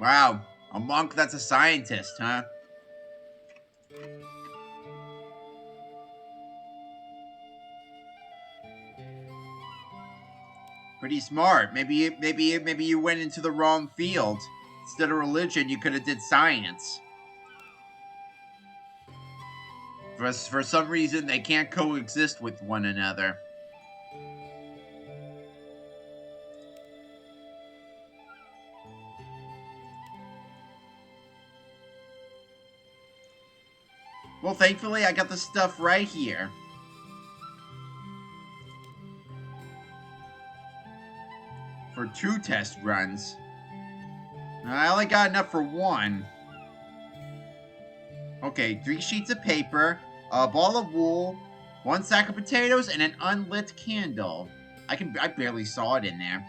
Wow, a monk that's a scientist, huh? Pretty smart. Maybe you went into the wrong field. Instead of religion, you could have did science. For some reason, they can't coexist with one another. Well, thankfully, I got the stuff right here. For 2 test runs. I only got enough for 1. Okay, 3 sheets of paper, a ball of wool, 1 sack of potatoes, and an unlit candle. I barely saw it in there.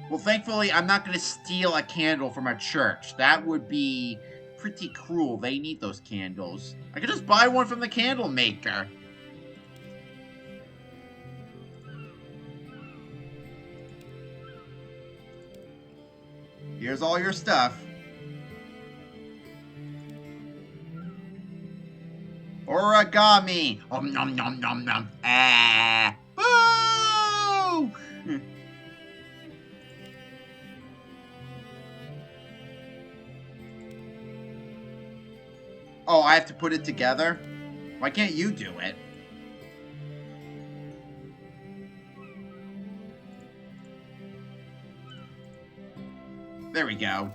Well, thankfully, I'm not going to steal a candle from a church. That would be pretty cruel. They need those candles. I could just buy one from the candle maker. Here's all your stuff. Origami! Nom nom nom nom. Ah! Boo! Oh, I have to put it together? Why can't you do it? There we go.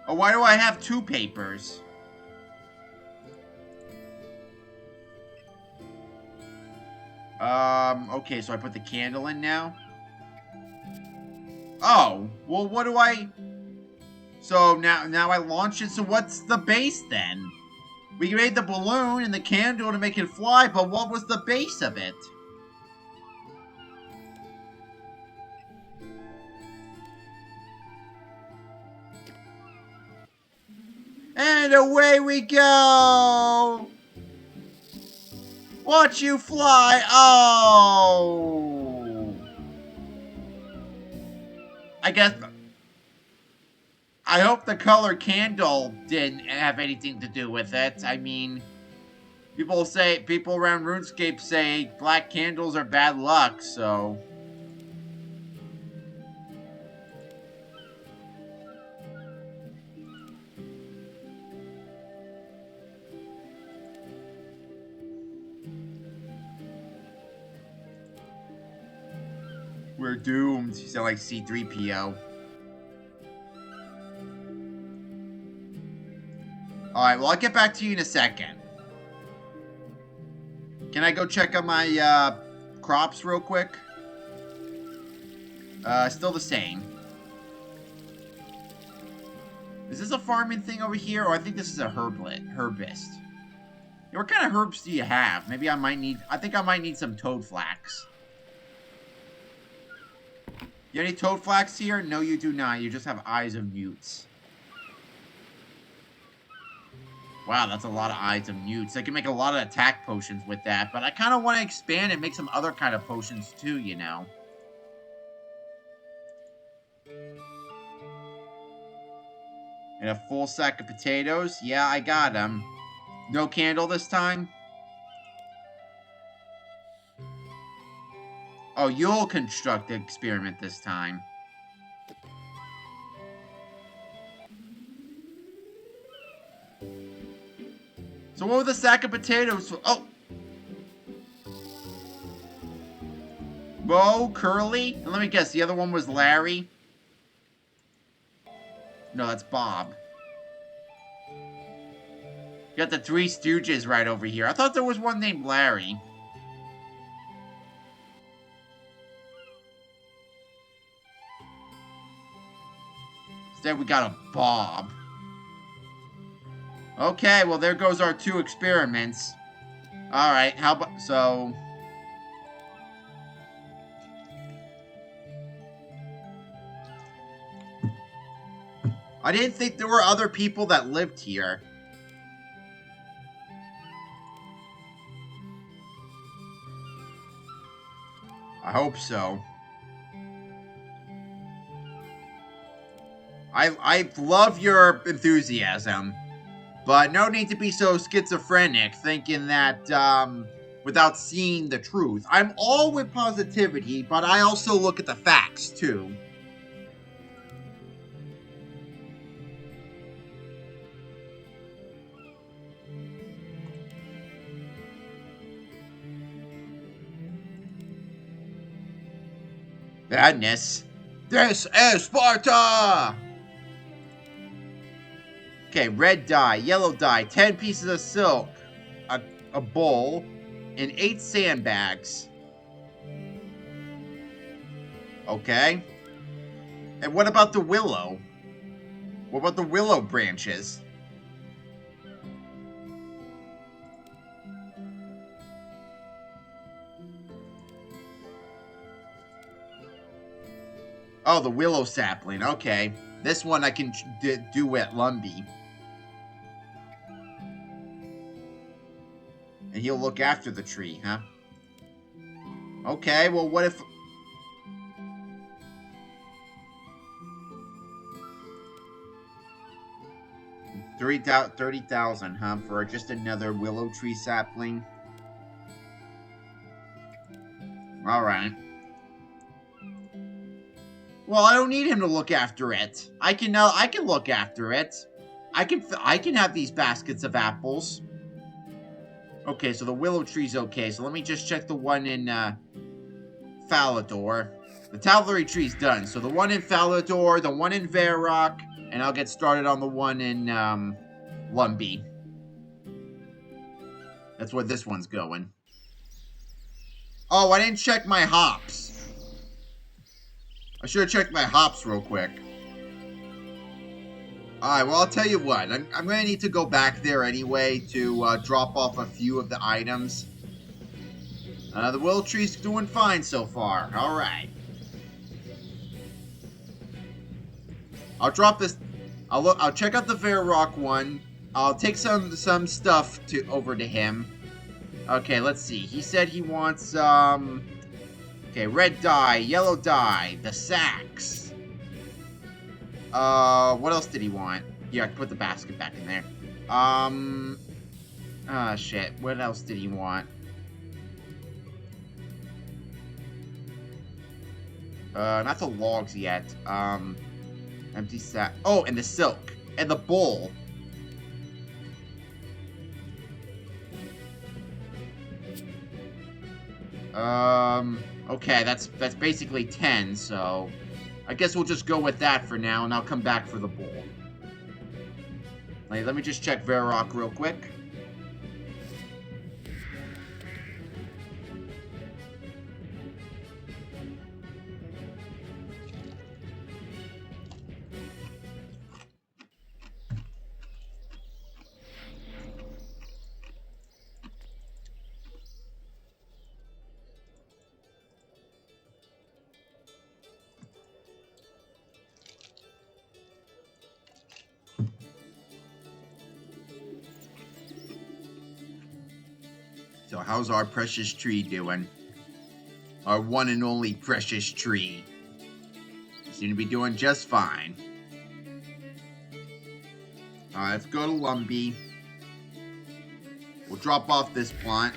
Oh, why do I have 2 papers? Okay, so I put the candle in now? Oh, well, what do I... So, now I launch it, so what's the base, then? We made the balloon and the candle to make it fly, but what was the base of it? And away we go! Watch you fly! Oh! I guess... I hope the color candle didn't have anything to do with it. I mean, people around RuneScape say black candles are bad luck, so... We're doomed. You sound like C-3PO. Alright, well, I'll get back to you in a second. Can I go check on my, crops real quick? Still the same. Is this a farming thing over here? Or I think this is a herbist. Yeah, what kind of herbs do you have? Maybe I think I might need some toad flax. You have any toad flax here? No, you do not. You just have eyes of mutes. Wow, that's a lot of eyes of mutes. I can make a lot of attack potions with that, but I kind of want to expand and make some other kind of potions too, you know. And a full sack of potatoes? Yeah, I got them. No candle this time? Oh, you'll construct the experiment this time. So what were the sack of potatoes for? Oh! Bo, Curly? And let me guess, the other one was Larry? No, that's Bob. You got the Three Stooges right over here. I thought there was one named Larry. Instead, we got a Bob. Okay, well, there goes our 2 experiments. Alright, how about... So... I didn't think there were other people that lived here. I hope so. I love your enthusiasm, but no need to be so schizophrenic thinking that, without seeing the truth. I'm all with positivity, but I also look at the facts, too. Badness. This is Sparta! Okay, red dye, yellow dye, 10 pieces of silk, a bowl, and 8 sandbags. Okay. And what about the willow? What about the willow branches? Oh, the willow sapling. Okay. This one I can do at Lumby. And he'll look after the tree, huh? Okay, well, what if... $30,000, huh? For just another willow tree sapling? Alright. Well, I don't need him to look after it. I can look after it. I can have these baskets of apples. Okay, so the willow tree's okay. So let me just check the one in Falador. The Tal'Dorei tree's done. So the one in Falador, the one in Varrock, and I'll get started on the one in Lumby. That's where this one's going. Oh, I didn't check my hops. I should have checked my hops real quick. Alright, well, I'll tell you what. I'm going to need to go back there anyway to drop off a few of the items. The willow tree's doing fine so far. Alright. I'll drop this... I'll check out the Varrock one. I'll take some stuff over to him. Okay, let's see. He said he wants, Okay, red dye, yellow dye, the sacks. What else did he want? Yeah, I can put the basket back in there. Shit. What else did he want? Not the logs yet. Empty sack. Oh, and the silk. And the bowl. Okay, that's basically 10, so I guess we'll just go with that for now, and I'll come back for the bowl. Let me just check Varrock real quick. So how's our precious tree doing? Our one and only precious tree. Seem to be doing just fine. Alright, let's go to Lumbee. We'll drop off this plant.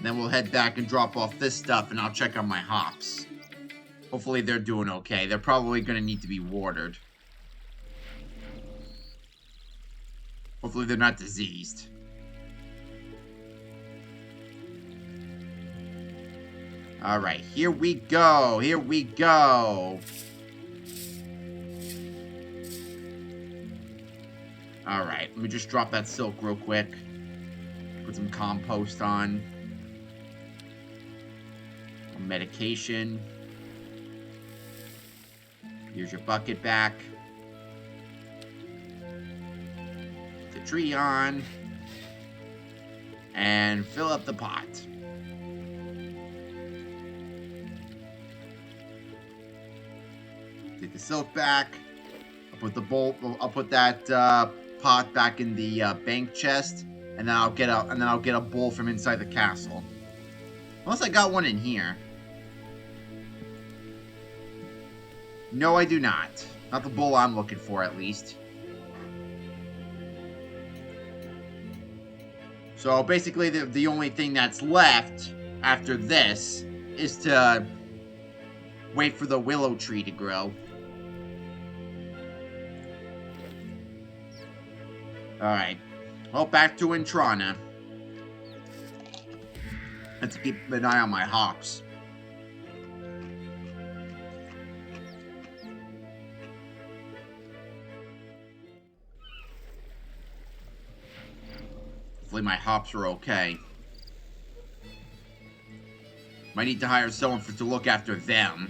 Then we'll head back and drop off this stuff, and I'll check on my hops. Hopefully they're doing okay. They're probably going to need to be watered. Hopefully they're not diseased. Alright, here we go. Here we go. Alright, let me just drop that silk real quick. Put some compost on. Medication. Here's your bucket back. Put the tree on. And fill up the pot. Take the silk back. I'll put the bowl. I'll put that pot back in the bank chest, and then I'll get a bowl from inside the castle. Unless I got one in here. No, I do not. Not the bowl I'm looking for, at least. So basically, the only thing that's left after this is to wait for the willow tree to grow. Alright. Well, back to Intrana. Let's keep an eye on my hops. Hopefully my hops are okay. Might need to hire someone to look after them.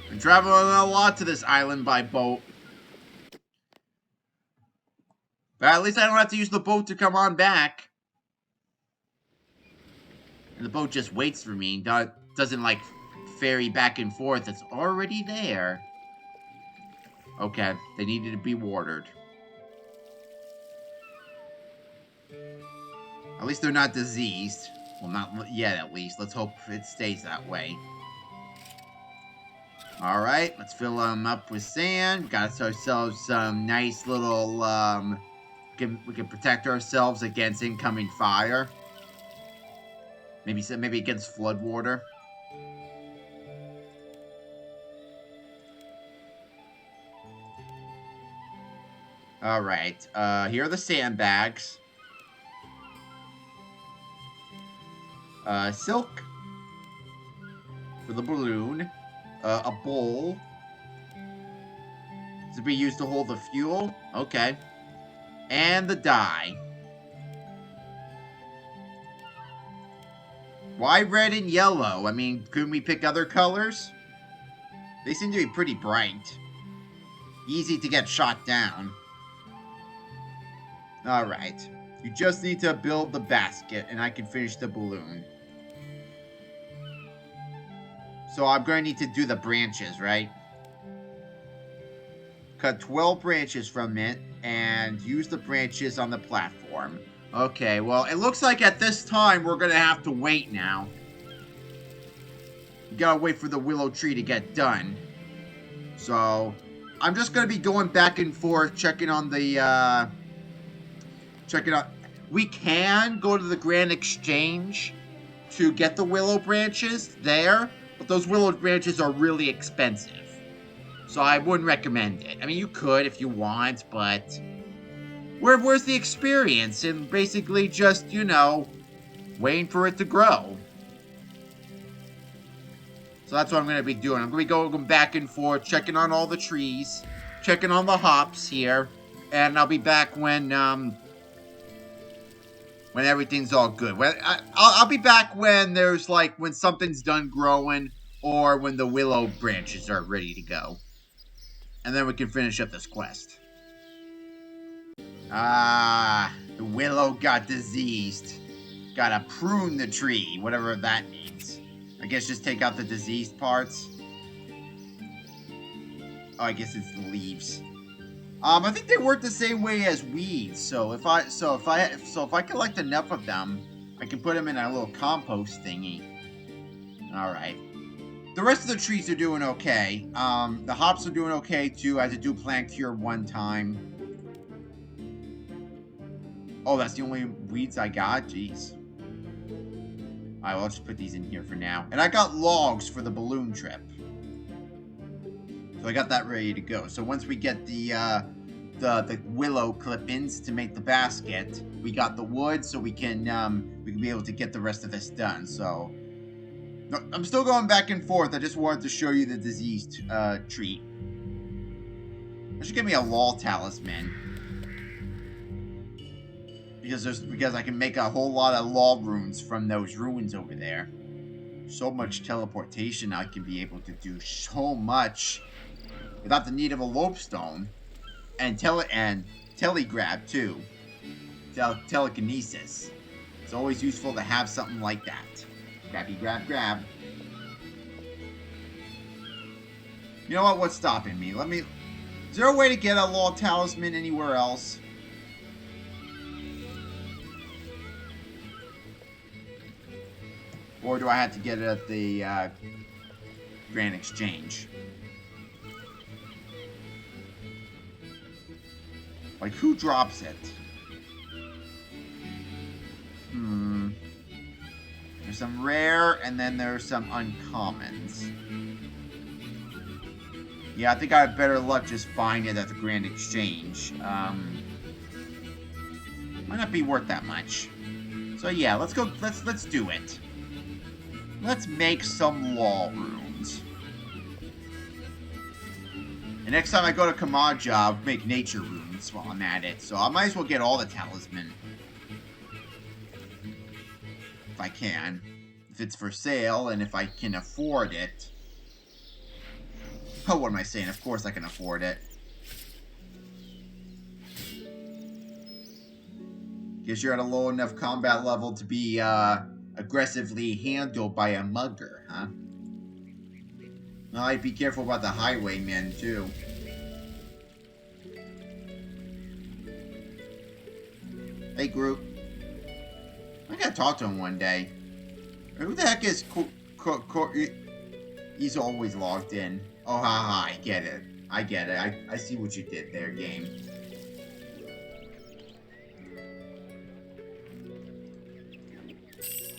I'm traveling a lot to this island by boat. But at least I don't have to use the boat to come on back. And the boat just waits for me. Doesn't, like, ferry back and forth. It's already there. Okay, they needed to be watered. At least they're not diseased. Well, not yet, at least. Let's hope it stays that way. Alright, let's fill them up with sand. Got ourselves some nice little, we can protect ourselves against incoming fire. Maybe against flood water. Alright, here are the sandbags. Silk. For the balloon. A bowl. To be used to hold the fuel. Okay. And the dye. Why red and yellow? I mean, couldn't we pick other colors? They seem to be pretty bright. Easy to get shot down. Alright. You just need to build the basket, and I can finish the balloon. So I'm going to need to do the branches, right? Cut 12 branches from it, and use the branches on the platform. Okay, well, it looks like at this time we're gonna have to wait now. We gotta wait for the willow tree to get done. So, I'm just gonna be going back and forth, checking on the, checking out. We can go to the Grand Exchange to get the willow branches there, but those willow branches are really expensive. So I wouldn't recommend it. I mean, you could if you want, but where's the experience in basically just, you know, waiting for it to grow? So that's what I'm going to be doing. I'm going to be going back and forth, checking on all the trees, checking on the hops here, and I'll be back when everything's all good. I'll be back when there's like when something's done growing or when the willow branches are ready to go. And then we can finish up this quest. Ah, the willow got diseased. Gotta prune the tree, whatever that means. I guess just take out the diseased parts. Oh, I guess it's the leaves. I think they work the same way as weeds. So if I collect enough of them, I can put them in a little compost thingy. All right. The rest of the trees are doing okay. The hops are doing okay too. I had to do plant cure one time. Oh, that's the only weeds I got? Jeez. Alright, well, I'll just put these in here for now. And I got logs for the balloon trip. So I got that ready to go. So once we get the willow clippings to make the basket, we got the wood, so we can be able to get the rest of this done. So no, I'm still going back and forth. I just wanted to show you the diseased tree. That should give me a law talisman. Because I can make a whole lot of law runes from those ruins over there. So much teleportation I can be able to do so much without the need of a lopestone. And telegrab too. Telekinesis. It's always useful to have something like that. Grabby grab grab. You know what? What's stopping me? Is there a way to get a law talisman anywhere else? Or do I have to get it at the Grand Exchange? Like, who drops it? There's some rare, and then there's some uncommons. Yeah, I think I have better luck just buying it at the Grand Exchange. Might not be worth that much. So yeah, let's go. Let's do it. Let's make some law runes. And next time I go to Kamaja, I'll make nature runes while I'm at it. So I might as well get all the talisman. If I can. If it's for sale, and if I can afford it. Oh, what am I saying? Of course I can afford it. Guess you're at a low enough combat level to be, aggressively handled by a mugger, huh? Well, I'd be careful about the highwaymen, too. Hey, group. I gotta talk to him one day. Who the heck is He's always logged in. Oh, haha, I get it. I get it. I see what you did there, game.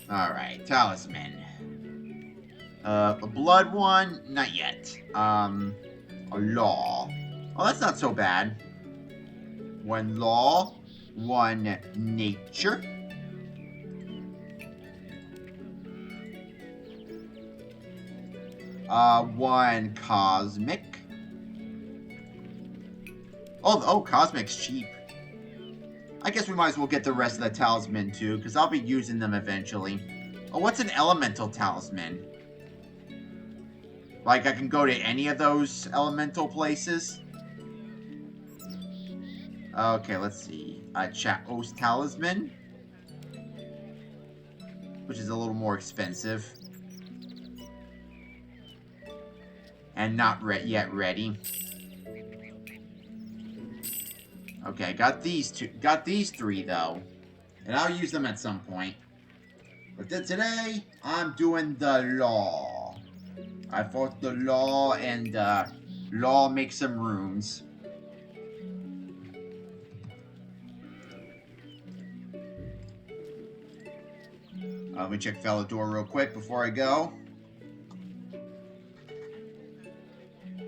Alright, talisman. A blood one? Not yet. A law. Oh, that's not so bad. One law, one nature. One cosmic. Oh, cosmic's cheap. I guess we might as well get the rest of the talisman too, because I'll be using them eventually. Oh, what's an elemental talisman? Like, I can go to any of those elemental places? Okay, let's see. Chaos talisman. Which is a little more expensive. And not yet ready. Okay, got these two. Got these three, though. And I'll use them at some point. But then today, I'm doing the law. I fought the law, and law makes some runes. Let me check Falador real quick before I go.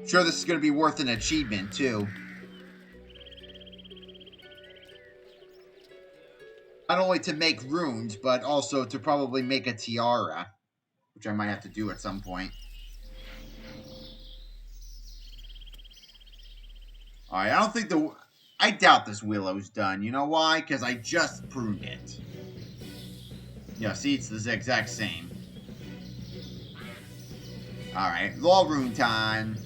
Sure, this is going to be worth an achievement, too. Not only to make runes, but also to probably make a tiara. Which I might have to do at some point. Alright, I don't think the... I doubt this willow's done. You know why? Because I just pruned it. Yeah, see, it's the exact same. Alright, law rune time.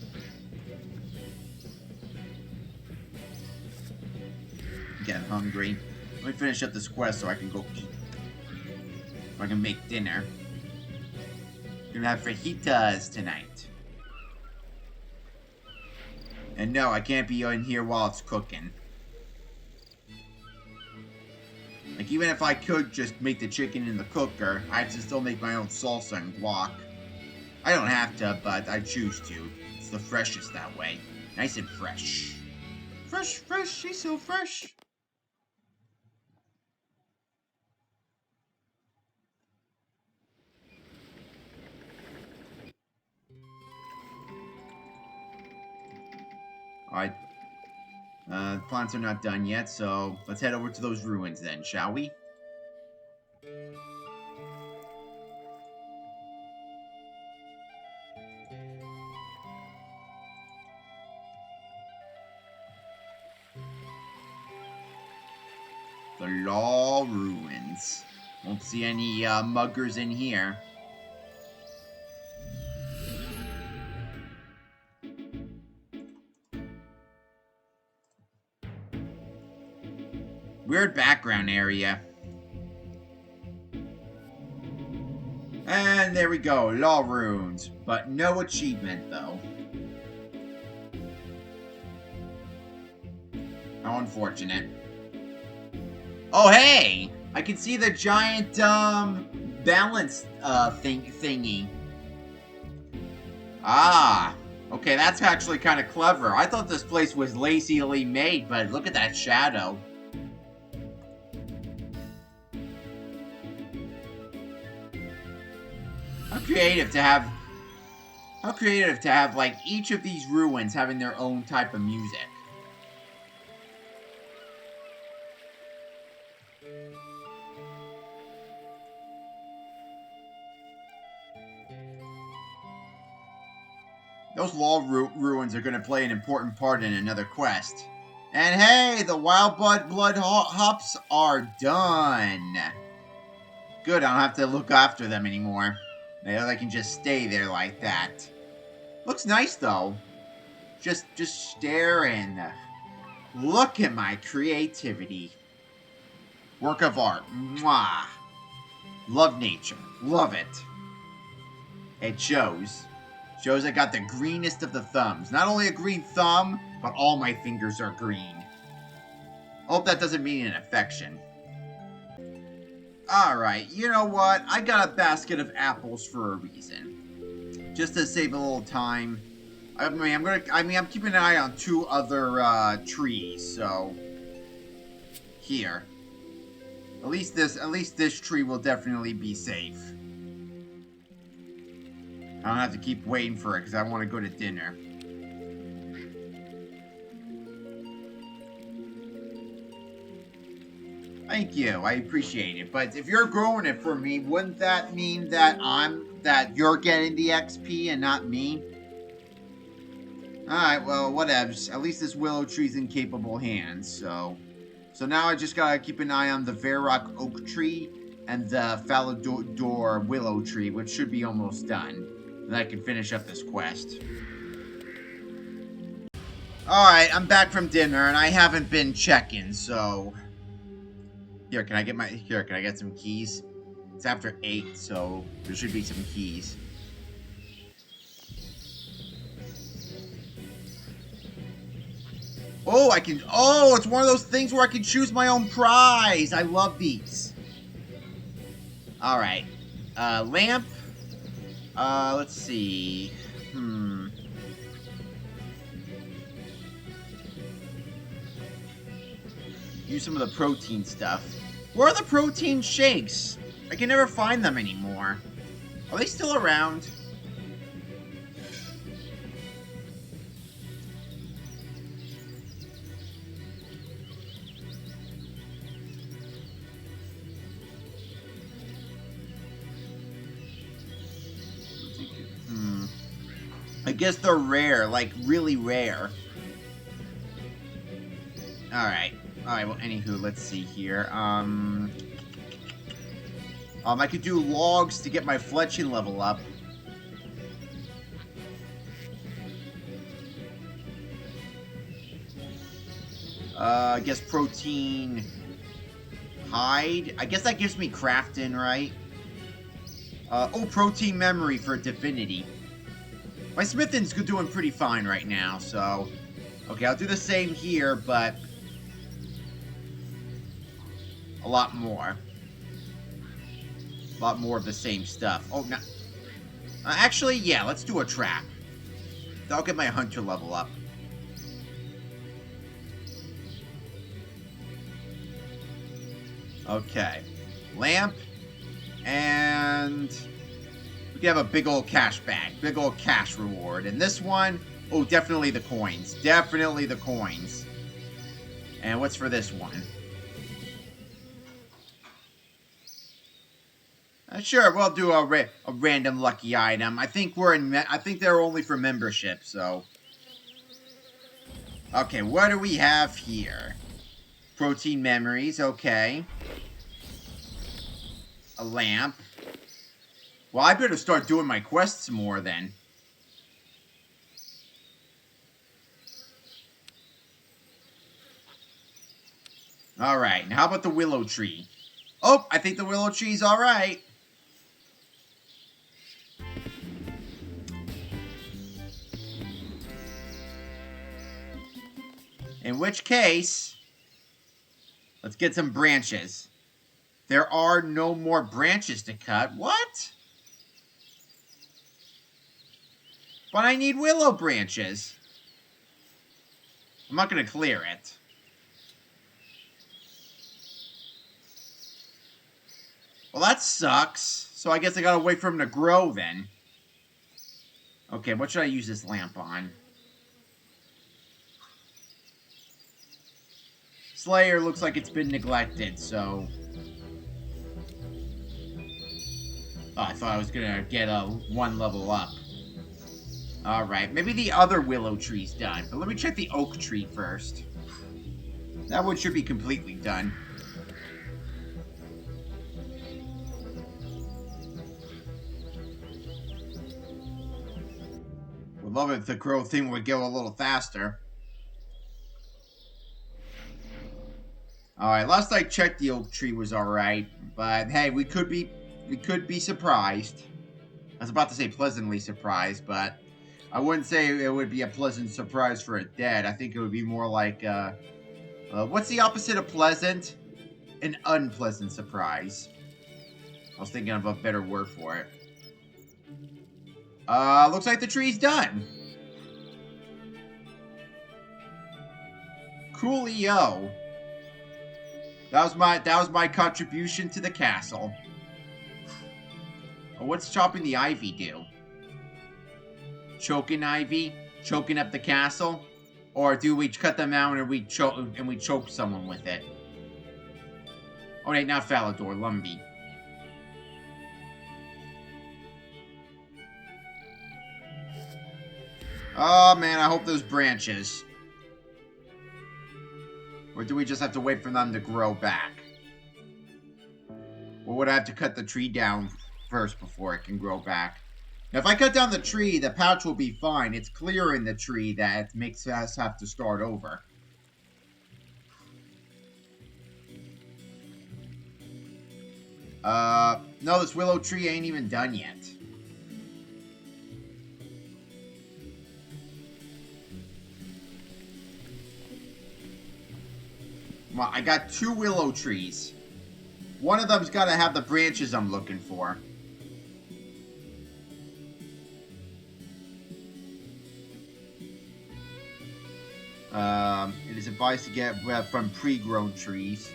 Getting hungry. Let me finish up this quest so I can go eat. So I can make dinner. Gonna have fajitas tonight. And no, I can't be in here while it's cooking. Like, even if I could just make the chicken in the cooker, I have to still make my own salsa and guac. I don't have to, but I choose to. It's the freshest that way. Nice and fresh. Fresh, fresh, she's so fresh. Alright. Plants are not done yet, so let's head over to those ruins then, shall we? The Law Ruins. Won't see any muggers in here. Weird background area. And there we go, Law Runes. But no achievement, though. How unfortunate. Oh, hey! I can see the giant, balance, thingy. Ah. Okay, that's actually kind of clever. I thought this place was lazily made, but look at that shadow. How creative to have, like, each of these ruins having their own type of music. Those law ruins are going to play an important part in another quest. And hey, the wild blood hops are done. Good, I don't have to look after them anymore. They can just stay there like that. Looks nice though. Just stare and look at my creativity. Work of art. Mwah. Love nature. Love it. It shows. Shows I got the greenest of the thumbs. Not only a green thumb, but all my fingers are green. Hope that doesn't mean an affection. Alright, you know what? I got a basket of apples for a reason. Just to save a little time. I'm keeping an eye on two other trees, so here. At least this tree will definitely be safe. I don't have to keep waiting for it because I want to go to dinner. Thank you, I appreciate it. But if you're growing it for me, wouldn't that mean that you're getting the XP and not me? Alright, well, whatevs. At least this willow tree's in capable hands, so now I just gotta keep an eye on the Varrock oak tree and the Falador willow tree, which should be almost done. Then I can finish up this quest. Alright, I'm back from dinner, and I haven't been checking, so... Here, can I get some keys? It's after 8, so there should be some keys. Oh, I can... Oh, it's one of those things where I can choose my own prize. I love these. Alright. Lamp. Let's see. Use some of the protein stuff. Where are the protein shakes? I can never find them anymore. Are they still around? I guess they're rare, like really rare. Alright. Alright, well, anywho, let's see here. I could do logs to get my fletching level up. I guess protein hide. I guess that gives me crafting, right? Oh, protein memory for divinity. My smithing's doing pretty fine right now, so... Okay, I'll do the same here, but... a lot more. A lot more of the same stuff. Oh, no. Actually, yeah, let's do a trap. That'll get my hunter level up. Okay. Lamp. And... we can have a big old cash bag. Big old cash reward. And this one... oh, definitely the coins. Definitely the coins. And what's for this one? Sure, we'll do a random lucky item. I think I think they're only for membership, so... Okay, what do we have here? Protein memories, okay. A lamp. Well, I better start doing my quests more, then. Alright, now how about the willow tree? Oh, I think the willow tree's alright. In which case, let's get some branches. There are no more branches to cut. What? But I need willow branches. I'm not going to clear it. Well, that sucks. So I guess I gotta wait for him to grow then. Okay, what should I use this lamp on? Slayer looks like it's been neglected, so... oh, I thought I was gonna get a one level up. Alright, maybe the other willow tree's done. But let me check the oak tree first. That one should be completely done. Would love it if the crow thing would go a little faster. Alright, last I checked the oak tree was alright. But hey, we could be surprised. I was about to say pleasantly surprised, but I wouldn't say it would be a pleasant surprise for a dead. I think it would be more like, what's the opposite of pleasant? An unpleasant surprise. I was thinking of a better word for it. Looks like the tree's done. Coolio. That was my contribution to the castle. Oh, what's chopping the ivy do? Choking ivy? Choking up the castle? Or do we cut them out and we choke someone with it? Oh wait, not Falador, Lumby. Oh man, I hope those branches. Or do we just have to wait for them to grow back? Or would I have to cut the tree down first before it can grow back? Now, if I cut down the tree, the pouch will be fine. It's clearing the tree that makes us have to start over. No, this willow tree ain't even done yet. Well, I got 2 willow trees. One of them's got to have the branches I'm looking for. It is advised to get from pre-grown trees.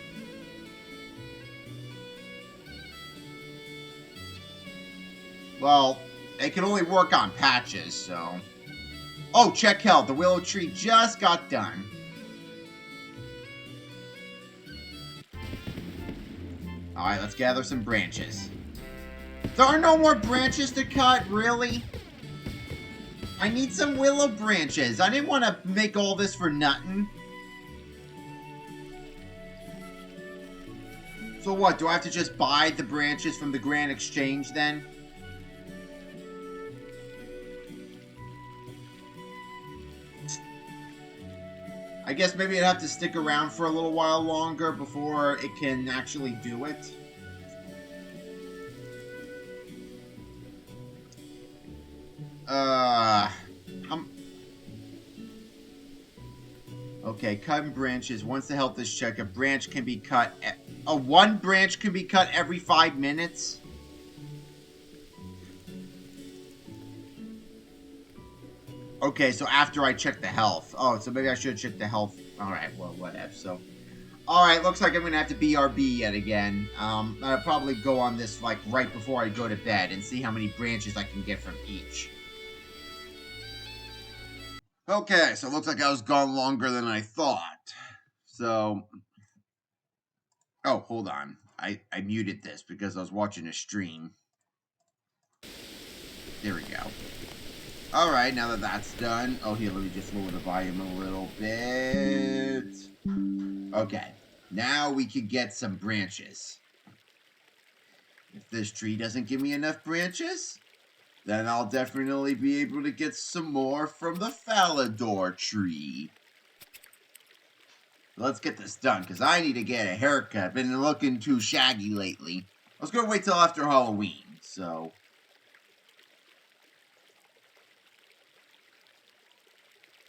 Well, it can only work on patches, so... Oh, check health. The willow tree just got done. Alright, let's gather some branches. There are no more branches to cut, really? I need some willow branches. I didn't want to make all this for nothing. So what, do I have to just buy the branches from the Grand Exchange then? I guess maybe I'd have to stick around for a little while longer before it can actually do it. Okay, cutting branches. Once the health is checked, a branch can be cut... one branch can be cut every 5 minutes? Okay, so after I check the health. Oh, so maybe I should check the health. Alright, well, whatever. So, alright, looks like I'm gonna have to BRB yet again. I'll probably go on this, like, right before I go to bed and see how many branches I can get from each. Okay, so it looks like I was gone longer than I thought. So... Oh, hold on. I muted this because I was watching a stream. There we go. Alright, now that that's done... Oh, here, let me just lower the volume a little bit. Okay. Now we can get some branches. If this tree doesn't give me enough branches, then I'll definitely be able to get some more from the Falador tree. Let's get this done, because I need to get a haircut. I've been looking too shaggy lately. I was going to wait till after Halloween, so...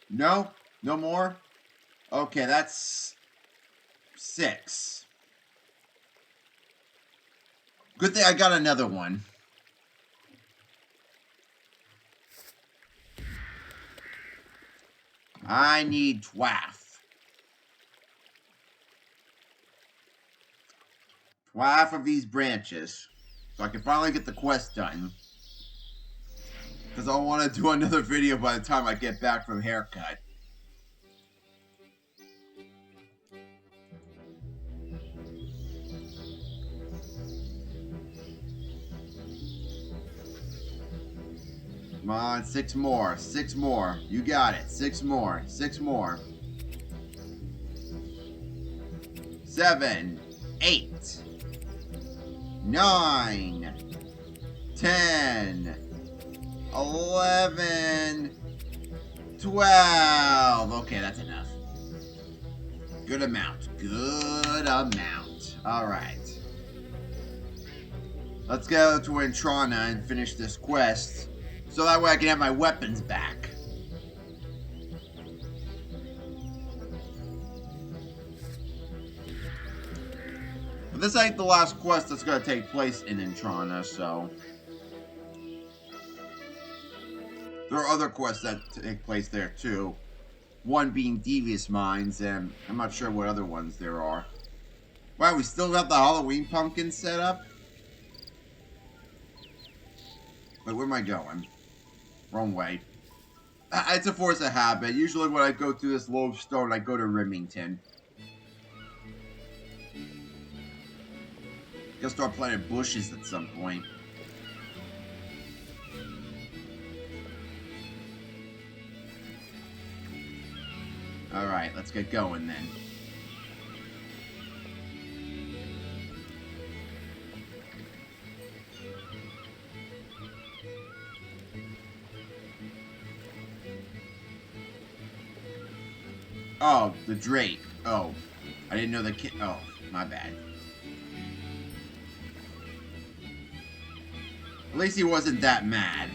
No? No more? Okay, that's... 6. Good thing I got another one. I need 12. 12 of these branches. So I can finally get the quest done. Because I want to do another video by the time I get back from haircut. Come on, 6 more. 6 more. You got it. 6 more. 6 more. 7, 8, 9, 10, 11, 12. Okay, that's enough. Good amount. Good amount. Alright. Let's go to Entrana and finish this quest. So that way I can have my weapons back. But this ain't the last quest that's going to take place in Entrana, so... There are other quests that take place there, too. One being Devious Mines, and I'm not sure what other ones there are. Wow, we still got the Halloween pumpkin set up? Wait, where am I going? Wrong way. It's a force of habit. Usually when I go through this lodestone, I go to Remington. Gotta start planting bushes at some point. Alright, let's get going then. Oh, the Drake. Oh, I didn't know the kid. Oh, my bad. At least he wasn't that mad.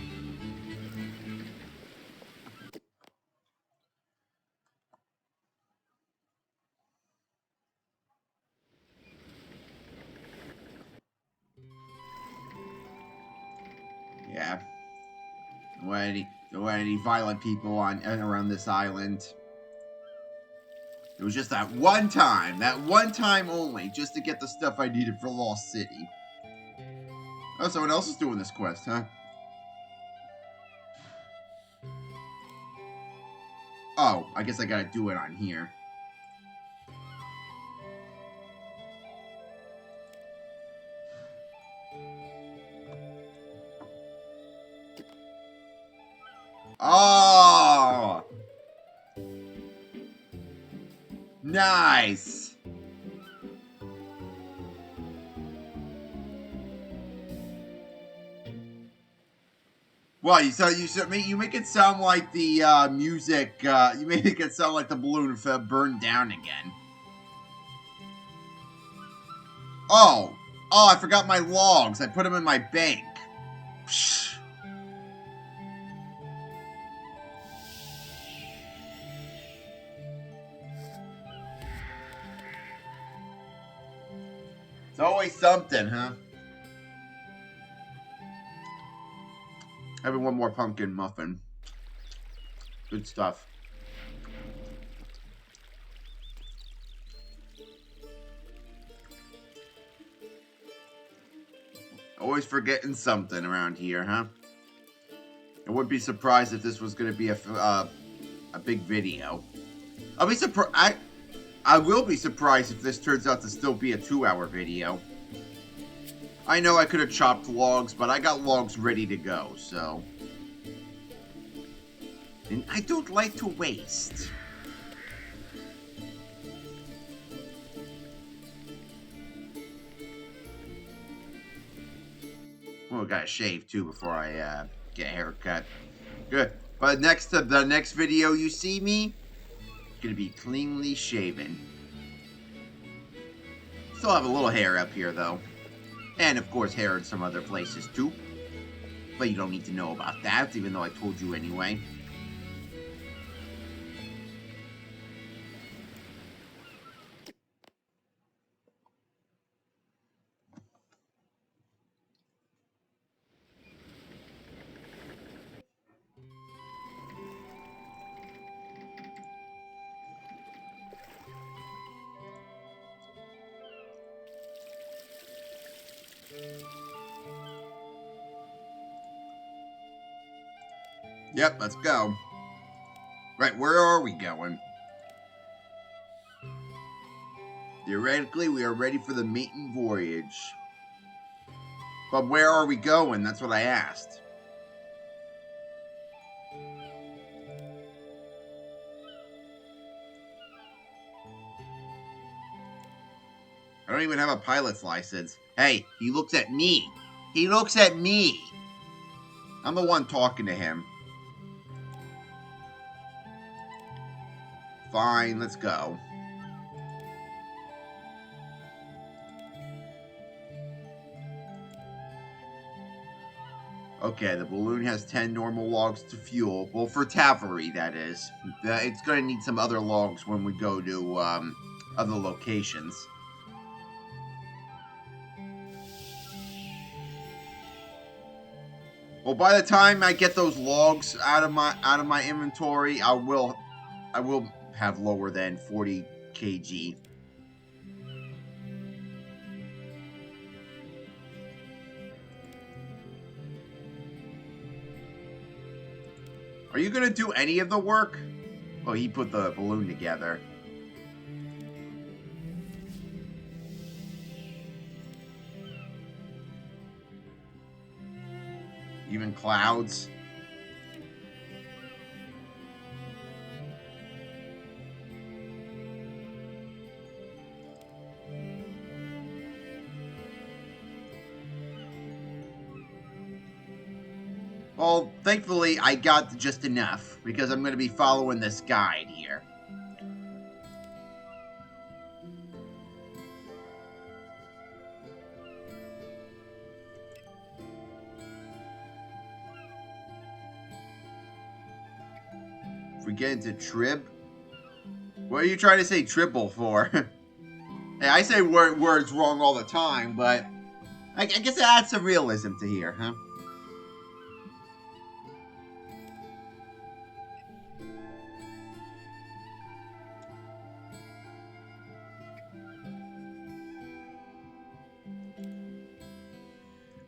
There weren't any violent people around this island. It was just that one time only, just to get the stuff I needed for Lost City. Oh, someone else is doing this quest, huh? Oh, I guess I gotta do it on here. Oh! Nice! Well, you make it sound like the music. You make it sound like the balloon burned down again. Oh, I forgot my logs. I put them in my bank. Psh. It's always something, huh? Having one more pumpkin muffin. Good stuff. Always forgetting something around here, huh? I wouldn't be surprised if this was going to be a big video. I'll be surprised. I will be surprised if this turns out to still be a 2-hour video. I know I could have chopped logs, but I got logs ready to go, so. And I don't like to waste. Well, I gotta shave too before I get a haircut. Good. But the next video you see me, gonna be cleanly shaven. Still have a little hair up here though. And of course hair in some other places too. But you don't need to know about that, even though I told you anyway. Yep, let's go. Right, where are we going? Theoretically, we are ready for the maiden voyage. But where are we going? That's what I asked. I don't even have a pilot's license. Hey, he looks at me. He looks at me. I'm the one talking to him. Fine, let's go. Okay, the balloon has 10 normal logs to fuel. Well, for Tavery, that is. It's going to need some other logs when we go to other locations. Well, by the time I get those logs out of my inventory, I will have lower than 40 kg. Are you gonna do any of the work? Oh, he put the balloon together. Even clouds. Well, thankfully, I got just enough, because I'm going to be following this guide here. If we get into Trib... What are you trying to say triple for? Hey, I say words wrong all the time, but... I guess it adds some realism to here, huh?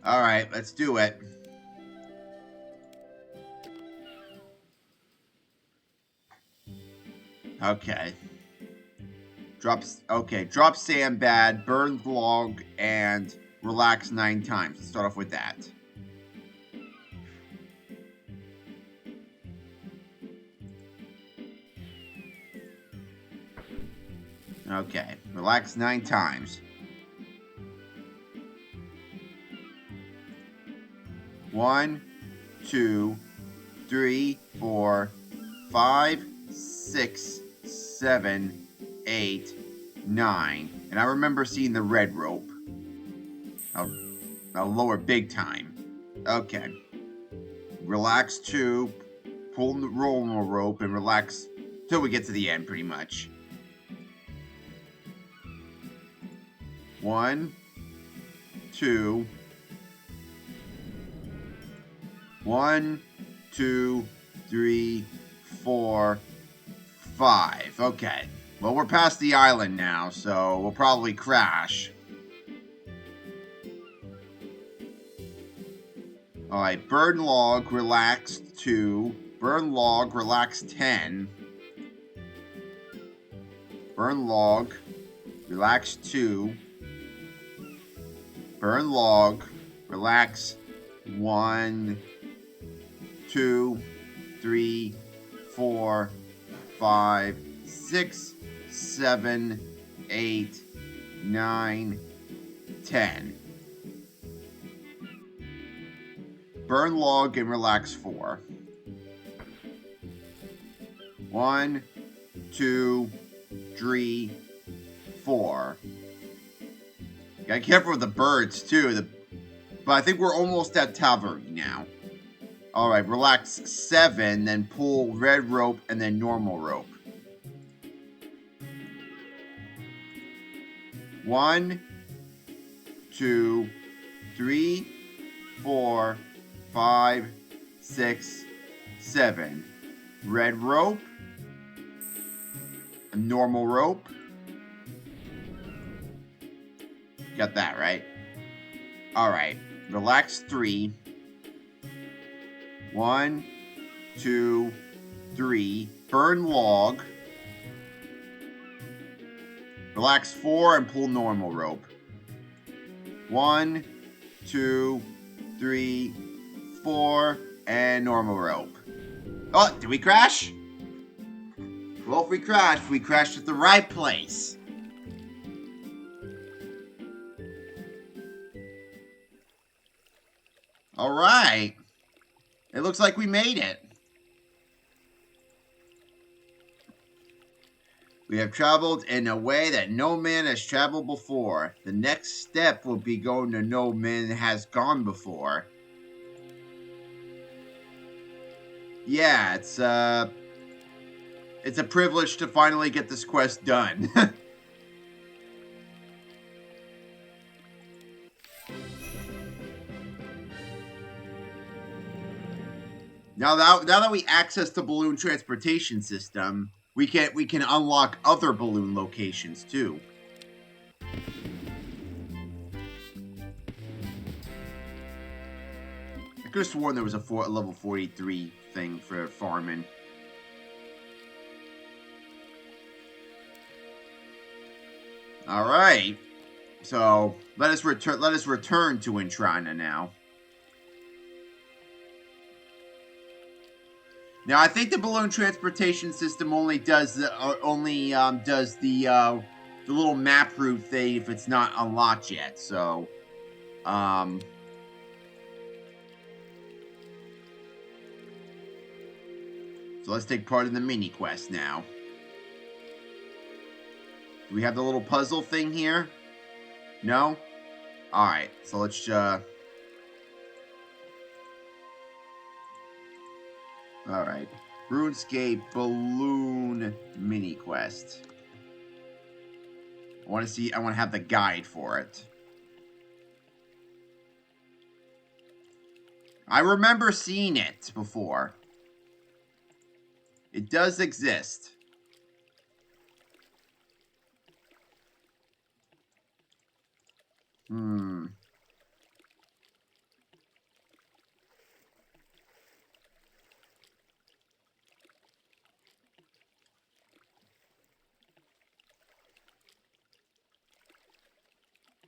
Alright, let's do it. Okay. Drop sandbag, burn log, and relax 9 times. Let's start off with that. Okay, relax 9 times. 1, 2, 3, 4, 5, 6, 7, 8, 9. And I remember seeing the red rope. I'll lower big time. Okay. Relax 2, pull the roll rope, and relax till we get to the end, pretty much. 1, 2, 1, 2, 3, 4, 5. Okay. Well, we're past the island now, so we'll probably crash. Alright, burn log, relax 2. Burn log, relax 10. Burn log, relax 2. Burn log, relax 1, 2, 3, 4, 5, 6, 7, 8, 9, 10. Burn log and relax 4. 1, 2, 3, 4. Gotta be careful with the birds too. But I think we're almost at Tavern now. Alright, relax 7, then pull red rope and then normal rope. 1, 2, 3, 4, 5, 6, 7. Red rope. A normal rope. Got that, right? Alright. Relax 3. 1, 2, 3. Burn log. Relax 4 and pull normal rope. 1, 2, 3, 4, and normal rope. Oh, did we crash? Well, if we crashed at the right place. Alright. It looks like we made it. We have traveled in a way that no man has traveled before. The next step will be going to no man has gone before. Yeah, it's a privilege to finally get this quest done. Now that we access the balloon transportation system, we can unlock other balloon locations too. I could have sworn there was a level 43 thing for farming. All right, so let us return to Entrana now. Now I think the balloon transportation system only does the little map route thing if it's not unlocked yet. So, so let's take part in the mini quest now. Do we have the little puzzle thing here? No? Alright, so let's Alright. RuneScape Balloon Mini Quest. I want to have the guide for it. I remember seeing it before. It does exist.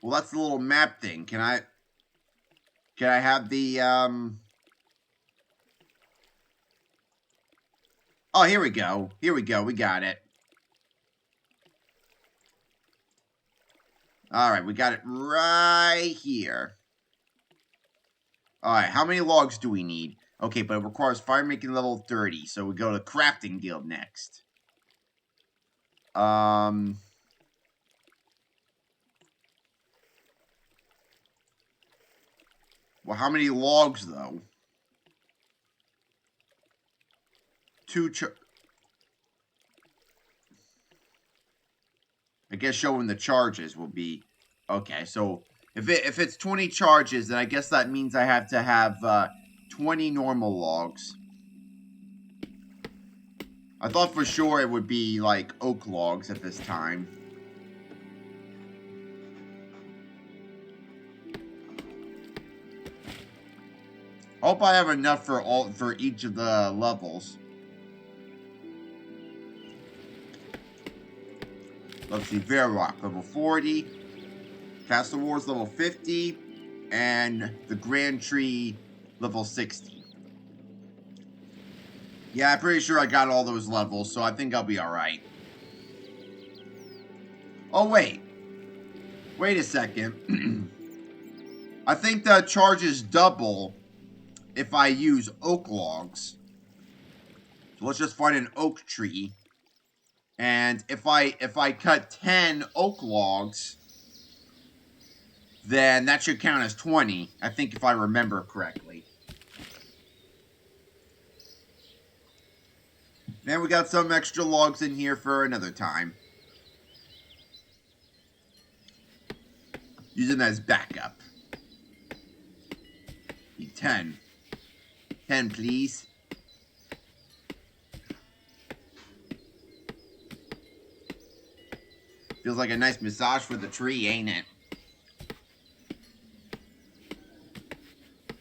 Well, that's the little map thing. Can I have the, Oh, here we go. Here we go. We got it. Alright, we got it right here. Alright, how many logs do we need? Okay, but it requires fire making level 30, so we go to crafting guild next. Well, how many logs, though? I guess showing the charges will be... Okay, so if it's 20 charges, then I guess that means I have to have 20 normal logs. I thought for sure it would be, like, oak logs at this time. I hope I have enough for each of the levels. Let's see, Varrock, level 40. Castle Wars, level 50. And the Grand Tree, level 60. Yeah, I'm pretty sure I got all those levels, so I think I'll be alright. Oh, wait. Wait a second. I think the charges double if I use oak logs. So let's just find an oak tree. And if I cut 10 oak logs, then that should count as 20. I think if I remember correctly. Then we got some extra logs in here for another time. Use them as backup. Need 10. 10, please. Feels like a nice massage for the tree, ain't it?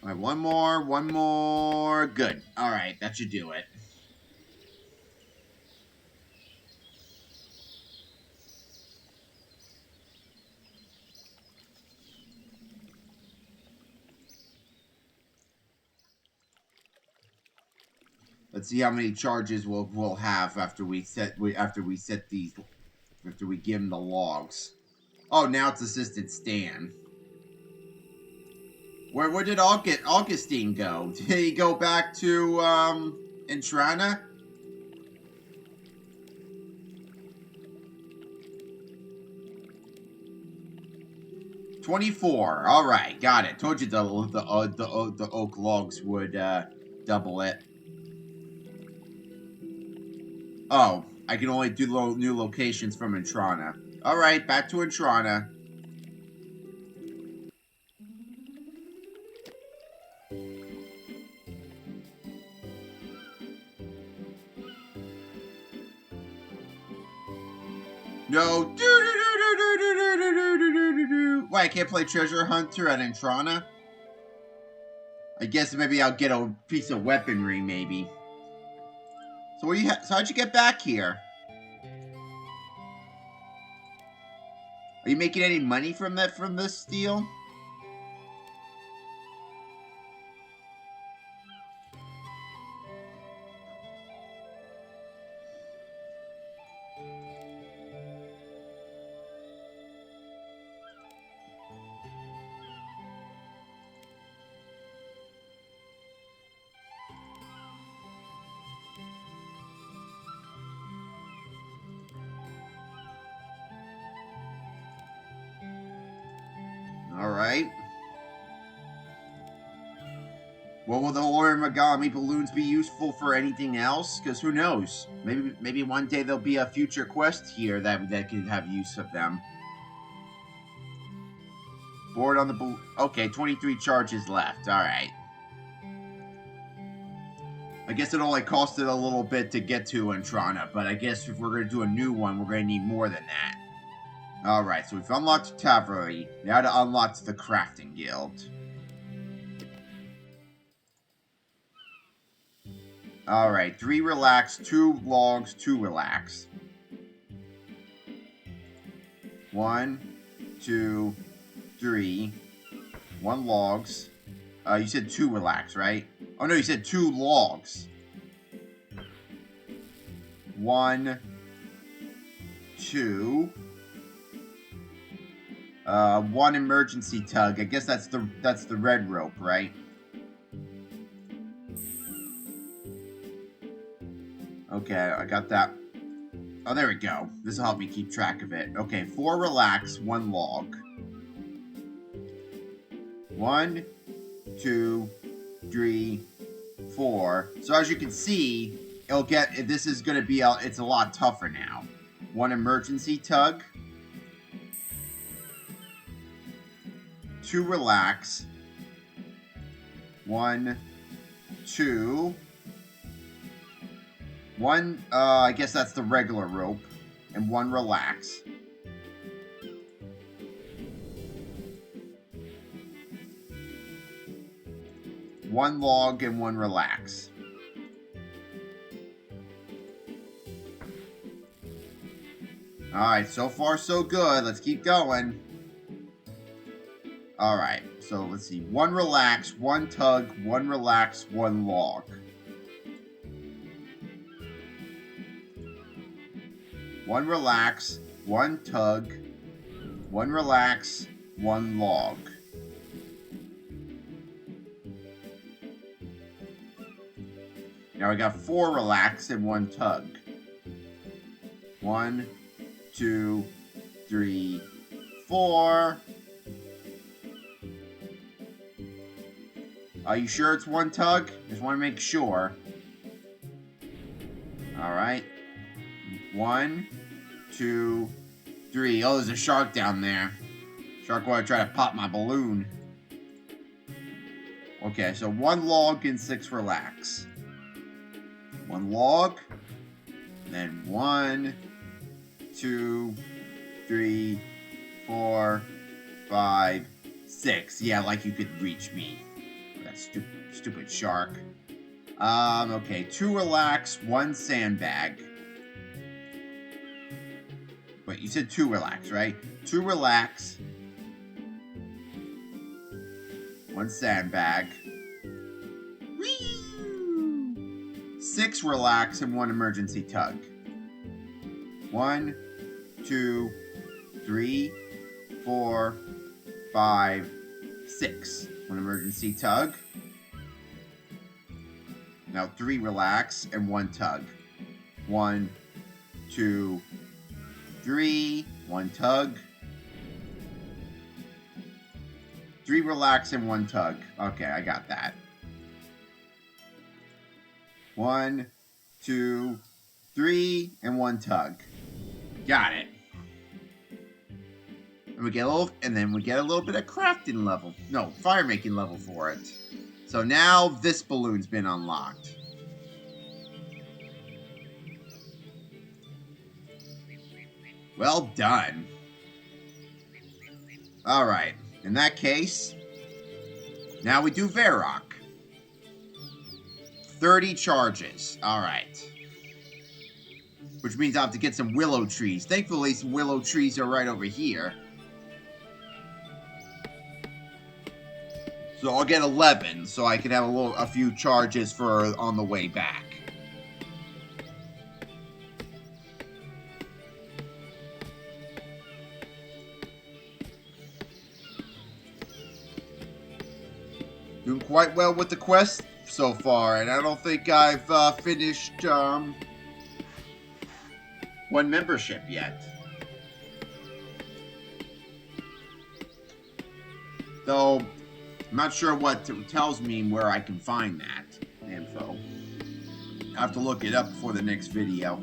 Alright, one more. Good. Alright, that should do it. Let's see how many charges we'll have after we give him the logs. Oh, now it's Assistant Stan. Where did Augustine go? Did he go back to Entrana? $24. All right, got it. Told you the oak logs would double it. Oh, I can only do new locations from Entrana. All right, back to Entrana. No. Why, I can't play Treasure Hunter at Entrana? I guess maybe I'll get a piece of weaponry, maybe. So so how'd you get back here? Are you making any money from this deal? Alright. Well, will the origami balloons be useful for anything else? Because who knows? Maybe one day there'll be a future quest here that can have use of them. Board on the balloon. Okay, 23 charges left. Alright. I guess it only costed a little bit to get to Entrana, but I guess if we're going to do a new one, we're going to need more than that. Alright, so we've unlocked Tavern. Now to unlock the Crafting Guild. Alright, 3 relax, 2 logs, 2 relax. 1, 2, 3. 1 logs. You said 2 relax, right? Oh no, you said 2 logs. 1, 2. 1 emergency tug. I guess that's the red rope, right? Okay, I got that. Oh, there we go. This will help me keep track of it. Okay, 4 relax, 1 log. 1, 2, 3, 4. So as you can see, this is going to be, it's a lot tougher now. 1 emergency tug. 2 relax. 1, 2. 1, I guess that's the regular rope. And 1 relax. One log and 1 relax. Alright, so far so good. Let's keep going. Alright, so let's see. 1 relax, 1 tug, 1 relax, 1 log. 1 relax, 1 tug, 1 relax, 1 log. Now we got 4 relax and 1 tug. 1, 2, 3, 4. Are you sure it's 1 tug? Just want to make sure. Alright. 1, 2, 3. Oh, there's a shark down there. Shark want to try to pop my balloon. Okay, so 1 log and 6 relax. 1 log. Then 1, 2, 3, 4, 5, 6. Yeah, like you could reach me. That stupid shark. Okay. 2 relax, 1 sandbag. Wait, you said 2 relax, right? 2 relax. 1 sandbag. Whee! 6 relax and 1 emergency tug. 1, 2, 3, 4, 5, 6. 1 emergency tug. Now 3 relax and 1 tug. 1, 2, 3. 1 tug. 3 relax and 1 tug. Okay, I got that. 1, 2, 3, and 1 tug. Got it. And we get a little, bit of crafting level. No, fire making level for it. So now this balloon's been unlocked. Well done. Alright, in that case, now we do Varrock. 30 charges. Alright. Which means I have to get some willow trees. Thankfully, some willow trees are right over here. So I'll get 11, so I can have a few charges for on the way back. Doing quite well with the quest so far, and I don't think I've finished one membership yet. Though, I'm not sure what tells me where I can find that info. I have to look it up for the next video.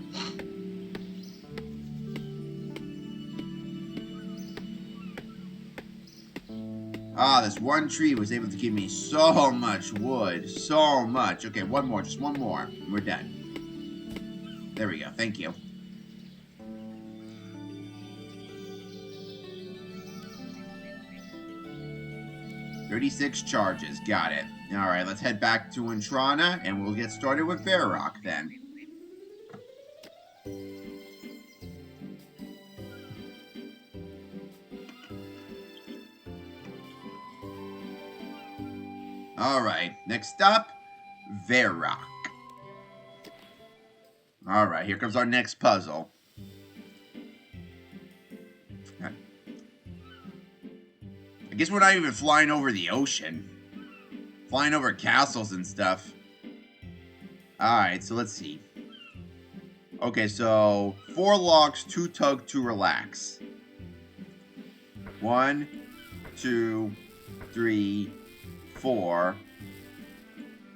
Ah, this one tree was able to give me so much wood. So much. Okay, one more. Just one more. And we're done. There we go. Thank you. $36 charges. Got it. Alright, let's head back to Intrana, and we'll get started with Varrock then. Alright, next up, Varrock. Alright, here comes our next puzzle. I guess we're not even flying over the ocean. Flying over castles and stuff. Alright, so let's see. Okay, so 4 logs, 2 tug, 2 relax. 1, 2, 3, 4.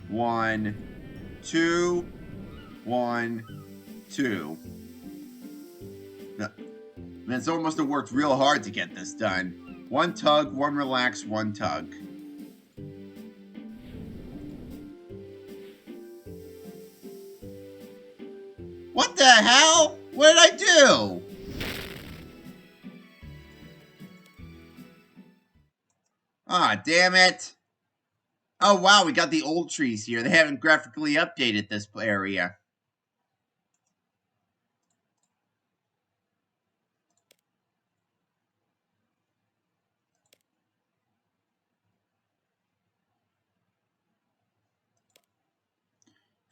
1, 2, 1, 2. Man, someone must have worked real hard to get this done. 1 tug, 1 relax, 1 tug. What the hell? What did I do? Ah, damn it. Oh, wow, we got the old trees here. They haven't graphically updated this area.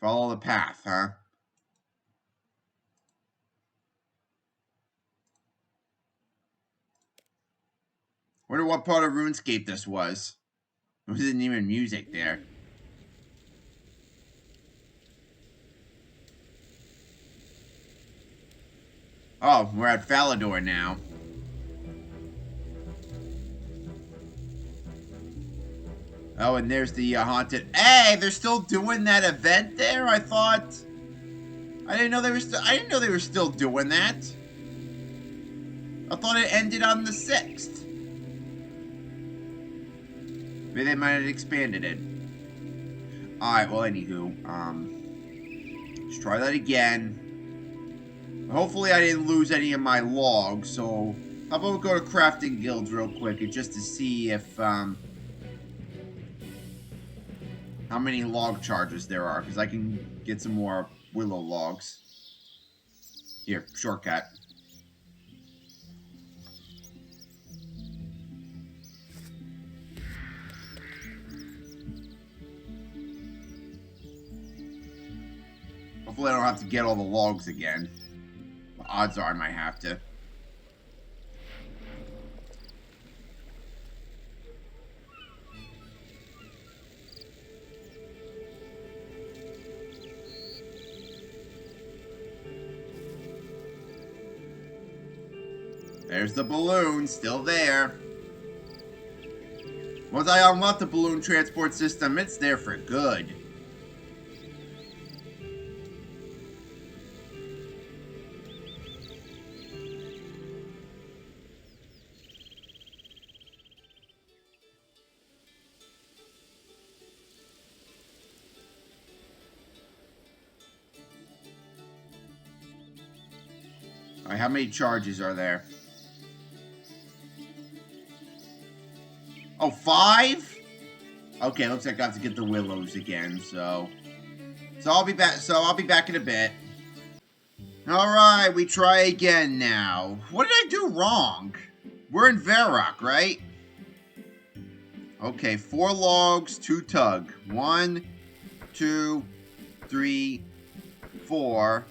Follow the path, huh? Wonder what part of Runescape this was. There wasn't even music there. Oh, we're at Falador now. Oh, and there's the haunted. Hey, they're still doing that event there. I thought. I didn't know they were still. I didn't know they were still doing that. I thought it ended on the 6th. Maybe they might have expanded it. All right. Well, anywho, let's try that again. Hopefully, I didn't lose any of my logs. So, how about we go to crafting guilds real quick, just to see if how many log charges there are, because I can get some more willow logs. Here, shortcut. Hopefully I don't have to get all the logs again. The odds are I might have to. There's the balloon, still there. Once I unlock the balloon transport system, it's there for good. Alright, how many charges are there? Oh, 5? Okay, looks like I have to get the willows again, so I'll be back in a bit. Alright, we try again now. What did I do wrong? We're in Varrock, right? Okay, 4 logs, 2 tug. 1, 2, 3, 4.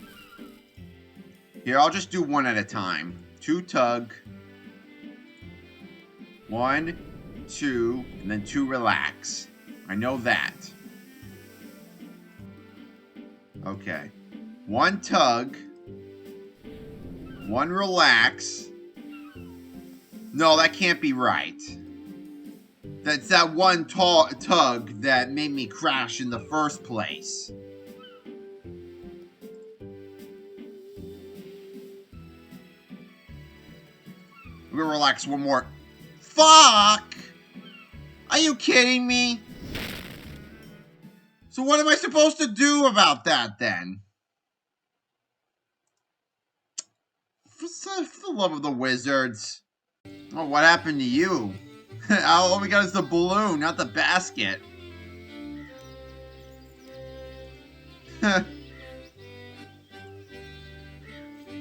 Here, I'll just do 1 at a time. 2 tug. 1, 2, and then 2 relax. I know that. Okay. 1 tug. 1 relax. No, that can't be right. That's that 1 tug that made me crash in the first place. We're gonna relax 1 more. Fuck! Are you kidding me? So what am I supposed to do about that then? For the love of the wizards. Oh, what happened to you? All we got is the balloon, not the basket.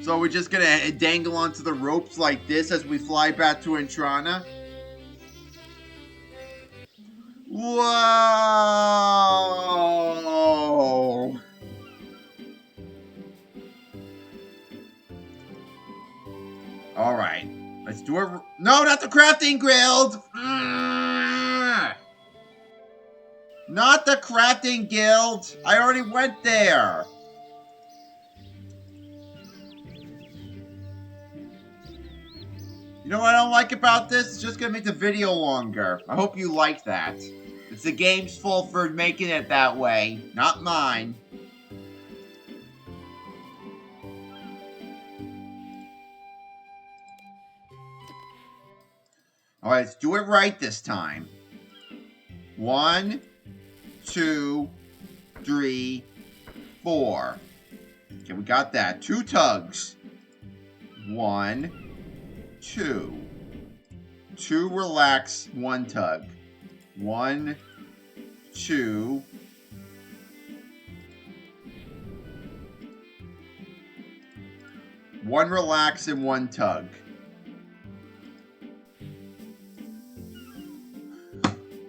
So we're just gonna dangle onto the ropes like this as we fly back to Entrana? Whoa! Not the crafting guild! Not the crafting guild! I already went there! You know what I don't like about this? It's just gonna make the video longer. I hope you like that. It's the game's fault for making it that way, not mine. Alright, let's do it right this time. 1, 2, 3, 4. Okay, we got that. 2 tugs. 1, 2. 2 relax, 1 tug. 1, 2. One relax and 1 tug.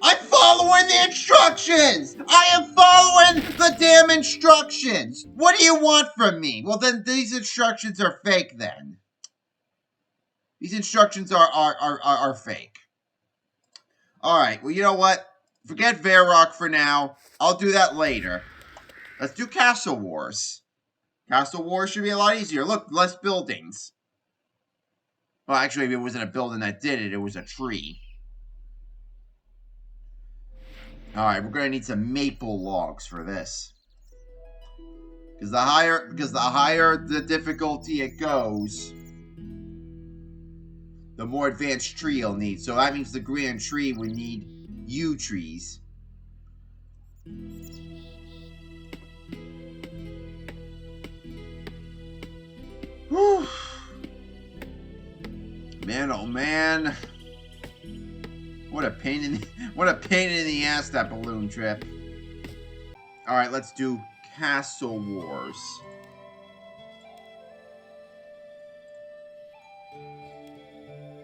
I'm following the instructions! I am following the damn instructions! What do you want from me? Well, then these instructions are fake then. These instructions are fake. Alright, well, you know what? Forget Varrock for now. I'll do that later. Let's do Castle Wars. Castle Wars should be a lot easier. Look, less buildings. Well, actually, it wasn't a building that did it. It was a tree. Alright, we're going to need some maple logs for this. Because the higher the difficulty it goes, the more advanced tree you'll need. So that means the grand tree would need yew trees. Whew. Man, oh man. What a pain in the ass that balloon trip. Alright, let's do Castle Wars.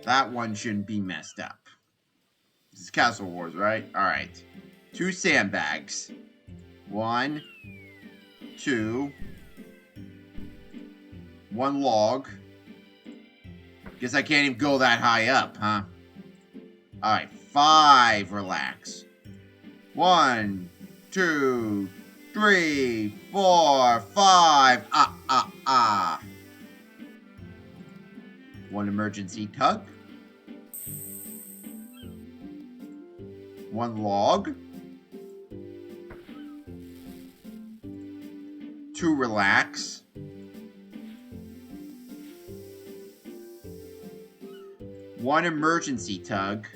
That one shouldn't be messed up. This is Castle Wars, right? Alright. 2 sandbags. 1, 2. 1 log. Guess I can't even go that high up, huh? Alright, 5 relax. 1, 2, 3, 4, 5. 1 emergency tug. 1 log. 2 relax. 1 emergency tug.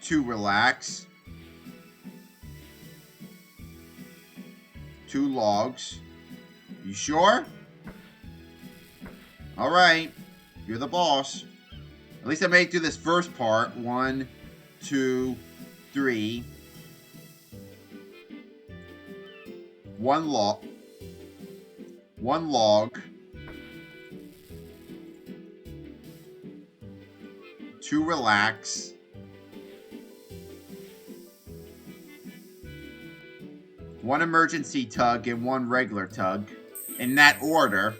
2 relax. 2 logs. You sure? Alright. You're the boss. At least I made it through this first part. 1, 2, 3. 1 log. 1 log. 2 relax. 1 emergency tug and 1 regular tug. In that order.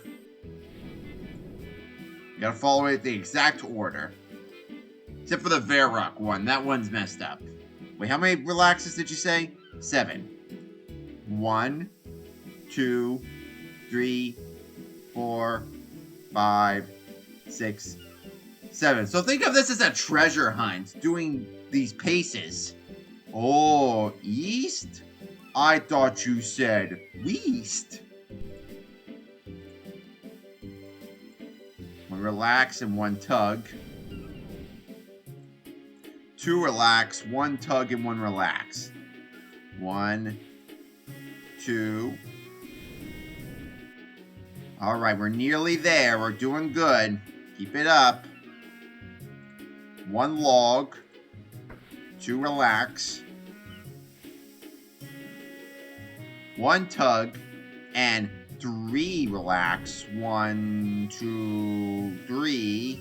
Gotta follow it the exact order. Except for the Varrock one. That one's messed up. Wait, how many relaxes did you say? 7. 1, 2, 3, 4, 5, 6, 7. So think of this as a treasure hunt, doing these paces. Oh, east? I thought you said west. 1 relax and 1 tug. 2 relax, 1 tug and 1 relax. 1, 2. Alright, we're nearly there. We're doing good. Keep it up. 1 log. 2 relax. 1 tug. And 3 relax. 1, 2, 3.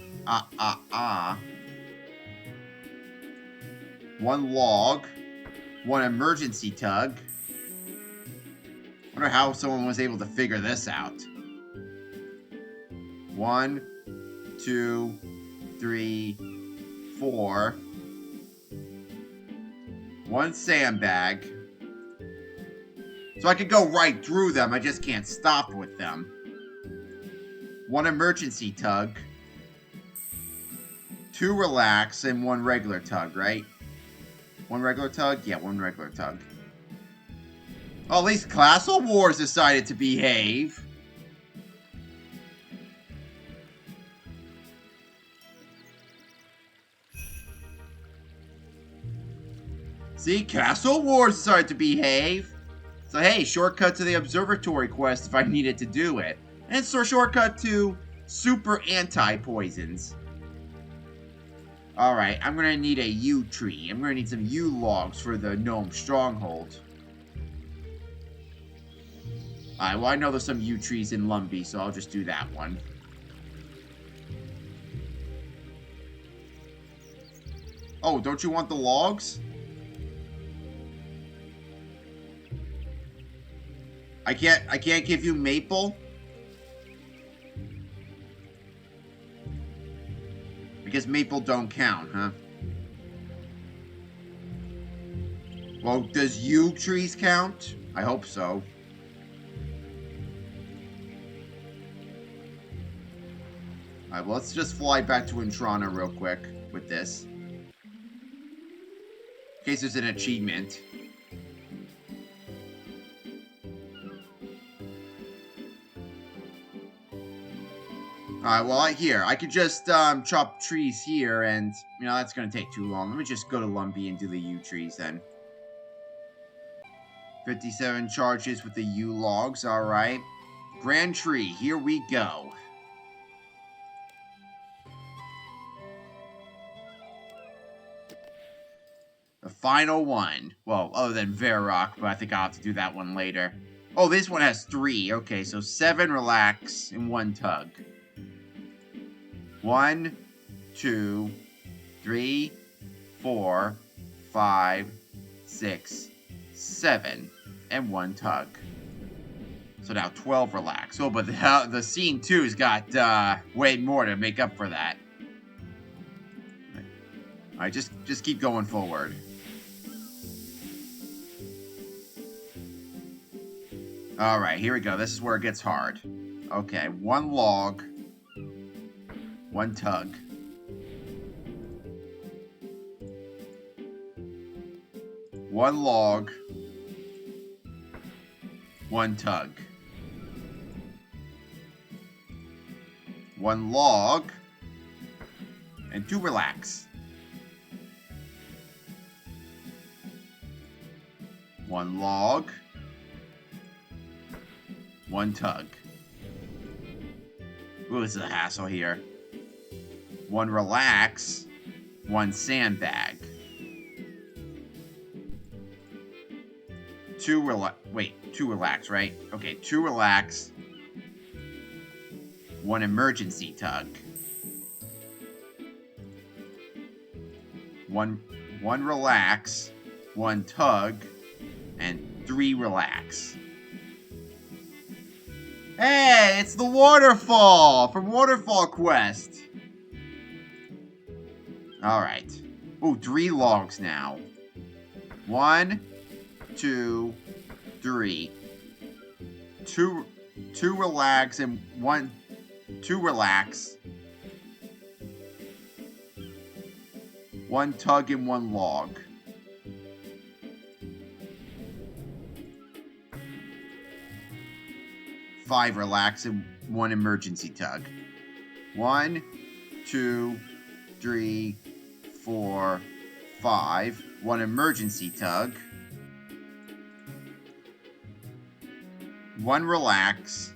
1 log. 1 emergency tug. Wonder how someone was able to figure this out. 1, 2, 3, 4. 1 sandbag. So I could go right through them, I just can't stop with them. 1 emergency tug. 2 relax, and 1 regular tug, right? 1 regular tug? Yeah, 1 regular tug. Oh, at least Castle Wars decided to behave. See, Castle Wars decided to behave. So hey, shortcut to the observatory quest if I needed to do it. And it's a shortcut to super anti-poisons. Alright, I'm gonna need a yew tree. I'm gonna need some yew logs for the gnome stronghold. Alright, well I know there's some yew trees in Lumbee, so I'll just do that one. Oh, don't you want the logs? I can't give you maple? Because maple don't count, huh? Well, does yew trees count? I hope so. Alright, well, let's just fly back to Intrana real quick with this. In case there's an achievement. Alright, well, I could just chop trees here, and, you know, that's gonna take too long. Let me just go to Lumbee and do the yew trees, then. 57 charges with the yew logs, alright. Grand Tree, here we go. The final one. Well, other than Varrock, but I think I'll have to do that one later. Oh, this one has 3. Okay, so 7 relax and 1 tug. 1, 2, 3, 4, 5, 6, 7, and 1 tug. So now 12 relax. Oh, but the scene 2's got way more to make up for that. Alright, just keep going forward. Alright, here we go. This is where it gets hard. Okay, 1 log. 1 tug. 1 log. 1 tug. 1 log. And 2 relax. 1 log. 1 tug. Ooh, this is a hassle here. 1 relax, 1 sandbag. 2 relax, right? Okay, 2 relax, 1 emergency tug. 1 relax, 1 tug, and 3 relax. Hey, it's the waterfall from Waterfall Quest. Alright. Ooh, 3 logs now. 1, 2, 3. 2 relax and 2 relax. 1 tug and 1 log. Five relax and 1 emergency tug. 1, 2, 3, 4, 5. 1 emergency tug. 1 relax.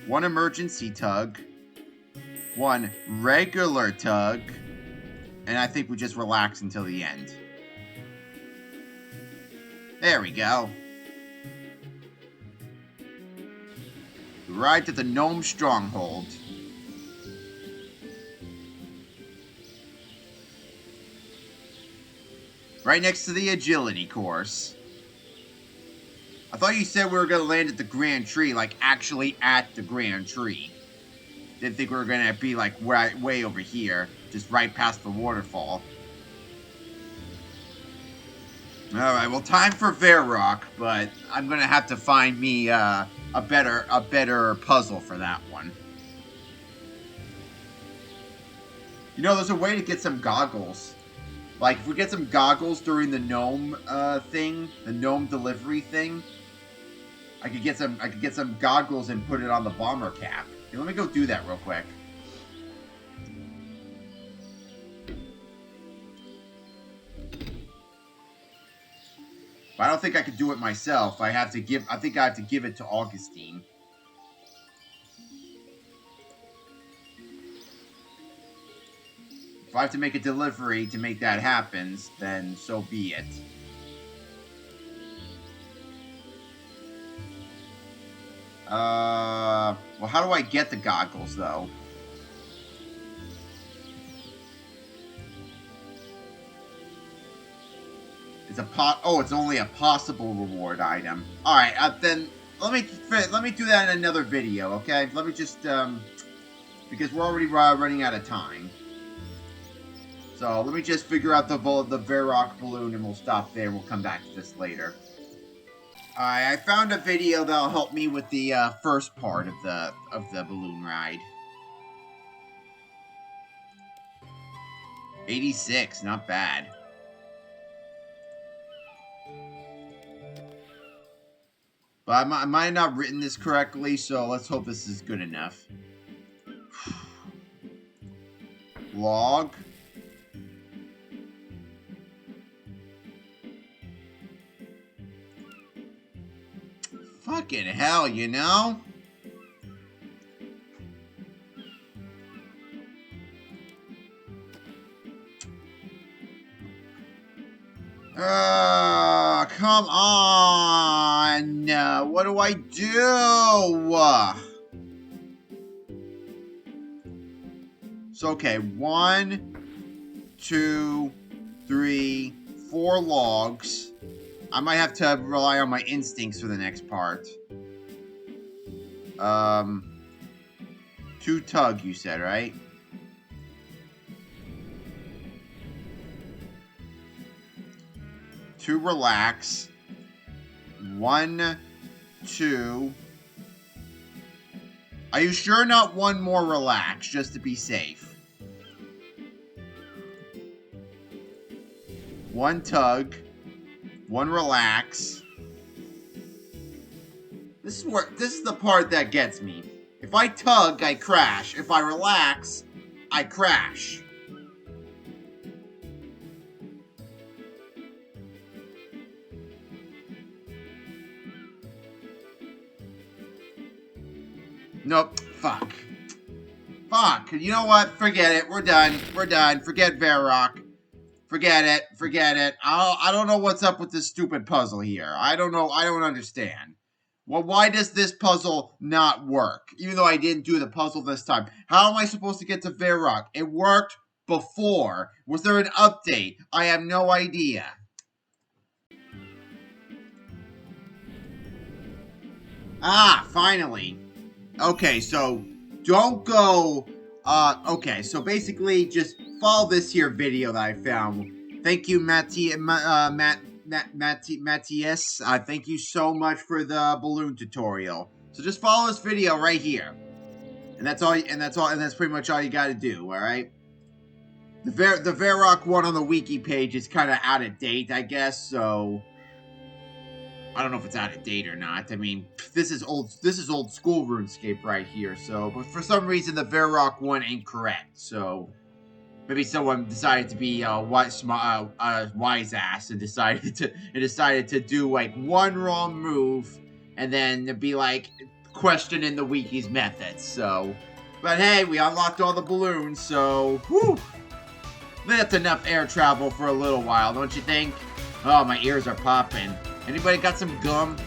1 emergency tug. 1 regular tug. And I think we just relax until the end. There we go. Arrived at the Gnome Stronghold. Right next to the agility course. I thought you said we were gonna land at the Grand Tree, like actually at the Grand Tree. Didn't think we were gonna be like way over here, just right past the waterfall. Alright, well, time for Varrock, but I'm gonna have to find me a better puzzle for that one. You know, there's a way to get some goggles. Like, if we get some goggles during the gnome thing, the gnome delivery thing, I could get some goggles and put it on the bomber cap. Hey, let me go do that real quick. But I don't think I could do it myself. I think I have to give it to Augustine. If I have to make a delivery to make that happen, then so be it. Well, how do I get the goggles, though? It's only a possible reward item. Alright, then let me do that in another video, okay? Let me just, because we're already running out of time. So, let me just figure out the Varrock balloon, and we'll stop there. We'll come back to this later. Alright, I found a video that'll help me with the first part of the balloon ride. 86, not bad. But I might have not written this correctly, so let's hope this is good enough. Log. Fucking hell, you know? Come on! What do I do? So, okay, 1, 2, 3, 4 logs. I might have to rely on my instincts for the next part. 2 tug, you said, right? To relax. 1, 2. Are you sure not 1 more relax, just to be safe? 1 tug. 1 relax. This is the part that gets me. If I tug, I crash. If I relax, I crash. Nope. Fuck. Fuck. You know what? Forget it. We're done. We're done. Forget Varrock. Forget it. Forget it. I don't know what's up with this stupid puzzle here. I don't know. I don't understand. Well, why does this puzzle not work? Even though I didn't do the puzzle this time. How am I supposed to get to Varrock? It worked before. Was there an update? I have no idea. Ah, finally. Okay, so don't go... okay, so basically just follow this here video that I found. Thank you, Matthias. Thank you so much for the balloon tutorial. So just follow this video right here. And that's pretty much all you gotta do, alright? The Varrock one on the wiki page is kind of out of date, I guess, so... I don't know if it's out of date or not. I mean, this is old school RuneScape right here. So, but for some reason, the Varrock one ain't correct. So, maybe someone decided to be wise ass and decided to do like 1 wrong move, and then be like questioning the wiki's methods. So, but hey, we unlocked all the balloons. So, whew, that's enough air travel for a little while, don't you think? Oh, my ears are popping. Anybody got some gum?